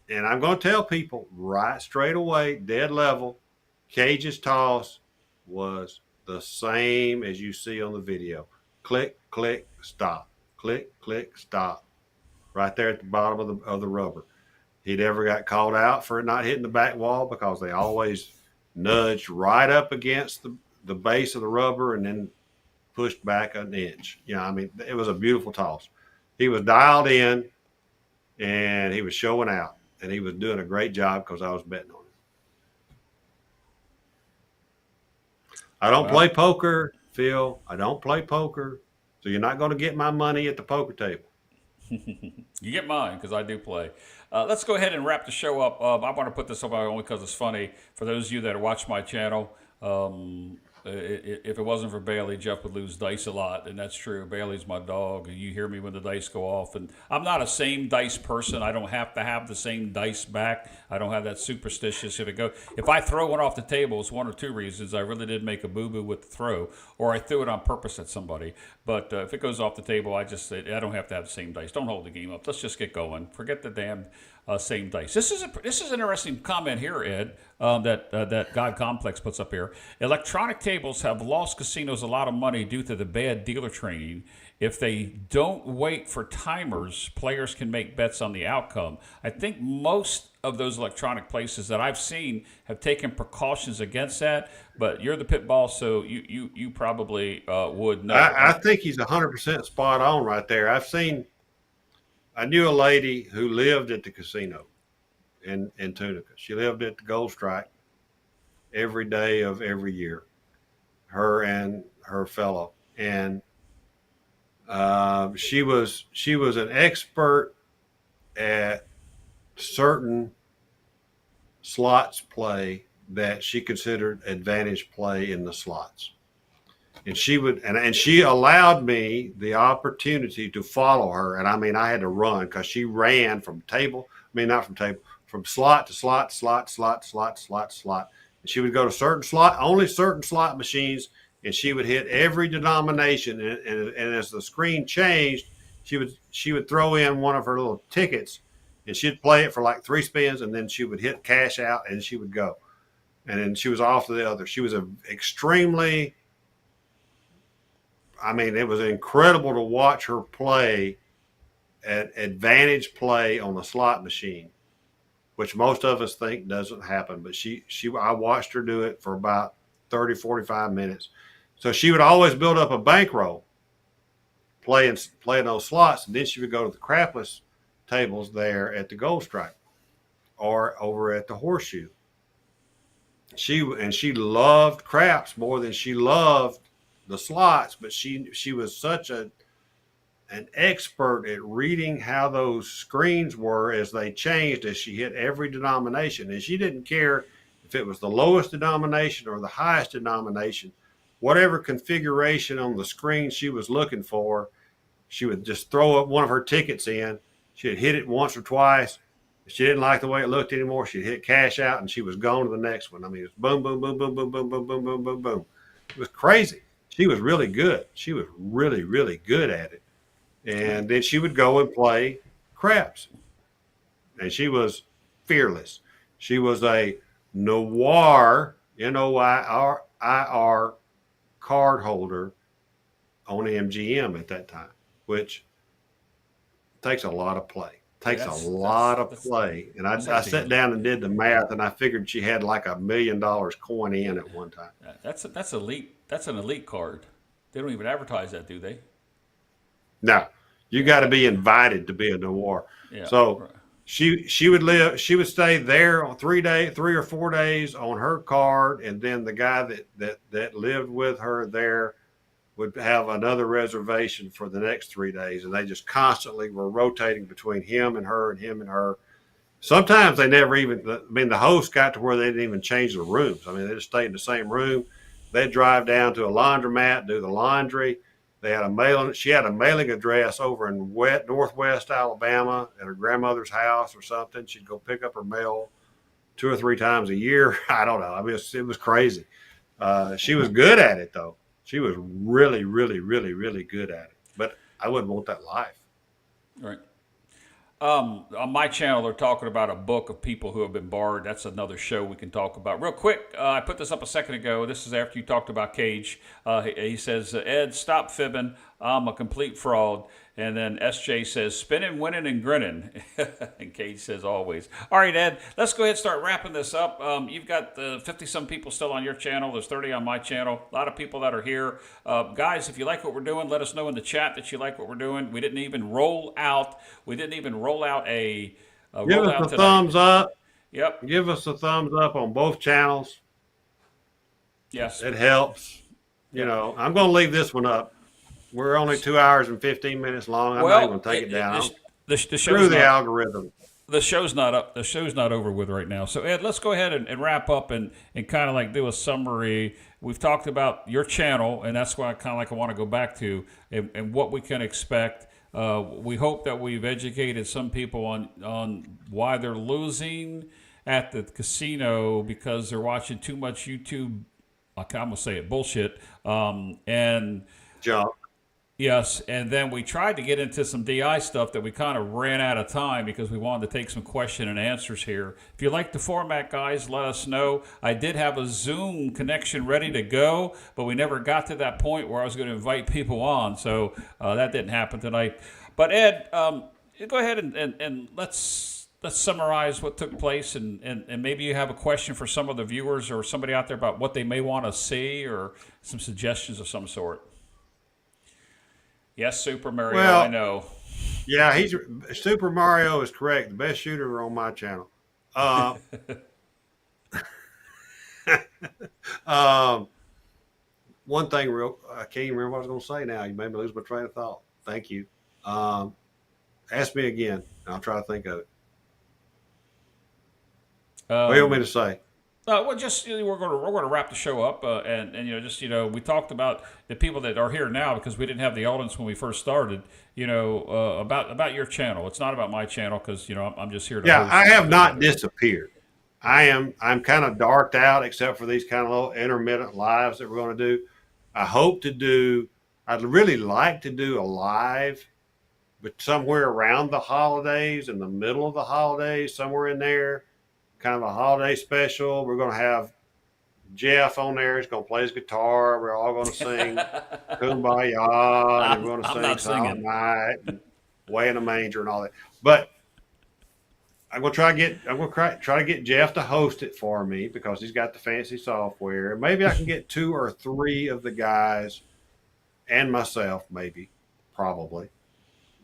And I'm going to tell people right straight away, dead level, Cage's toss was the same as you see on the video. Click, click, stop. Click, click, stop. Right there at the bottom of the rubber. He never got called out for it not hitting the back wall because they always nudged right up against the base of the rubber and then pushed back an inch. I mean, it was a beautiful toss. He was dialed in and he was showing out and he was doing a great job because I was betting on him. I don't play poker, Phil. I don't play poker. So you're not going to get my money at the poker table. You get mine because I do play. Let's go ahead and wrap the show up. I want to put this up only because it's funny. For those of you that watch my channel, if it wasn't for Bailey, Jeff would lose dice a lot, and that's true. Bailey's my dog, and you hear me when the dice go off. And I'm not a same dice person. I don't have to have the same dice back. I don't have that superstitious. If I throw one off the table, it's one or two reasons. I really did make a boo-boo with the throw, or I threw it on purpose at somebody. But if it goes off the table, I don't have to have the same dice. Don't hold the game up. Let's just get going. Forget the damn same dice. This is an interesting comment here, Ed, that God Complex puts up here. Electronic tables have lost casinos a lot of money due to the bad dealer training. If they don't wait for timers, players can make bets on the outcome. I think most of those electronic places that I've seen have taken precautions against that, but you're the pit boss, so you probably would know. I think he's 100% spot on right there. I knew a lady who lived at the casino in Tunica. She lived at the Gold Strike every day of every year, her and her fellow. And she was an expert at certain slots play that she considered advantage play in the slots. And she allowed me the opportunity to follow her. And I mean, I had to run because she ran from slot to slot, slot. And she would go to only certain slot machines, and she would hit every denomination. And as the screen changed, she would throw in one of her little tickets, and she'd play it for like 3 spins, and then she would hit cash out, and she would go. And then she was off to the other. She was it was incredible to watch her play at advantage play on the slot machine, which most of us think doesn't happen. But I watched her do it for about 30, 45 minutes. So she would always build up a bankroll playing those slots, and then she would go to the crapless tables there at the Gold Strike or over at the Horseshoe. She loved craps more than she loved the slots, but she was such an expert at reading how those screens were as they changed as she hit every denomination. And she didn't care if it was the lowest denomination or the highest denomination. Whatever configuration on the screen she was looking for, she would just throw up one of her tickets in. She'd hit it once or twice. If she didn't like the way it looked anymore, she'd hit cash out and she was going to the next one. I mean, it was boom, boom, boom, boom, boom, boom, boom, boom, boom, boom, boom. It was crazy. She was really good. She was really, really good at it. And then she would go and play craps. And she was fearless. She was a noir, Noir card holder on MGM at that time, which takes a lot of play. Yeah, Takes a lot of play. And I like sat the down and did the math, and I figured she had like $1 million coin in at one time. that's elite. That's an elite card. They don't even advertise that, do they? Now, you Yeah, got to be invited to be a noir. yeah, So right. she would stay there on 3 or 4 days on her card, and then the guy that lived with her there would have another reservation for the next 3 days, and they just constantly were rotating between him and her and him and her. Sometimes they never even, I mean, the host got to where they didn't even change the rooms. I mean, they just stayed in the same room. They'd drive down to a laundromat, do the laundry. She had a mailing address over in northwest Alabama at her grandmother's house or something. She'd go pick up her mail 2 or 3 times a year. I don't know. I mean, it was crazy. She was good at it, though. She was really, really, really, really good at it. But I wouldn't want that life. Right. On my channel, they're talking about a book of people who have been barred. That's another show we can talk about. Real quick, I put this up a second ago. This is after you talked about Cage. He says, Ed, stop fibbing. I'm a complete fraud. And then SJ says, spinning, winning, and grinning. And Cage says, always. All right, Ed, let's go ahead and start wrapping this up. You've got 50-some people still on your channel. There's 30 on my channel. A lot of people that are here. Guys, if you like what we're doing, let us know in the chat that you like what we're doing. We didn't even roll out a Give rollout us a tonight. thumbs up. Yep. Give us a thumbs up on both channels. Yes. It helps. Yep. I'm going to leave this one up. We're only 2 hours and 15 minutes long. I'm not Well, even going to take it down. the Screw show's the not, algorithm. the show's not up. The show's not over with right now. So Ed, let's go ahead and wrap up and kind of like do a summary. We've talked about your channel, and that's why I want to go back to and what we can expect. We hope that we've educated some people on why they're losing at the casino because they're watching too much YouTube. I'm gonna say it, bullshit. And Jump. yes, and then we tried to get into some DI stuff that we kind of ran out of time because we wanted to take some question and answers here. If you like the format, guys, let us know. I did have a Zoom connection ready to go, but we never got to that point where I was going to invite people on, so that didn't happen tonight. But Ed, go ahead and let's summarize what took place, and maybe you have a question for some of the viewers or somebody out there about what they may want to see or some suggestions of some sort. Yes, Super Mario, Well, I know. yeah, Super Mario is correct. The best shooter on my channel. Um, One thing I can't even remember what I was going to say now. You made me lose my train of thought. Thank you. Ask me again, and I'll try to think of it. What do you want me to say? Well, just we're going to wrap the show up, and we talked about the people that are here now because we didn't have the audience when we first started. About your channel. It's not about my channel because I'm just here to. Yeah, host I have not disappeared. I'm kind of darked out except for these kind of little intermittent lives that we're going to do. I'd really like to do a live, but somewhere around the holidays, in the middle of the holidays, somewhere in there, kind of a holiday special. We're going to have Jeff on there. He's going to play his guitar. We're all going to sing Kumbaya, and we're going to I'm sing not Silent singing. Night, and Way in a Manger, and all that. But I'm going to try to get Jeff to host it for me because he's got the fancy software. Maybe I can get 2 or 3 of the guys and myself, probably,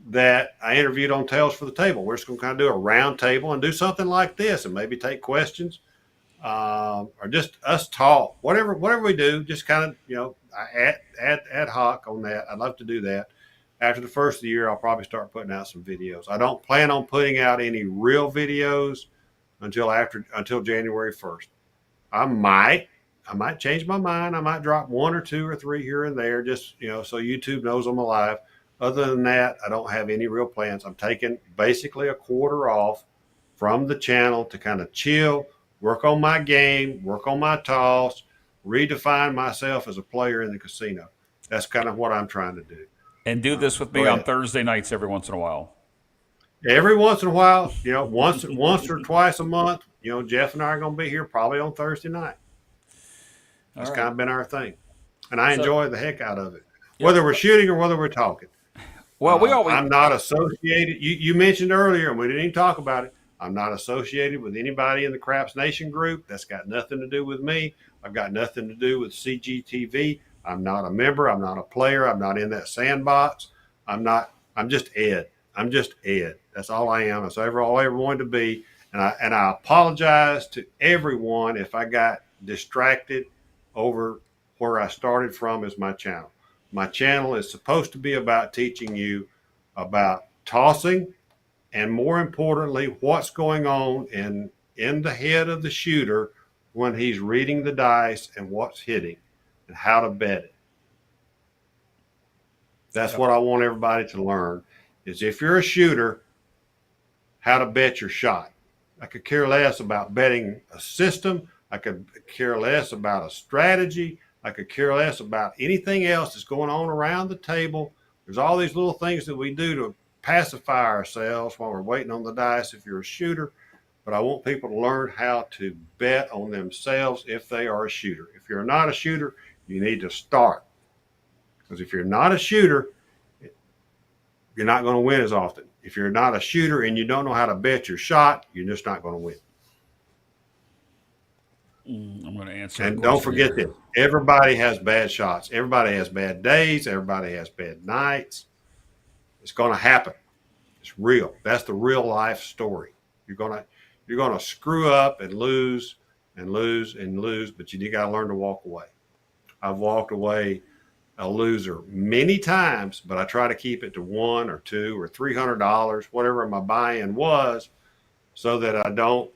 that I interviewed on Tales for the Table. We're just going to kind of do a round table and do something like this and maybe take questions or just us talk. Whatever we do, just kind of, ad hoc on that. I'd love to do that. After the first of the year, I'll probably start putting out some videos. I don't plan on putting out any real videos until January 1st. I might change my mind. I might drop 1 or 2 or 3 here and there, just so YouTube knows I'm alive. Other than that, I don't have any real plans. I'm taking basically a quarter off from the channel to kind of chill, work on my game, work on my toss, redefine myself as a player in the casino. That's kind of what I'm trying to do. And do this with Go me on ahead. Thursday nights every once in a while. Every once in a while, once or twice a month, Jeff and I are going to be here probably on Thursday night. All That's kind right. of been our thing, and I So, enjoy the heck out of it, yep. whether we're shooting or whether we're talking. Well, we always. I'm not associated. You mentioned earlier, and we didn't even talk about it. I'm not associated with anybody in the Craps Nation group. That's got nothing to do with me. I've got nothing to do with CGTV. I'm not a member. I'm not a player. I'm not in that sandbox. I'm not. I'm just Ed. I'm just Ed. That's all I am. That's all I ever wanted to be. And I apologize to everyone if I got distracted over where I started from as my channel. My channel is supposed to be about teaching you about tossing and, more importantly, what's going on in the head of the shooter when he's reading the dice and what's hitting and how to bet it. That's Yep. what I want everybody to learn is if you're a shooter, how to bet your shot. I could care less about betting a system. I could care less about a strategy. I could care less about anything else that's going on around the table. There's all these little things that we do to pacify ourselves while we're waiting on the dice if you're a shooter. But I want people to learn how to bet on themselves if they are a shooter. If you're not a shooter, you need to start. Because if you're not a shooter, you're not going to win as often. If you're not a shooter and you don't know how to bet your shot, you're just not going to win. I'm going to answer a And don't question forget here. this. Everybody has bad shots. Everybody has bad days. Everybody has bad nights. It's going to happen. It's real. That's the real life story. You're gonna screw up and lose and lose and lose, but you got to learn to walk away. I've walked away a loser many times, but I try to keep it to $1 or $2 or $300, whatever my buy-in was, so that I don't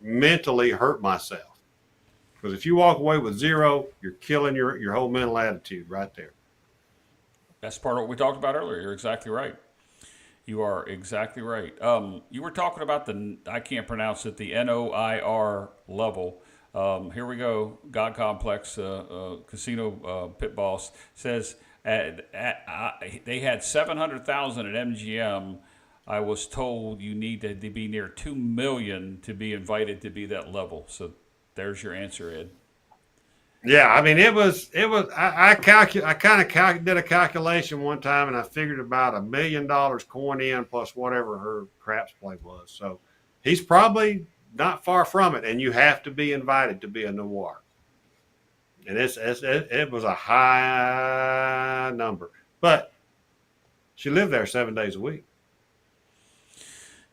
mentally hurt myself. Because if you walk away with zero, you're killing your whole mental attitude right there. That's part of what we talked about earlier. You're exactly right. You are exactly right. You were talking about I can't pronounce it, the NOIR level. Here we go. God Complex Casino Pit Boss says they had 700,000 at MGM. I was told you need to be near 2 million to be invited to be that level. So there's your answer, Ed. Yeah, I mean I kind of did a calculation one time and I figured about $1 million coin in plus whatever her craps play was. So he's probably not far from it, and you have to be invited to be a noir. And it was a high number, but she lived there 7 days a week.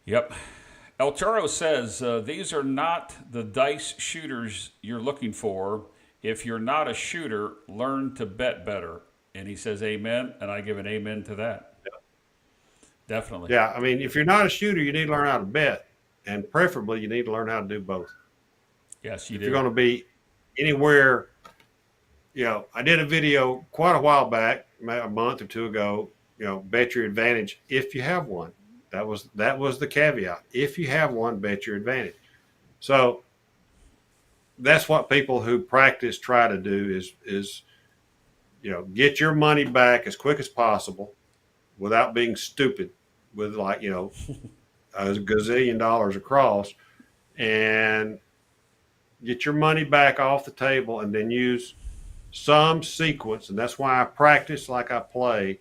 Yep. El Toro says these are not the dice shooters you're looking for. If you're not a shooter, learn to bet better. And he says amen, and I give an amen to that. Definitely. Yeah, I mean, if you're not a shooter, you need to learn how to bet, and preferably you need to learn how to do both. Yes, you If you're do. going to be anywhere, I did a video quite a while back, a month or two ago. Bet your advantage if you have one. That was the caveat. If you have one, bet your advantage. So that's what people who practice try to do is get your money back as quick as possible without being stupid with a gazillion dollars across, and get your money back off the table and then use some sequence. And that's why I practice like I play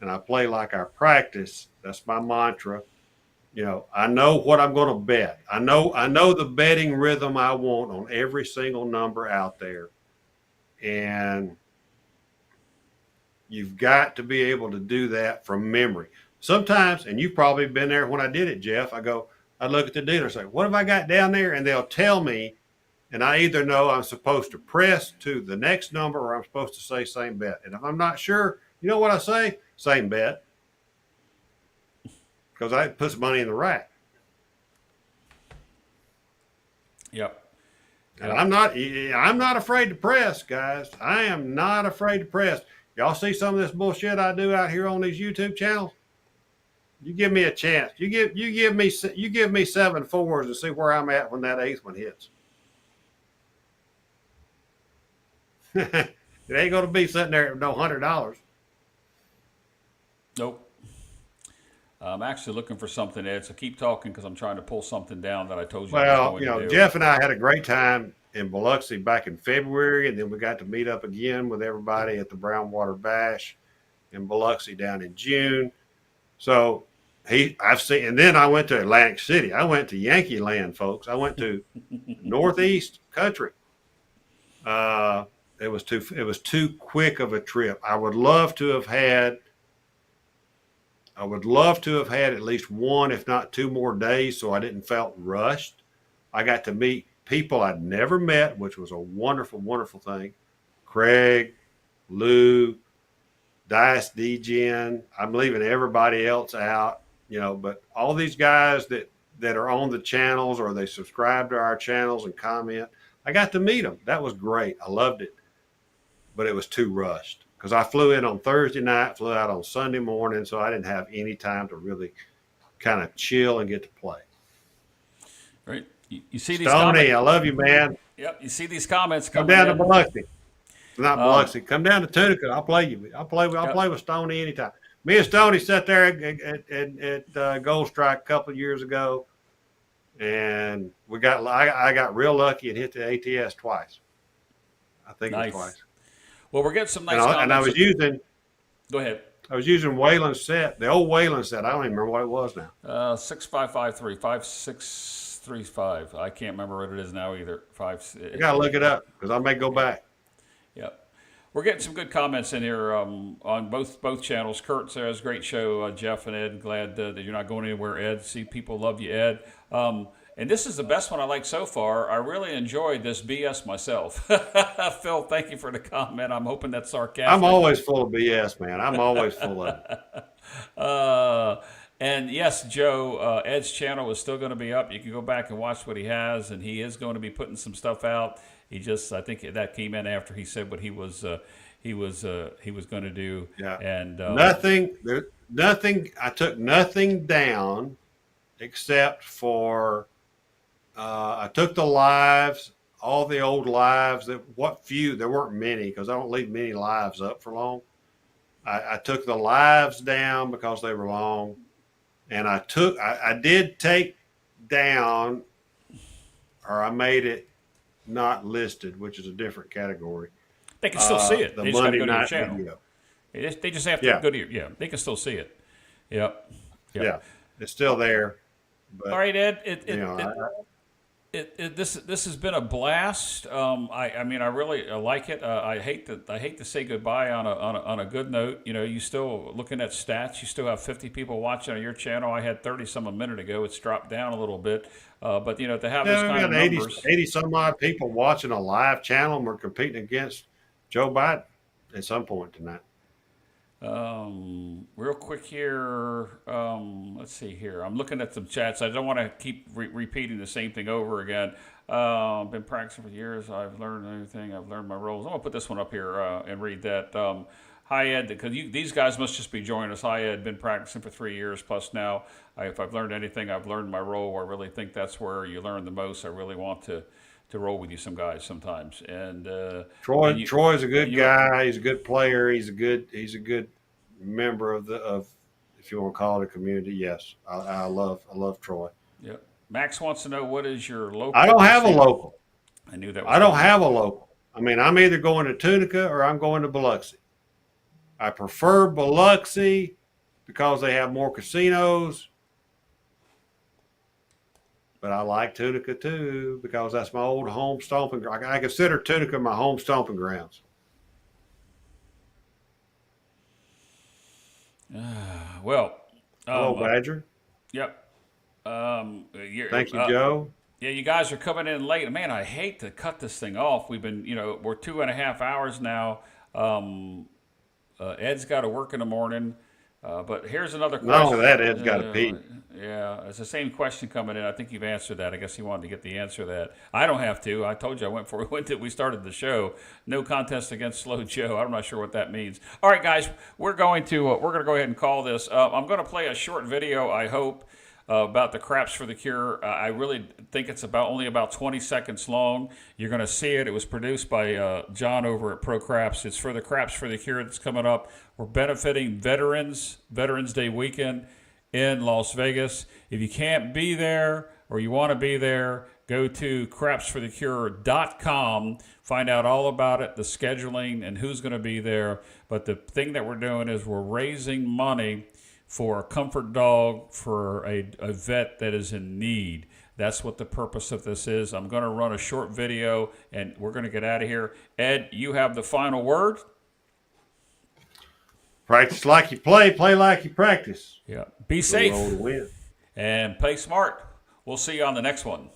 and I play like I practice. That's my mantra. I know what I'm going to bet. I know the betting rhythm I want on every single number out there. And you've got to be able to do that from memory. Sometimes, and you've probably been there when I did it, Jeff, I look at the dealer and say, what have I got down there? And they'll tell me, and I either know I'm supposed to press to the next number or I'm supposed to say same bet. And if I'm not sure, you know what I say? Same bet. Because I put some money in the rack. Yep. And Yep. I'm not afraid to press, guys. I am not afraid to press. Y'all see some of this bullshit I do out here on these YouTube channels? You give me a chance. You give me 7 fours and see where I'm at when that 8th one hits. It ain't gonna be sitting there with no $100. Nope. I'm actually looking for something, Ed. So keep talking because I'm trying to pull something down that I told you I was Well, going to do. Jeff and I had a great time in Biloxi back in February, and then we got to meet up again with everybody at the Brownwater Bash in Biloxi down in June. So I've seen, and then I went to Atlantic City. I went to Yankee Land, folks. I went to Northeast Country. Uh, it was too quick of a trip. I would love to have had at least one, if not two more days, so I didn't felt rushed. I got to meet people I'd never met, which was a wonderful, wonderful thing. Craig, Lou, Dice DGen. I'm leaving everybody else out, but all these guys that are on the channels or they subscribe to our channels and comment, I got to meet them. That was great. I loved it, but it was too rushed because I flew in on Thursday night, flew out on Sunday morning, so I didn't have any time to really kind of chill and get to play. Right? You see these Stoney, comments? I love you, man. Yep. You see these comments Come coming down to in. Biloxi. Not Biloxi. Come down to Tunica. I'll play you. I'll play Yep. with Stoney anytime. Me and Stoney sat there at Gold Strike a couple of years ago, and I got real lucky and hit the ATS twice. I think it was Nice. twice. Well, we're getting some nice And I comments. Go ahead. was using Wayland's set, the old Wayland set. I don't even remember what it was now. 6553 5635. I can't remember what it is now either. I gotta look it up because I may go back. Yep. We're getting some good comments in here on both channels. Kurt says, "Great show, Jeff and Ed. Glad that you're not going anywhere, Ed. See, people love you, Ed." And this is the best one I like so far. I really enjoyed this BS myself. Phil, thank you for the comment. I'm hoping that's sarcastic. I'm always full of BS, man. I'm always full of it. And yes, Joe, Ed's channel is still going to be up. You can go back and watch what he has, and he is going to be putting some stuff out. I think that came in after he said what he was going to do. Yeah. And nothing. I took nothing down except for I took the lives, all the old lives there weren't many because I don't leave many lives up for long. I took the lives down because they were long, and I did take down, or I made it not listed, which is a different category. they can still see it. The They just got to Monday go to your night channel. video. They just have to go to your They can still see it. Yep. Yeah, it's still there. But, All right, Ed. I- This has been a blast. I mean, I really like it. I hate to say goodbye on a good note. You still looking at stats. You still have 50 people watching on your channel. I had 30 some a minute ago. It's dropped down a little bit. But to have this we kind of got 80, numbers, 80 some odd people watching a live channel, and we're competing against Joe Biden at some point tonight. real quick here. Let's see here. I'm looking at some chats. I don't want to keep repeating the same thing over again. Been practicing for years. I've learned everything. I've learned my roles. I'm gonna put this one up here and read that. Hi Ed, because these guys must just be joining us. Hi Ed, been practicing for 3 years plus now. If I've learned anything, I've learned my role. I really think that's where you learn the most. I really want to roll with you some guys sometimes. And Troy's a good guy. He's a good player. He's a good member of if you want to call it a community. Yes, I love Troy. Yeah. Max wants to know, what is your local? I don't have a local. I knew that. Was I don't coming. have a local. I mean, I'm either going to Tunica or I'm going to Biloxi. I prefer Biloxi because they have more casinos. But I like Tunica too because that's my old home stomping. I consider Tunica my home stomping grounds. Well, Hello, Badger. Yep. Thank you, Joe. Yeah, you guys are coming in late. Man, I hate to cut this thing off. We've been, we're 2.5 hours now. Ed's got to work in the morning. But here's another question. Not only that, Ed's got to pee. Yeah, it's the same question coming in. I think you've answered that. I guess he wanted to get the answer to that. I don't have to. I told you we started the show. No contest against Slow Joe. I'm not sure what that means. All right, guys, we're going to go ahead and call this. I'm going to play a short video, I hope. about the Craps for the Cure. I really think it's only about 20 seconds long. You're going to see it. It was produced by John over at Pro Craps. It's for the Craps for the Cure that's coming up. We're benefiting Veterans Day weekend in Las Vegas. If you can't be there or you want to be there, go to crapsforthecure.com. Find out all about it, the scheduling, and who's going to be there. But the thing that we're doing is we're raising money for a comfort dog for a vet that is in need. That's what the purpose of this is. I'm going to run a short video, and we're going to get out of here. Ed, you have the final word. Practice like you play like you practice. Yeah. Be safe Roll to win. and play smart. We'll see you on the next one.